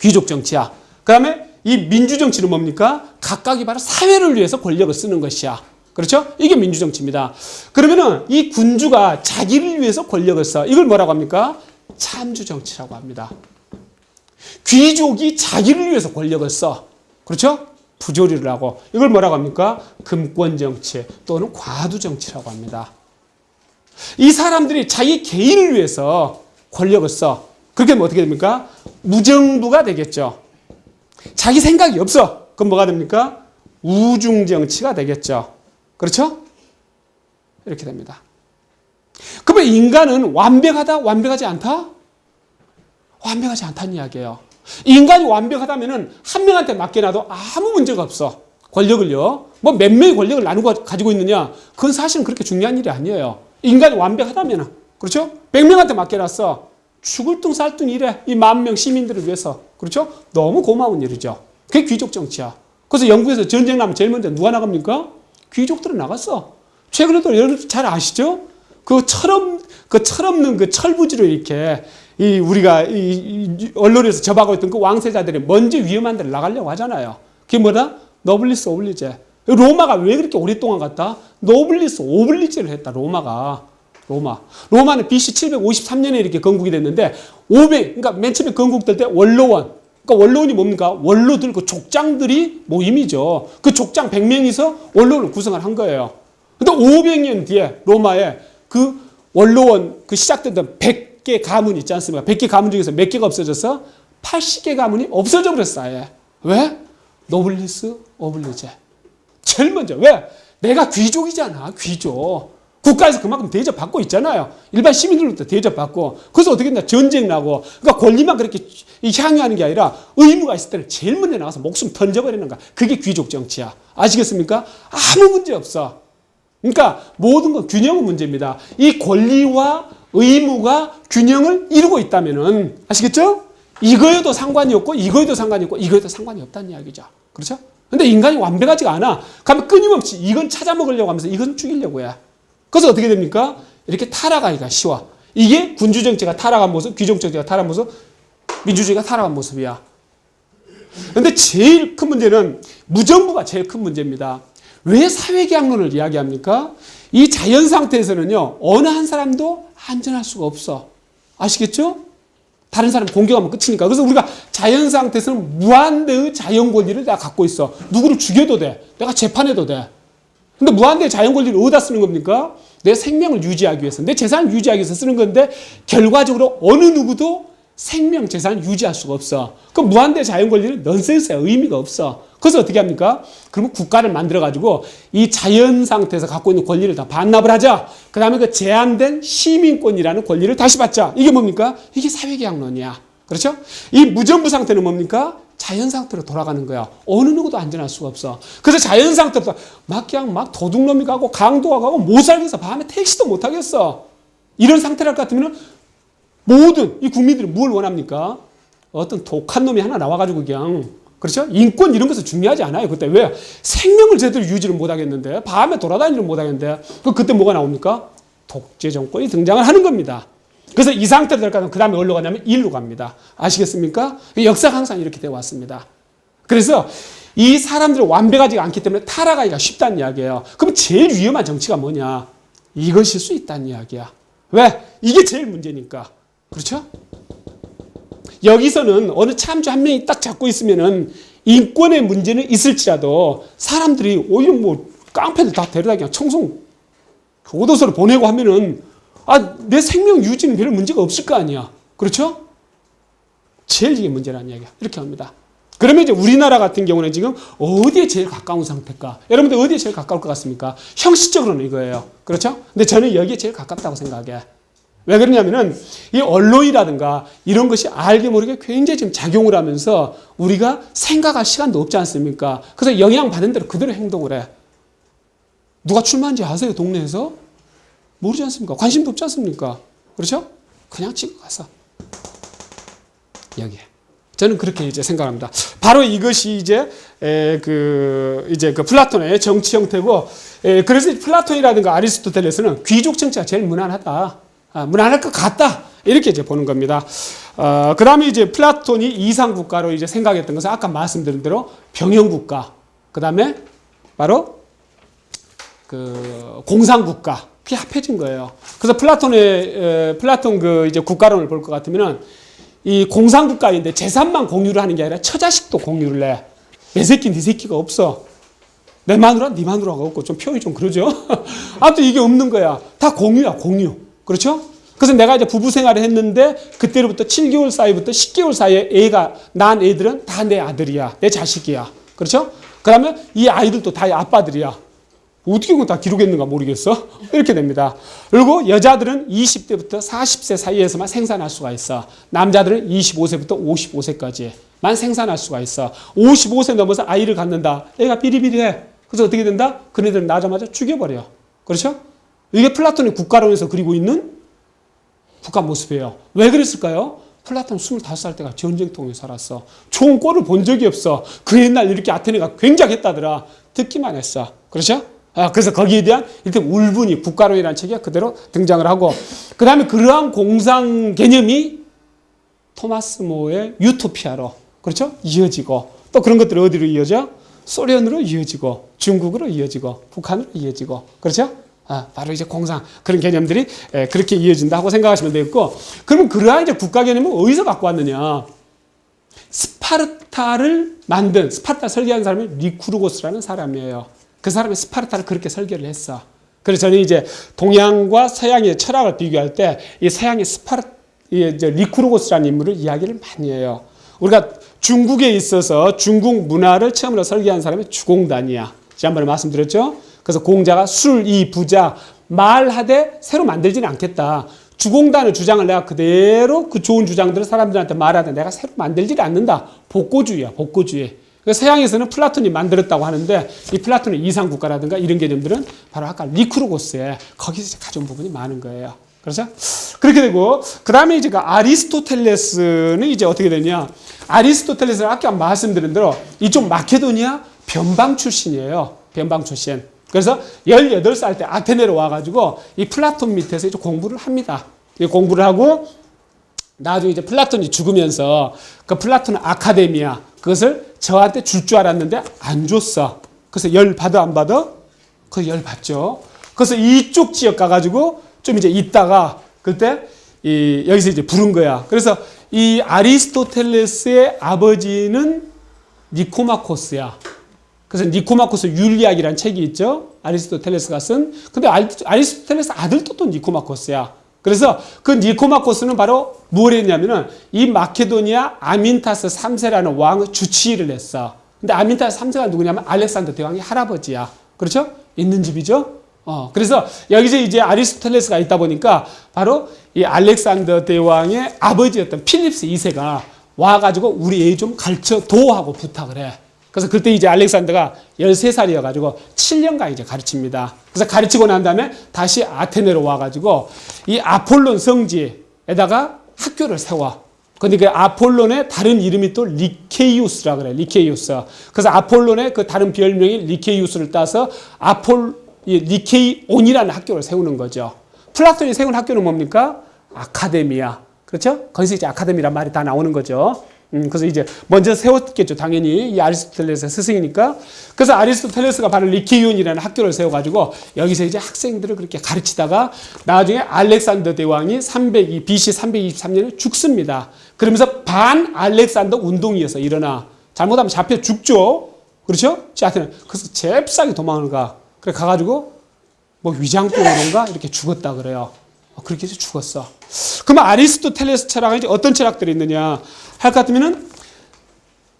귀족정치야. 그 다음에 이 민주정치는 뭡니까? 각각이 바로 사회를 위해서 권력을 쓰는 것이야. 그렇죠? 이게 민주정치입니다. 그러면은 이 군주가 자기를 위해서 권력을 써. 이걸 뭐라고 합니까? 참주정치라고 합니다. 귀족이 자기를 위해서 권력을 써. 그렇죠? 부조리를 하고. 이걸 뭐라고 합니까? 금권정치 또는 과두정치라고 합니다. 이 사람들이 자기 개인을 위해서 권력을 써. 그렇게 하면 어떻게 됩니까? 무정부가 되겠죠. 자기 생각이 없어. 그럼 뭐가 됩니까? 우중정치가 되겠죠. 그렇죠? 이렇게 됩니다. 그러면 인간은 완벽하다? 완벽하지 않다? 완벽하지 않다는 이야기예요. 인간이 완벽하다면 한 명한테 맡겨놔도 아무 문제가 없어. 권력을요. 뭐 몇 명의 권력을 나누고 가지고 있느냐? 그건 사실은 그렇게 중요한 일이 아니에요. 인간이 완벽하다면. 그렇죠? 100명한테 맡겨놨어. 죽을 둥 살 둥 일해. 이 10,000명 시민들을 위해서. 그렇죠? 너무 고마운 일이죠. 그게 귀족 정치야. 그래서 영국에서 전쟁 나면 제일 먼저 누가 나갑니까? 귀족들은 나갔어. 최근에도 여러분 잘 아시죠? 그 철없는 그 철부지로 이렇게 우리가 언론에서 접하고 있던 그 왕세자들이 먼저 위험한 데를 나가려고 하잖아요. 그게 뭐다? 노블리스 오블리제. 로마가 왜 그렇게 오랫동안 갔다? 노블리스 오블리제를 했다. 로마는 BC 753년에 이렇게 건국이 됐는데 그러니까 맨 처음에 건국될 때 원로원. 그러니까 원로원이 뭡니까? 원로들, 그 족장들이 모임이죠. 그 족장 100명이서 원로원을 구성을 한 거예요. 근데 500년 뒤에 로마에 그 원로원 그 시작됐던 100개 가문 있지 않습니까? 100개 가문 중에서 몇 개가 없어졌어? 80개 가문이 없어져 버렸어, 아예. 왜? 노블리스 오블리제. 제일 먼저. 왜? 내가 귀족이잖아, 귀족. 국가에서 그만큼 대접받고 있잖아요. 일반 시민들로부터 대접받고. 그래서 어떻게 했나? 전쟁 나고. 그러니까 권리만 그렇게 향유하는 게 아니라 의무가 있을 때는 제일 먼저 나가서 목숨 던져버리는 거야. 그게 귀족 정치야. 아시겠습니까? 아무 문제 없어. 그러니까 모든 건 균형은 문제입니다. 이 권리와 의무가 균형을 이루고 있다면은, 아시겠죠? 이거에도 상관이 없고, 이거에도 상관이 없고, 이거에도 상관이 없다는 이야기죠. 그렇죠? 근데 인간이 완벽하지가 않아. 그러면 끊임없이 이건 찾아먹으려고 하면서 이건 죽이려고 해. 그래서 어떻게 됩니까? 이렇게 타락하기가 쉬워. 이게 군주정치가 타락한 모습, 귀족정치가 타락한 모습, 민주주의가 타락한 모습이야. 근데 제일 큰 문제는 무정부가 제일 큰 문제입니다. 왜 사회계약론을 이야기합니까? 이 자연 상태에서는요, 어느 한 사람도 안전할 수가 없어. 아시겠죠? 다른 사람 공격하면 끝이니까. 그래서 우리가 자연 상태에서는 무한대의 자연 권리를 내가 갖고 있어. 누구를 죽여도 돼. 내가 재판해도 돼. 근데 무한대의 자연 권리를 어디다 쓰는 겁니까? 내 생명을 유지하기 위해서, 내 재산을 유지하기 위해서 쓰는 건데, 결과적으로 어느 누구도 생명, 재산을 유지할 수가 없어. 그럼 무한대의 자연 권리는 넌센스야. 의미가 없어. 그래서 어떻게 합니까? 그러면 국가를 만들어가지고 이 자연 상태에서 갖고 있는 권리를 다 반납을 하자. 그 다음에 그 제한된 시민권이라는 권리를 다시 받자. 이게 뭡니까? 이게 사회계약론이야. 그렇죠? 이 무정부 상태는 뭡니까? 자연 상태로 돌아가는 거야. 어느 누구도 안전할 수가 없어. 그래서 자연 상태로 그냥 도둑놈이 가고 강도가 가고 못 살겠어. 밤에 택시도 못 타겠어. 이런 상태랄 것 같으면 모든 이 국민들이 뭘 원합니까? 어떤 독한 놈이 하나 나와가지고 그냥, 그렇죠? 인권 이런 것은 중요하지 않아요. 그때 왜? 생명을 제대로 유지를 못 하겠는데, 밤에 돌아다니를 못 하겠는데, 그때 뭐가 나옵니까? 독재 정권이 등장을 하는 겁니다. 그래서 이 상태로 될 거면 그 다음에 어디로 가냐면 일로 갑니다. 아시겠습니까? 역사가 항상 이렇게 되어 왔습니다. 그래서 이 사람들이 완벽하지 않기 때문에 타락하기가 쉽다는 이야기예요. 그럼 제일 위험한 정치가 뭐냐? 이것일 수 있다는 이야기야. 왜? 이게 제일 문제니까. 그렇죠? 여기서는 어느 참주 한 명이 딱 잡고 있으면은 인권의 문제는 있을지라도 사람들이 오히려 깡패들 다 데려다 그냥 청송 교도소를 보내고 하면은 내 생명 유지는 별 문제가 없을 거 아니야. 그렇죠? 제일 이게 문제라는 이야기야. 이렇게 합니다. 그러면 이제 우리나라 같은 경우는 지금 어디에 제일 가까운 상태일까? 여러분들 어디에 제일 가까울 것 같습니까? 형식적으로는 이거예요. 그렇죠? 근데 저는 여기에 제일 가깝다고 생각해. 왜 그러냐면은 이 언론이라든가 이런 것이 알게 모르게 굉장히 지금 작용을 하면서 우리가 생각할 시간도 없지 않습니까? 그래서 영향받은 대로 그대로 행동을 해. 누가 출마한지 아세요? 동네에서? 모르지 않습니까? 관심도 없지 않습니까? 그렇죠? 그냥 찍어 가서 여기에. 저는 그렇게 이제 생각합니다. 바로 이것이 이제 그 플라톤의 정치 형태고, 그래서 플라톤이라든가 아리스토텔레스는 귀족 정치가 제일 무난하다. 무난할 것 같다. 이렇게 이제 보는 겁니다. 그 다음에 이제 플라톤이 이상국가로 이제 생각했던 것은 아까 말씀드린 대로 병영국가, 그 다음에 바로 그 공산국가, 그게 합해진 거예요. 그래서 플라톤 그 이제 국가론을 볼 것 같으면은 이 공산국가인데 재산만 공유를 하는 게 아니라 처자식도 공유를 해. 내 새끼, 네 새끼가 없어. 내 마누라, 네 마누라가 없고, 좀 표현이 좀 그러죠? 아무튼 이게 없는 거야. 다 공유야, 공유. 그렇죠? 그래서 내가 이제 부부 생활을 했는데 그때로부터 7개월 사이부터 10개월 사이에 낳은 애들은 다 내 아들이야. 내 자식이야. 그렇죠? 그러면 이 아이들도 다 아빠들이야. 어떻게 그건 다 기록했는가 모르겠어. 이렇게 됩니다. 그리고 여자들은 20대부터 40세 사이에서만 생산할 수가 있어. 남자들은 25세부터 55세까지만 생산할 수가 있어. 55세 넘어서 아이를 갖는다. 애가 비리비리해. 그래서 어떻게 된다? 그네들은 나자마자 죽여버려. 그렇죠? 이게 플라톤의 국가론에서 그리고 있는 국가 모습이에요. 왜 그랬을까요? 플라톤 25살 때가 전쟁통에 살았어. 좋은 꼴을 본 적이 없어. 그 옛날 이렇게 아테네가 굉장했다더라. 듣기만 했어. 그렇죠? 그래서 거기에 대한 일단 울분이 국가론이라는 책이 그대로 등장을 하고, 그 다음에 그러한 공상 개념이 토마스 모의 유토피아로, 그렇죠? 이어지고, 또 그런 것들이 어디로 이어져? 소련으로 이어지고, 중국으로 이어지고, 북한으로 이어지고, 그렇죠? 바로 이제 공상, 그런 개념들이 그렇게 이어진다고 생각하시면 되겠고, 그러면 그러한 이제 국가 개념은 어디서 갖고 왔느냐? 스파르타를 설계한 사람이 리쿠르고스라는 사람이에요. 그 사람이 스파르타를 그렇게 설계를 했어. 그래서 저는 이제 동양과 서양의 철학을 비교할 때 이 서양의 리쿠르고스라는 인물을 이야기를 많이 해요. 우리가 중국에 있어서 중국 문화를 처음으로 설계한 사람이 주공단이야. 지난번에 말씀드렸죠? 그래서 공자가 술, 이, 부자, 말하되 새로 만들지는 않겠다. 주공단의 주장을 내가 그대로 그 좋은 주장들을 사람들한테 말하되 내가 새로 만들지를 않는다. 복고주의야, 복고주의. 서양에서는 플라톤이 만들었다고 하는데 이 플라톤의 이상국가라든가 이런 개념들은 바로 아까 리쿠르고스에 거기서 가져온 부분이 많은 거예요. 그렇죠? 그렇게 되고, 그 다음에 이제 그 아리스토텔레스는 이제 어떻게 되냐. 아리스토텔레스는 아까 말씀드린 대로 이쪽 마케도니아 변방 출신이에요. 변방 출신. 그래서 18살 때 아테네로 와가지고 이 플라톤 밑에서 이제 공부를 합니다. 공부를 하고 나중에 이제 플라톤이 죽으면서 그 플라톤 아카데미아 그것을 저한테 줄 줄 알았는데 안 줬어. 그래서 열 받아 안 받아? 그 열 받죠. 그래서 이쪽 지역 가가지고 좀 이제 있다가 그때 여기서 이제 부른 거야. 그래서 이 아리스토텔레스의 아버지는 니코마코스야. 그래서 니코마코스 윤리학이라는 책이 있죠. 아리스토텔레스가 쓴. 근데 아리스토텔레스 아들도 또 니코마코스야. 그래서 그 니코마코스는 바로 뭘 했냐면은 이 마케도니아 아민타스 3세라는 왕의 주치의를 했어. 근데 아민타스 3세가 누구냐면 알렉산더 대왕의 할아버지야. 그렇죠? 있는 집이죠. 그래서 여기서 이제 아리스토텔레스가 있다 보니까 바로 이 알렉산더 대왕의 아버지였던 필립스 2세가 와가지고 우리 애 좀 가르쳐 도하고 부탁을 해. 그래서 그때 이제 알렉산더가 13살이어가지고 7년간 이제 가르칩니다. 그래서 가르치고 난 다음에 다시 아테네로 와가지고 이 아폴론 성지에다가 학교를 세워. 근데 그 아폴론의 다른 이름이 또 리케이우스라 그래. 리케이우스. 그래서 아폴론의 그 다른 별명인 리케이우스를 따서 리케이온이라는 학교를 세우는 거죠. 플라톤이 세운 학교는 뭡니까? 아카데미아. 그렇죠? 거기서 이제 아카데미란 말이 다 나오는 거죠. 그래서 이제 먼저 세웠겠죠. 당연히 이 아리스토텔레스의 스승이니까. 그래서 아리스토텔레스가 바로 리케이온이라는 학교를 세워가지고 여기서 이제 학생들을 그렇게 가르치다가 나중에 알렉산더 대왕이 BC 323년에 죽습니다. 그러면서 반 알렉산더 운동이어서 일어나. 잘못하면 잡혀 죽죠. 그렇죠? 그래서 잽싸게 도망을 가. 그래 가가지고 뭐 위장병으로인가 이렇게 죽었다 그래요. 그렇게 해서 죽었어. 그러면 아리스토텔레스 철학은 이제 어떤 철학들이 있느냐 할 것 같으면은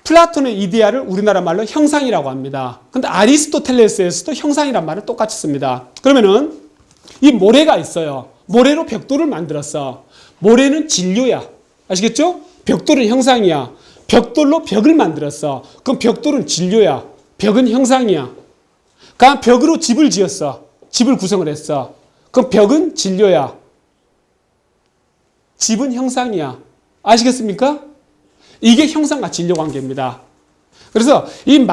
플라톤의 이데아를 우리나라 말로 형상이라고 합니다. 근데 아리스토텔레스에서도 형상이란 말을 똑같이 씁니다. 그러면은 이 모래가 있어요. 모래로 벽돌을 만들었어. 모래는 진료야. 아시겠죠? 벽돌은 형상이야. 벽돌로 벽을 만들었어. 그럼 벽돌은 진료야. 벽은 형상이야. 그러니까 벽으로 집을 지었어. 집을 구성을 했어. 그럼 벽은 진료야. 집은 형상이야. 아시겠습니까? 이게 형상과 진료 관계입니다. 그래서 이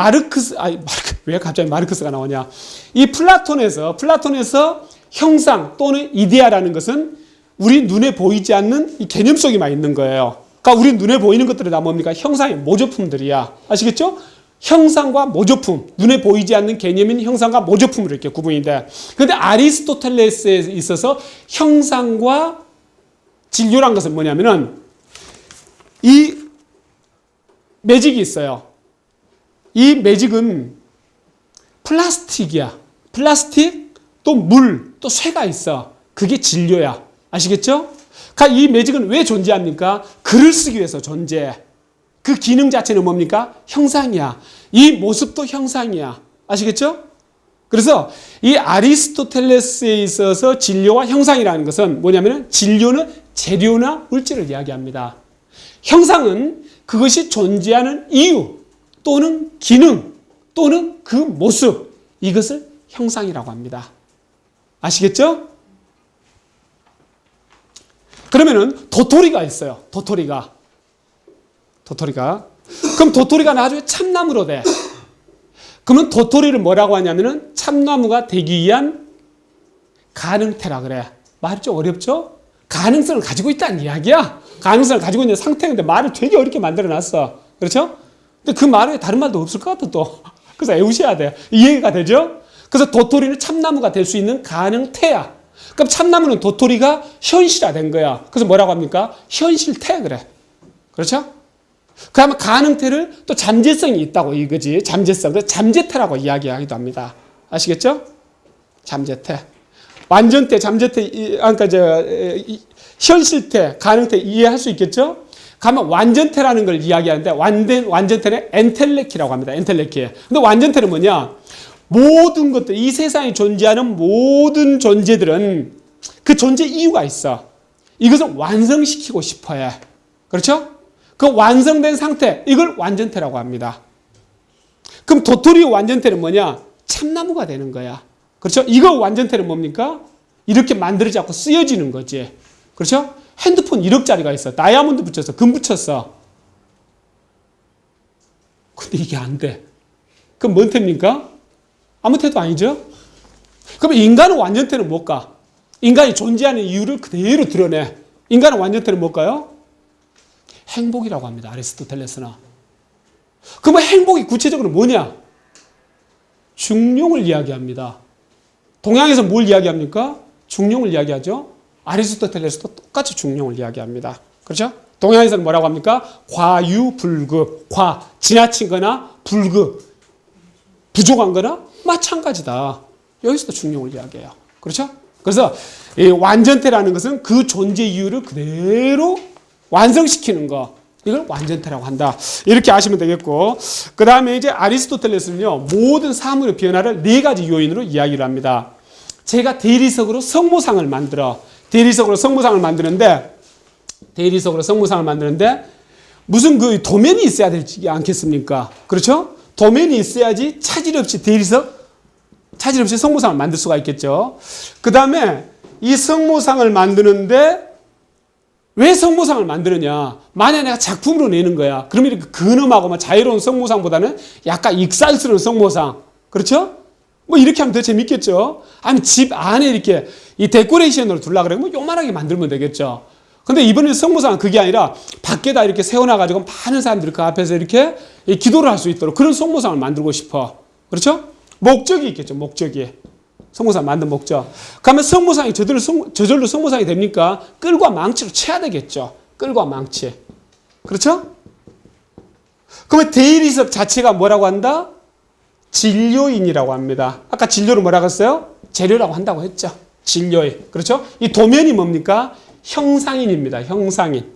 왜 갑자기 마르크스가 나오냐? 이 플라톤에서 형상 또는 이데아라는 것은 우리 눈에 보이지 않는 이 개념 속에만 있는 거예요. 그러니까 우리 눈에 보이는 것들이 다 뭡니까? 형상의 모조품들이야. 아시겠죠? 형상과 모조품, 눈에 보이지 않는 개념인 형상과 모조품으로 이렇게 구분이 돼. 그런데 아리스토텔레스에 있어서 형상과 진료란 것은 뭐냐면은 이 매직이 있어요. 이 매직은 플라스틱이야. 플라스틱, 또 물, 또 쇠가 있어. 그게 진료야. 아시겠죠? 그러니까 이 매직은 왜 존재합니까? 글을 쓰기 위해서 존재해. 그 기능 자체는 뭡니까? 형상이야. 이 모습도 형상이야. 아시겠죠? 그래서 이 아리스토텔레스에 있어서 진료와 형상이라는 것은 뭐냐면 진료는 재료나 물질을 이야기합니다. 형상은 그것이 존재하는 이유 또는 기능 또는 그 모습 이것을 형상이라고 합니다. 아시겠죠? 그러면은 도토리가 있어요. 도토리가. 그럼 도토리가 나중에 참나무로 돼. 그러면 도토리를 뭐라고 하냐면은 참나무가 되기 위한 가능태라 그래. 말이 좀 어렵죠? 가능성을 가지고 있다는 이야기야. 가능성을 가지고 있는 상태인데 말을 되게 어렵게 만들어놨어. 그렇죠? 근데 그 말에 다른 말도 없을 것 같아 또. 그래서 애우셔야 돼. 이해가 되죠? 그래서 도토리는 참나무가 될 수 있는 가능태야. 그럼 참나무는 도토리가 현실화된 거야. 그래서 뭐라고 합니까? 현실태 그래. 그렇죠? 그러면 가능태를 또 잠재성이 있다고 이거지. 잠재성. 그래서 잠재태라고 이야기하기도 합니다. 아시겠죠? 잠재태. 완전태, 잠재태, 현실태, 가능태 이해할 수 있겠죠? 가면 완전태라는 걸 이야기하는데 완전태는 엔텔레키라고 합니다. 엔텔레키. 근데 완전태는 뭐냐? 모든 것들, 이 세상에 존재하는 모든 존재들은 그 존재 이유가 있어. 이것을 완성시키고 싶어 해. 그렇죠? 그 완성된 상태, 이걸 완전태라고 합니다. 그럼 도토리의 완전태는 뭐냐? 참나무가 되는 거야. 그렇죠? 이거 완전태는 뭡니까? 이렇게 만들어지 않고 쓰여지는 거지. 그렇죠? 핸드폰 1억짜리가 있어. 다이아몬드 붙였어. 금 붙였어. 근데 이게 안 돼. 그럼 뭔 태입니까? 아무 태도 아니죠? 그러면 인간의 완전태는 뭘까? 인간이 존재하는 이유를 그대로 드러내. 인간의 완전태는 뭘까요? 행복이라고 합니다. 아리스토텔레스는. 그러면 행복이 구체적으로 뭐냐? 중용을 이야기합니다. 동양에서 뭘 이야기합니까? 중용을 이야기하죠. 아리스토텔레스도 똑같이 중용을 이야기합니다. 그렇죠? 동양에서는 뭐라고 합니까? 과유불급. 과, 지나친 거나 불급, 부족한 거나 마찬가지다. 여기서도 중용을 이야기해요. 그렇죠? 그래서 이 완전태라는 것은 그 존재 이유를 그대로 완성시키는 거. 이걸 완전태라고 한다. 이렇게 아시면 되겠고. 그 다음에 이제 아리스토텔레스는요, 모든 사물의 변화를 네 가지 요인으로 이야기를 합니다. 제가 대리석으로 성모상을 만들어. 대리석으로 성모상을 만드는데 무슨 그 도면이 있어야 되지 않겠습니까? 그렇죠? 도면이 있어야지 차질 없이 성모상을 만들 수가 있겠죠. 그 다음에 이 성모상을 만드는데 왜 성모상을 만드느냐? 만약에 내가 작품으로 내는 거야. 그러면 이렇게 근엄하고 막 자유로운 성모상보다는 약간 익살스러운 성모상. 그렇죠? 뭐 이렇게 하면 더 재밌겠죠? 아니면 집 안에 이렇게 이 데코레이션으로 두려고 그러면 요만하게 만들면 되겠죠? 근데 이번에 성모상은 그게 아니라 밖에다 이렇게 세워놔가지고 많은 사람들이 그 앞에서 이렇게 기도를 할 수 있도록 그런 성모상을 만들고 싶어. 그렇죠? 목적이 있겠죠, 목적이. 성모상 만든 목적. 그러면 성모상이 저절로 성모상이 됩니까? 끌과 망치로 쳐야 되겠죠. 끌과 망치. 그렇죠? 그러면 대리석 자체가 뭐라고 한다? 진료인이라고 합니다. 아까 진료를 뭐라고 했어요? 재료라고 한다고 했죠. 진료인. 그렇죠? 이 도면이 뭡니까? 형상인입니다. 형상인.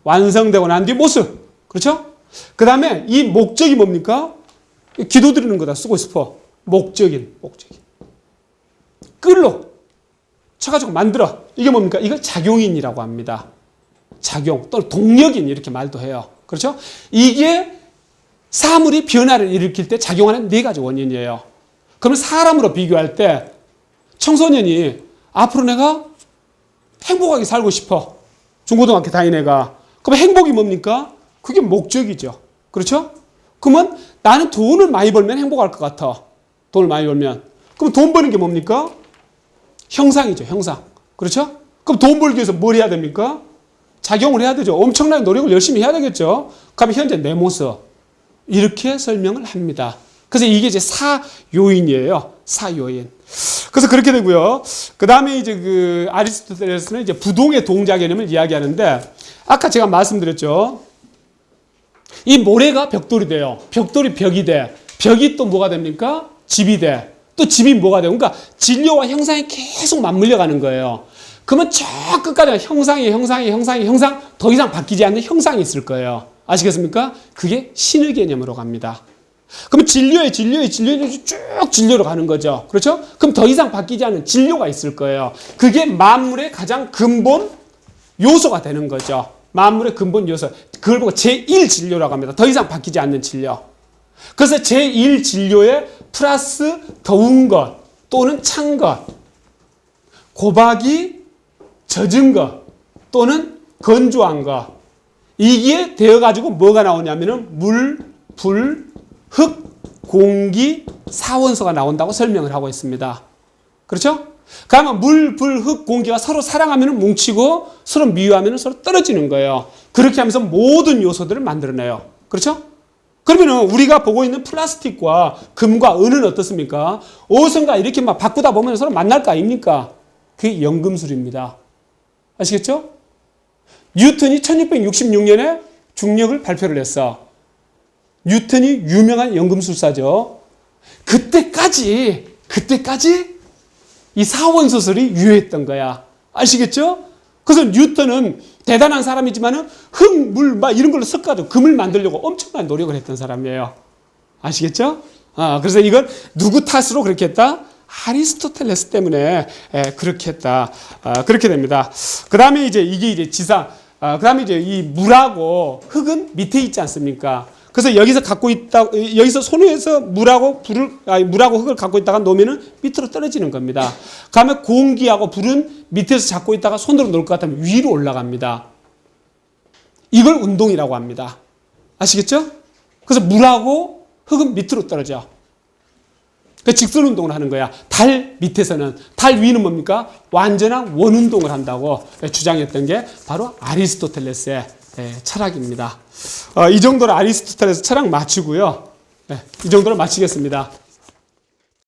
완성되고 난 뒤 모습. 그렇죠? 그 다음에 이 목적이 뭡니까? 기도 드리는 거다 쓰고 싶어. 목적인. 끌로 쳐가지고 만들어. 이게 뭡니까? 이걸 작용인이라고 합니다. 작용 또는 동력인 이렇게 말도 해요. 그렇죠? 이게 사물이 변화를 일으킬 때 작용하는 네 가지 원인이에요. 그러면 사람으로 비교할 때 청소년이 앞으로 내가 행복하게 살고 싶어. 중고등학교 다닌 애가. 그럼 행복이 뭡니까? 그게 목적이죠. 그렇죠? 그러면 나는 돈을 많이 벌면 행복할 것 같아. 돈을 많이 벌면. 그럼 돈 버는 게 뭡니까? 형상이죠. 형상. 그렇죠? 그럼 돈 벌기 위해서 뭘 해야 됩니까? 작용을 해야 되죠. 엄청난 노력을 열심히 해야 되겠죠. 그러면 현재 내 모습. 이렇게 설명을 합니다. 그래서 이게 이제 사요인이에요. 사요인. 그래서 그렇게 되고요. 그 다음에 이제 그 아리스토텔레스는 이제 부동의 동자 개념을 이야기하는데 아까 제가 말씀드렸죠. 이 모래가 벽돌이 돼요. 벽돌이 벽이 돼. 벽이 또 뭐가 됩니까? 집이 돼. 또 집이 뭐가 돼요? 그러니까 진료와 형상이 계속 맞물려 가는 거예요. 그러면 저 끝까지 형상, 더 이상 바뀌지 않는 형상이 있을 거예요. 아시겠습니까? 그게 신의 개념으로 갑니다. 그럼 진료에 쭉 진료로 가는 거죠. 그렇죠? 그럼 더 이상 바뀌지 않은 진료가 있을 거예요. 그게 만물의 가장 근본 요소가 되는 거죠. 만물의 근본 요소. 그걸 보고 제1진료라고 합니다. 더 이상 바뀌지 않는 진료. 그래서 제1진료에 플러스 더운 것 또는 찬 것, 고박이 젖은 것 또는 건조한 것. 이게 되어가지고 뭐가 나오냐면은 물, 불, 흙, 공기, 사원소가 나온다고 설명을 하고 있습니다. 그렇죠? 그러면 물, 불, 흙, 공기가 서로 사랑하면 뭉치고 서로 미워하면 서로 떨어지는 거예요. 그렇게 하면서 모든 요소들을 만들어내요. 그렇죠? 그러면 우리가 보고 있는 플라스틱과 금과 은은 어떻습니까? 어디선가 이렇게 막 바꾸다 보면 서로 만날 거 아닙니까? 그게 연금술입니다. 아시겠죠? 뉴턴이 1666년에 중력을 발표를 했어. 뉴턴이 유명한 연금술사죠. 그때까지 이 사원소설이 유효했던 거야. 아시겠죠? 그래서 뉴턴은 대단한 사람이지만은 흙, 물, 막 이런 걸로 섞어가지고 금을 만들려고 엄청난 노력을 했던 사람이에요. 아시겠죠? 그래서 이건 누구 탓으로 그렇게 했다? 아리스토텔레스 때문에 그렇게 했다. 그렇게 됩니다. 그 다음에 이제 이게 이제 지상, 그 다음에 이제 이 물하고 흙은 밑에 있지 않습니까? 그래서 여기서 갖고 있다, 여기서 손에서 물하고 흙을 갖고 있다가 놓으면은 밑으로 떨어지는 겁니다. 그다음에 공기하고 불은 밑에서 잡고 있다가 손으로 놓을 것 같으면 위로 올라갑니다. 이걸 운동이라고 합니다. 아시겠죠? 그래서 물하고 흙은 밑으로 떨어져. 그 직선 운동을 하는 거야. 달 밑에서는. 달 위는 뭡니까? 완전한 원 운동을 한다고 주장했던 게 바로 아리스토텔레스의 철학입니다. 이 정도로 아리스토텔레스 철학 마치고요. 이 정도로 마치겠습니다.